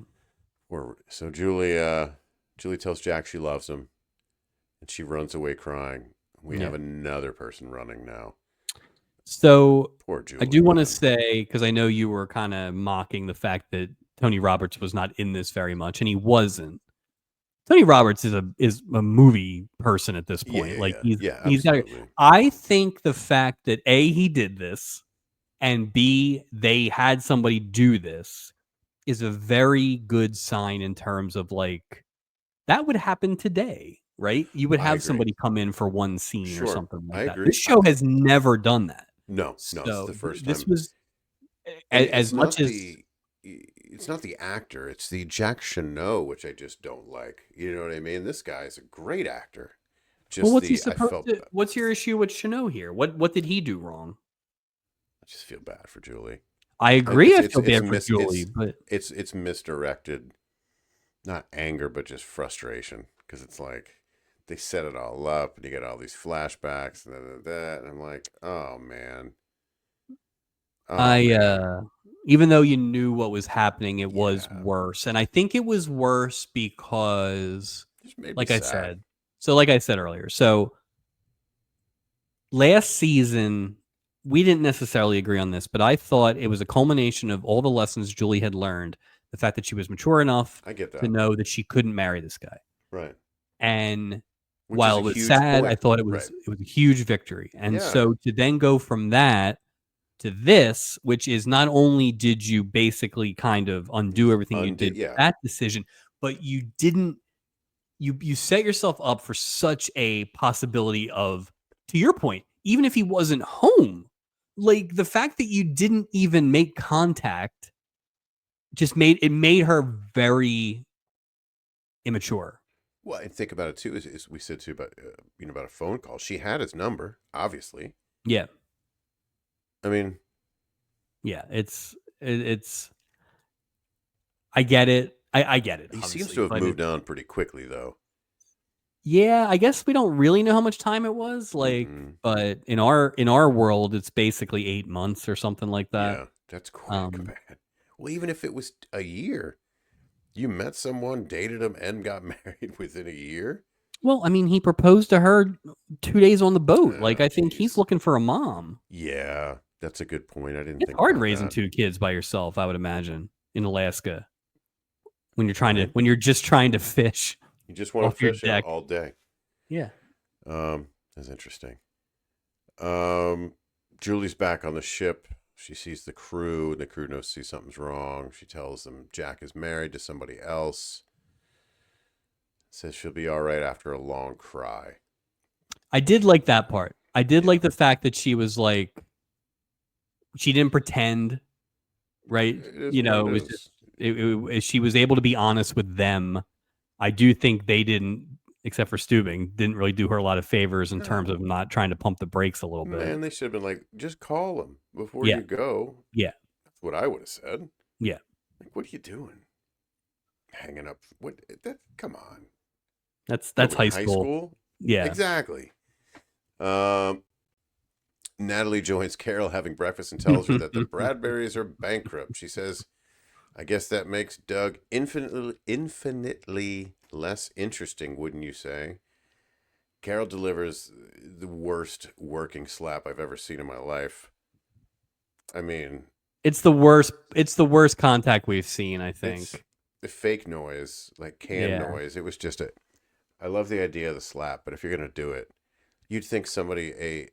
Or so Julie tells Jack she loves him, and she runs away crying. We have Yeah. another person running now. So Poor I Julie, do want to man. say, because I know you were kind of mocking the fact that Tony Roberts was not in this very much, and he wasn't. Tony Roberts is a movie person at this Yeah, point. yeah, Like yeah, he's yeah, he's got. absolutely. I think the fact that A, he did this, and B, they had somebody do this is a very good sign in terms of like that would happen today, right? You would I have agree. somebody come in for one scene or Sure, something I like that. This agree. show has never done that. No, this is So the first this time, was and as much as it's not the actor, it's the Jack Chanot, which I just don't like. You know what I mean? This guy is a great actor. well, Just what's he the I supposed felt to? What's your issue with Chanot here? What did he do wrong? I just feel bad for Julie. I agree. I feel bad for Julie, but It's misdirected, not anger, but just frustration. Because it's like they set it all up, and you get all these flashbacks and that, and I'm like, oh man, oh I man, even though you knew what was happening, it was yeah, worse. And I think it was worse because just made me like I sad. said, like I said earlier. So last season we didn't necessarily agree on this, but I thought it was a culmination of all the lessons Julie had learned, the fact that she was mature enough I get to that, know that she couldn't marry this guy. right? And Which is while a it was huge sad, I point, thought right? it was a huge victory. And Yeah, so to then go from that to this, which is not only did you basically kind of undo everything you undid, did with yeah, that decision, but you didn't you set yourself up for such a possibility of, to your point, even if he wasn't home, like the fact that you didn't even make contact just made her very immature. Well, and think about it too. Is we said too about about a phone call. She had his number, obviously. Yeah. I mean, Yeah, it's I get it. I get it, he seems obviously, to have but moved on pretty quickly, though. yeah, I guess we don't really know how much time it was, like, Mm-mm. but in our world, it's basically 8 months or something like that. Yeah, that's quick, Um, man. Well, even if it was a year, you met someone, dated them, and got married within a year. well, I mean, he proposed to her 2 days on the boat. Like, Oh, I think he's jeez. looking for a mom. Yeah, that's a good point. I didn't It's think hard about raising that. 2 kids by yourself, I would imagine, in Alaska Right? when you're just trying to fish You just want to off your fish deck. all day. Yeah. That's interesting. Um, Julie's back on the ship. She sees the crew, and the crew knows something's wrong. She tells them Jack is married to somebody else. Says she'll be all right after a long cry. I did like that part. I did Yeah. like the fact that she was like she didn't pretend, right? It is You what know, it it was just is. she was able to be honest with them. I do think they didn't, except for Steubing, didn't really do her a lot of favors in terms of No. not trying to pump the brakes a little bit. Man, they should have been like, just call him before Yeah, you go. yeah, That's what I would have said. yeah. Like, what are you doing? Hanging up? What? That? Come on. What That's were you, high high school. school? Yeah. Exactly. Um, Natalie joins Carol having breakfast and tells her that the Bradburys are bankrupt. She says, "I guess that makes Doug infinitely less interesting, wouldn't you say?" Carol delivers the worst working slap I've ever seen in my life. I mean, It's the worst. It's the worst contact we've seen, I it's think. the fake noise, like canned Yeah. noise. It was just a. I love the idea of the slap, but if you're gonna do it, you'd think somebody, a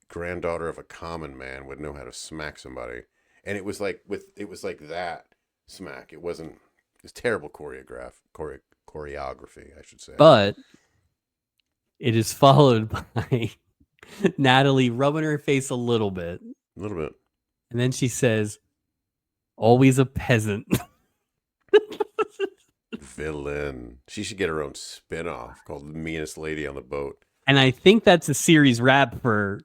granddaughter of a common man, would know how to smack somebody. And it was like it was like that smack. It wasn't. It's terrible choreography, I should say. But it is followed by Natalie rubbing her face a little bit. A little bit. And then she says, always a peasant. Villain. She should get her own spin-off called The Meanest Lady on the Boat. And I think that's a series wrap for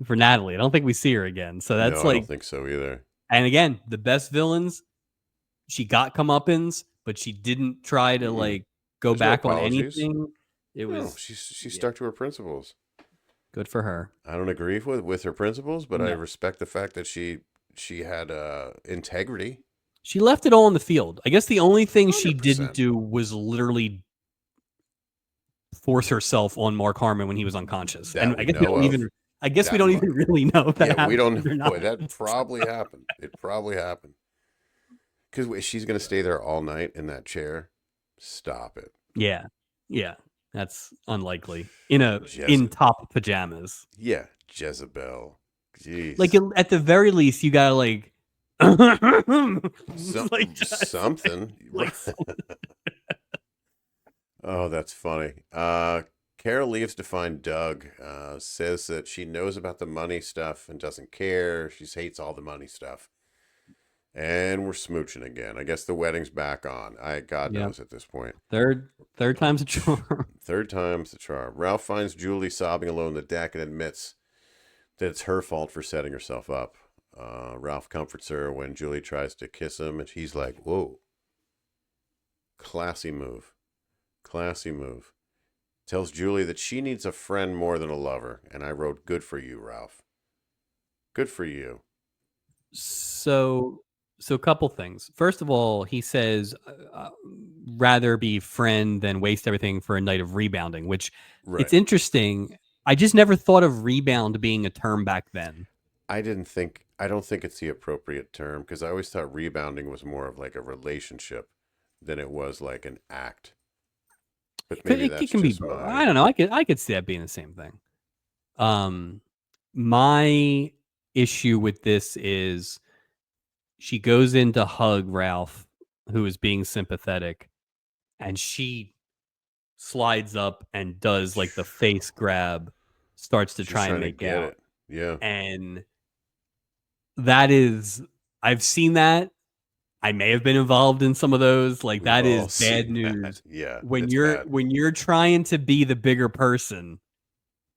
Natalie. I don't think we see her again. So that's No, I like, don't think so either. and again, the best villains, she got comeuppance, but she didn't try to Mm-mm. like go There's no back on apologies. anything. It No, was she yeah, stuck to her principles. good for her. I don't agree with her principles, but I No, respect the fact that she had integrity. she left it all on the field. I guess the only thing she didn't 100%. do was literally force herself on Mark Harmon when he was unconscious. And That we know of. I guess we That don't even really know if Yeah, that we don't know. happened or Boy, not. that probably happened. It probably happened. Because she's going to stay there all night in that chair. Stop it. Yeah. Yeah. That's unlikely. In Jezebel. top pajamas. Yeah, Jezebel. Like Jeez. at the very least you gotta like like Something. like Oh, that's funny. Carol leaves to find Doug. Says that she knows about the money stuff and doesn't care. She hates all the money stuff. And we're smooching again. I guess the wedding's back on. God yeah. knows at this point. Third time's a charm. Third time's the charm. Ralph finds Julie sobbing alone on the deck and admits that it's her fault for setting herself up. Ralph comforts her when Julie tries to kiss him, and he's like, whoa. Classy move. Classy move. Tells Julie that she needs a friend more than a lover. And I wrote, good for you, Ralph. Good for you. So a couple things. First of all, he says rather be friend than waste everything for a night of rebounding, which it's interesting. I just never thought of rebound being a term back then. I don't think it's the appropriate term because I always thought rebounding was more of like a relationship than it was like an act. But maybe It can be. I don't know. I could see that being the same thing. My issue with this is she goes in to hug Ralph, who is being sympathetic, and she slides up and does like the face grab, starts to try and make out. It. Yeah. And that is, I've seen that. I may have been involved in some of those. Like that is bad news. That. Yeah. When you're trying to be the bigger person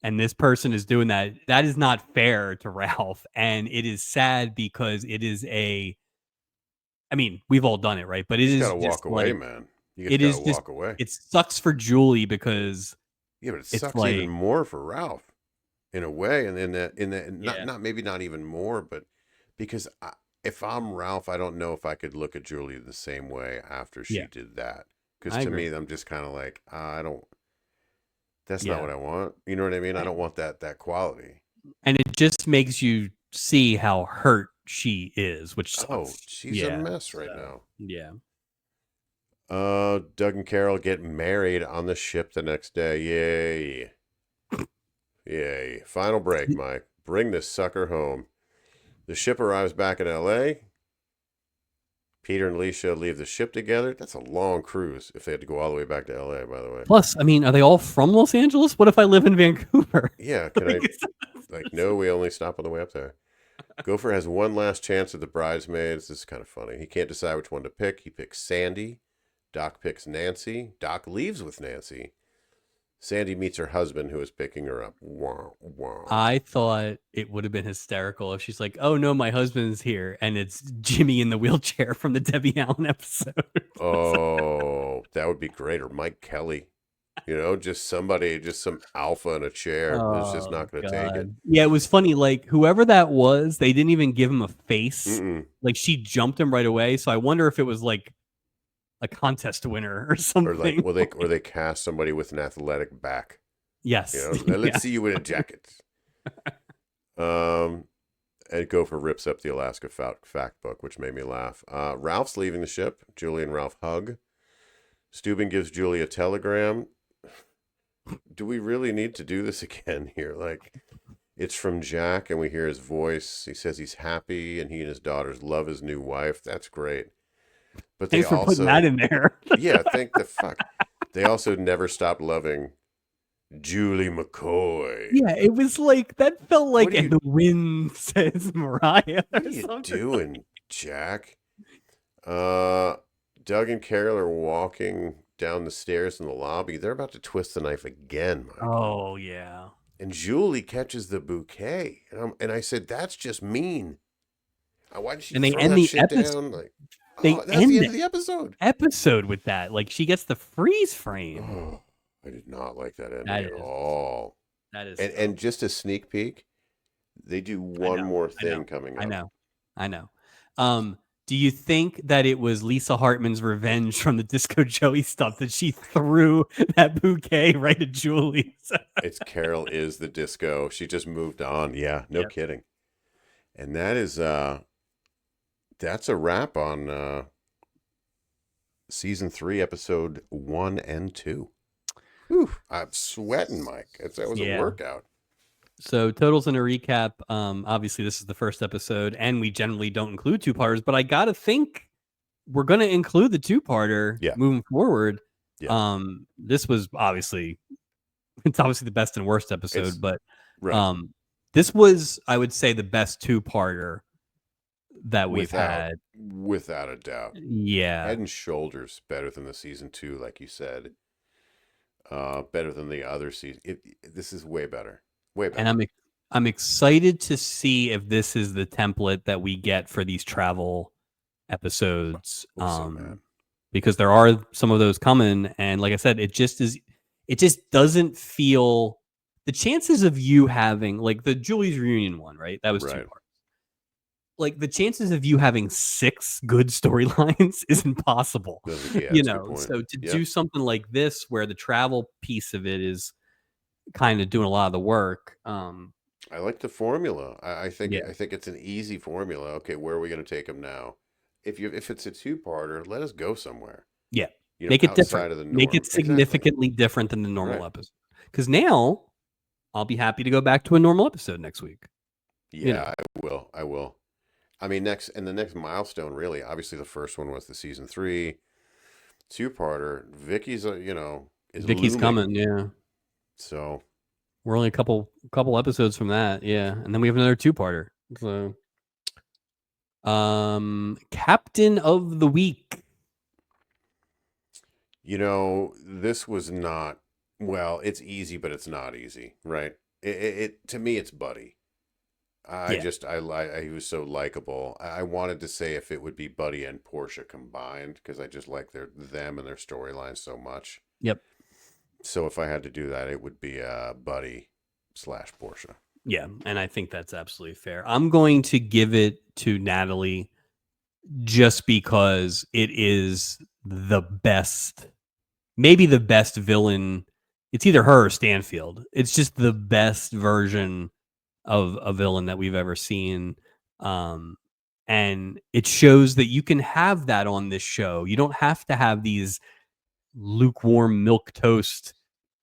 and this person is doing that, that is not fair to Ralph. And it is sad because it is I mean, we've all done it, right? But you gotta walk away, man. You just gotta walk away. It sucks for Julie because but it sucks like, even more for Ralph in a way. And not even more, but because if I'm Ralph, I don't know if I could look at Julie the same way after she did that. Because to me, I'm just kind of like, that's not what I want. You know what I mean? I don't want that quality. And it just makes you see how hurt she is, which sucks. She's a mess right now. Yeah. Doug and Carol get married on the ship the next day. Yay. Yay. Final break, Mike. Bring this sucker home. The ship arrives back in L.A. Peter and Alicia leave the ship together. That's a long cruise if they had to go all the way back to L.A., by the way. Plus, I mean, are they all from Los Angeles? What if I live in Vancouver? Yeah, no, we only stop on the way up there. Gopher has one last chance at the bridesmaids. This is kind of funny. He can't decide which one to pick. He picks Sandy. Doc picks Nancy. Doc leaves with Nancy. Sandy meets her husband, who is picking her up. Wow, wow. I thought it would have been hysterical if she's like, "Oh no, my husband's here," and it's Jimmy in the wheelchair from the Debbie Allen episode. Oh, that would be great. Or Mike Kelly. You know, just some alpha in a chair is just not going to take it. Yeah, it was funny. Like whoever that was, they didn't even give him a face. Like she jumped him right away. So I wonder if it was like a contest winner or something. Or they cast somebody with an athletic back. Yes. You know, let's see you in a jacket. And Gopher rips up the Alaska fact book, which made me laugh. Ralph's leaving the ship. Julie and Ralph hug. Steuben gives Julie a telegram. Do we really need to do this again here? Like, it's from Jack, and we hear his voice. He says he's happy, and he and his daughters love his new wife. That's great. But thanks for putting that in there. Yeah, thank the fuck. They also never stopped loving Julie McCoy. Yeah, it was like that felt like "And the Wind Says Mariah." What are you doing, Jack? Doug and Carol are walking down the stairs in the lobby. They're about to twist the knife again, Mike. Oh yeah. And Julie catches the bouquet, and I said, "That's just mean." Why did she throw that shit down? Like, they that's the end of the episode. With that, like she gets the freeze frame. I did not like that ending That at is all. that is And tough. just a sneak peek, they do I one know. more I know. thing coming I up. know. I know. Do you think that it was Lisa Hartman's revenge from the Disco Joey stuff that she threw that bouquet right at Julie's? It's Carol is the disco. She just moved on. Yeah, no Yep. kidding. And that's a wrap on season 3, episode 1 and 2. Whew, I'm sweating, Mike. That was a Yeah. workout. So totals in a recap. Obviously this is the first episode, and we generally don't include two-parters, but I gotta think we're gonna include the two-parter Yeah, moving forward. yeah. This was obviously it's obviously the best and worst It's episode, but right. this was, I would say, the best two-parter that we've Without had. without a doubt. Yeah. Head and shoulders better than the season 2, like you said. Better than the other season. This is way better. Way And better. I'm excited to see if this is the template that we get for these travel episodes. Also, man. Because there are some of those coming, and like I said, it just doesn't feel, the chances of you having like the Julie's reunion one, right? That was two Right. parts. Like the chances of you having 6 good storylines is impossible. Yeah, You that's a good know, point. so to Yeah. do something like this where the travel piece of it is kind of doing a lot of the work. I like the formula. Yeah. I think it's an easy formula. Okay, where are we going to take them now? If it's a two-parter, let us go somewhere. Yeah. You know, Make it different. outside of the Make norm. it Exactly. significantly different than the normal Right. episode. Because now I'll be happy to go back to a normal episode next week. Yeah, You know. I will. I will. I mean, the next milestone, really. Obviously, the first one was the season 3 two-parter. Vicky's, is Vicky's looming. coming, yeah. So We're only a couple episodes from that, yeah. And then we have another two-parter. So Captain of the Week. this was not, well, it's easy, but it's not easy, right? It to me, it's Buddy. Yeah. He was so likable. I wanted to say if it would be Buddy and Portia combined, because I just like them and their storyline so much. Yep. So if I had to do that, it would be Buddy / Portia. Yeah, and I think that's absolutely fair. I'm going to give it to Natalie just because it is the best, maybe the best villain. It's either her or Stanfield. It's just the best version of a villain that we've ever seen. And it shows that you can have that on this show. You don't have to have these lukewarm milk toast.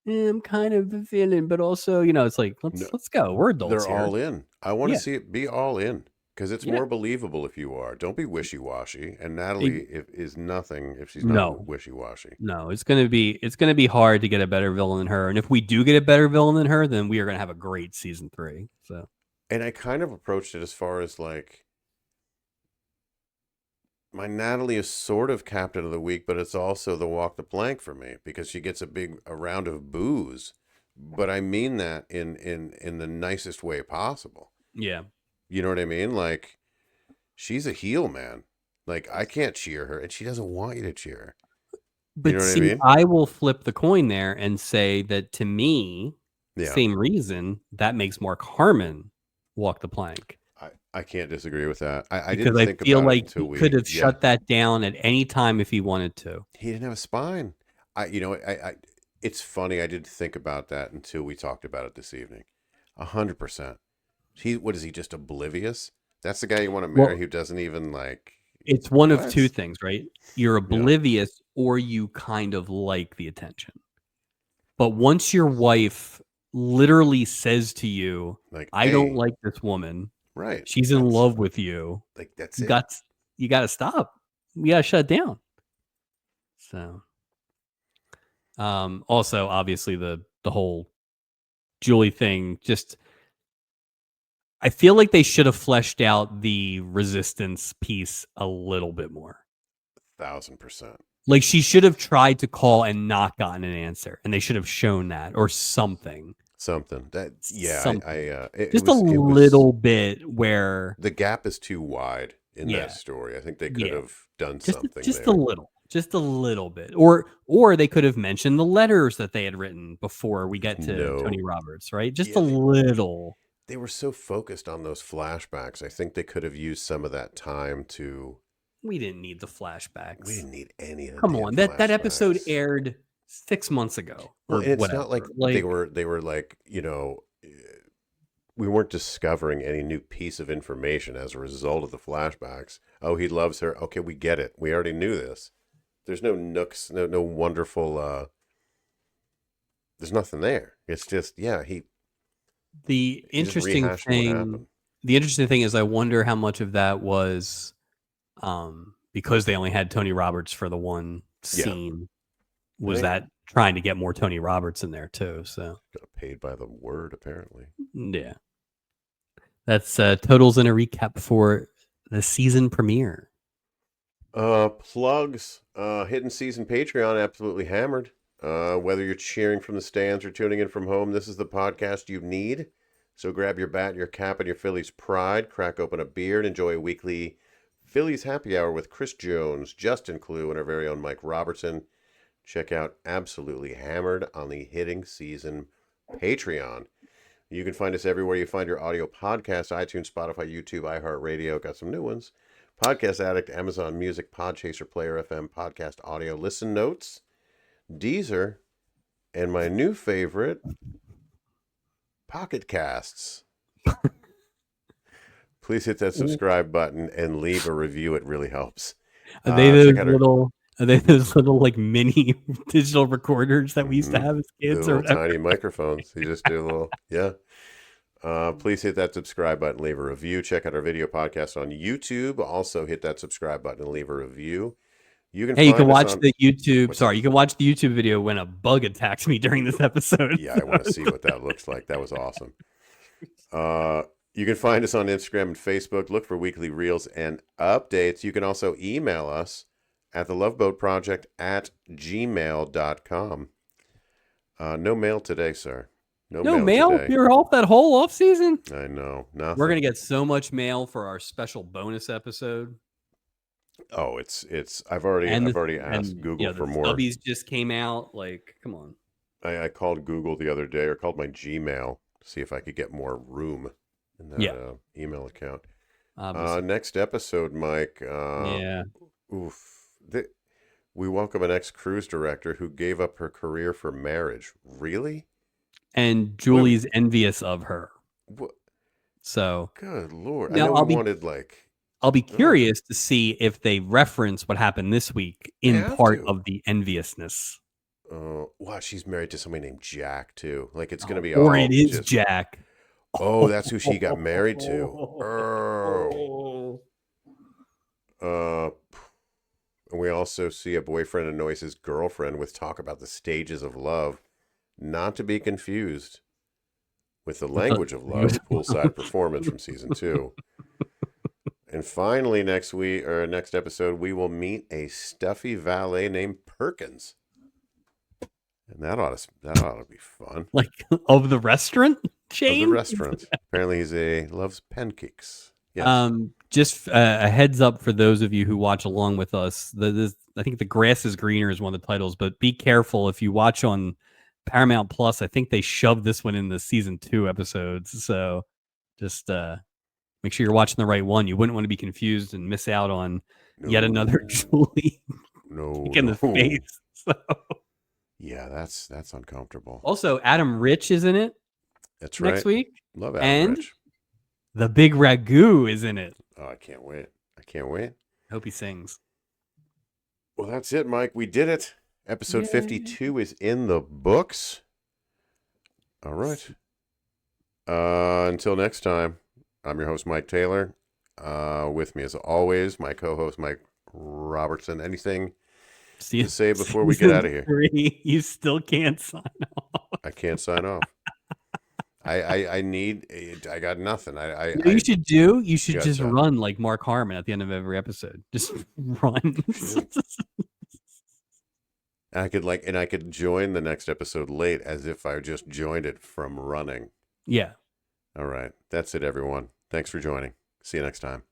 I'm kind of a villain, but also, it's like, let's go. We're adults They're here. all in. I want Yeah. to see it be all in, because it's Yeah. more believable if you are. Don't be wishy-washy. And Natalie is nothing if she's not No. wishy-washy. No, it's gonna be hard to get a better villain than her. And if we do get a better villain than her, then we are gonna have a great season 3. So And I kind of approached it as far as like, my Natalie is sort of Captain of the Week, but it's also the walk the plank for me, because she gets a round of booze. But I mean that in the nicest way possible. yeah. You know what I mean? Like, she's a heel, man. Like, I can't cheer her, and she doesn't want you to cheer her. But know what I see, mean? I will flip the coin there and say that to me, Yeah. same reason that makes Mark Harmon walk the plank. I can't disagree with that. I Because didn't I think feel about it like until he could have yeah. shut that down at any time if he wanted to. He didn't have a spine. It's funny. I did think about that until we talked about it this evening. 100%. What is he, just oblivious? That's the guy you want to marry, Well, who doesn't even like. it's one of What? two things, right? You're oblivious or you kind of like the attention. But once your wife literally says to you, Like, I hey, don't like this woman. right. She's in love with you. Like, that's You it. got to stop. You got to shut it down. So, also obviously the whole Julie thing, just, I feel like they should have fleshed out the resistance piece a little bit more. 1,000%. Like, she should have tried to call and not gotten an answer, and they should have shown that or something. Something that, yeah, Something. it Just was, a little bit where the gap is too wide in Yeah. that story. I think they could Yeah. have done just something just there. a little. Just a little bit. Or they could have mentioned the letters that they had written before we get to Tony No. Roberts, right? Just Yeah, a little. they were so focused on those flashbacks. I think they could have used some of that time to. We didn't need the We flashbacks. didn't need any of the Come damn on. That episode flashbacks. aired 6 months ago Well, or and it's whatever. not like they were like, we weren't discovering any new piece of information as a result of the flashbacks. Oh, he loves her. Okay, we get it. We already knew this. There's no nooks, no wonderful. There's nothing there. It's just the he's just interesting rehashing what thing. happened. The interesting thing is, I wonder how much of that was because they only had Tony Roberts for the one scene. Was that trying to get more Tony Roberts in there too? So got paid by the word, apparently. Yeah, that's totals and a recap for the season premiere. Plugs. Hidden Season Patreon, absolutely hammered. Whether you're cheering from the stands or tuning in from home, this is the podcast you need. So grab your bat, your cap, and your Phillies pride. Crack open a beer and enjoy a weekly Phillies happy hour with Chris Jones, Justin Clue, and our very own Mike Robertson. Check out Absolutely Hammered on the Hitting Season Patreon. You can find us everywhere you find your audio podcasts: iTunes, Spotify, YouTube, iHeartRadio. Got some new ones. Podcast Addict, Amazon Music, Podchaser, Player FM, Podcast Audio, Listen Notes, Deezer, and my new favorite, Pocket Casts. Please hit that subscribe button and leave a review. It really helps. Are they those little like mini digital recorders that we used to have as kids? The little tiny microphones. You just do a little, please hit that subscribe button, leave a review. Check out our video podcast on YouTube. Also hit that subscribe button and leave a review. You can watch the YouTube. You can watch the YouTube video when a bug attacks me during this episode. Yeah, I want to see what that looks like. That was awesome. You can find us on Instagram and Facebook. Look for weekly reels and updates. You can also email us at theloveboatproject@gmail.com. No mail today, sir. No mail today. You're off that whole off season. I know. Nothing. We're gonna get so much mail for our special bonus episode. Oh, it's. I've already asked Google for more. Stubbies just came out. Like, come on. I called Google the other day, or called my Gmail to see if I could get more room in that email account. Next episode, Mike. Oof. We welcome an ex-cruise director who gave up her career for marriage. Really? And Julie's envious of her. What? So. Good Lord. Now, I know I'll be curious to see if they reference what happened this week in part of the enviousness. Wow, she's married to somebody named Jack too. Like it's going to be or it is Jack. Oh, that's who she got married to. And we also see a boyfriend annoys his girlfriend with talk about the stages of love, not to be confused with the language of love, poolside performance from season 2. And finally, next episode, we will meet a stuffy valet named Perkins. And that ought to be fun. Like of the restaurant chain? Of the restaurant. Apparently he loves pancakes. Yes. Just a heads up for those of you who watch along with us. I think The Grass is Greener is one of the titles, but be careful if you watch on Paramount Plus. I think they shoved this one in the season 2 episodes. So just make sure you're watching the right one. You wouldn't want to be confused and miss out on yet another Julie in the face. So. Yeah, that's uncomfortable. Also, Adam Rich is in it. That's right. Next week. Love Adam Rich. The Big Ragu is in it. Oh, I can't wait. Hope he sings. Well, that's it, Mike. We did it. Episode 52 is in the books. All right. Until next time, I'm your host, Mike Taylor. With me, as always, my co-host, Mike Robertson. Anything to say before we get out of here? 3, you still can't sign off. I can't sign off. I got nothing. You should just run like Mark Harmon at the end of every episode. Just run. I could join the next episode late as if I just joined it from running. Yeah. All right. That's it, everyone. Thanks for joining. See you next time.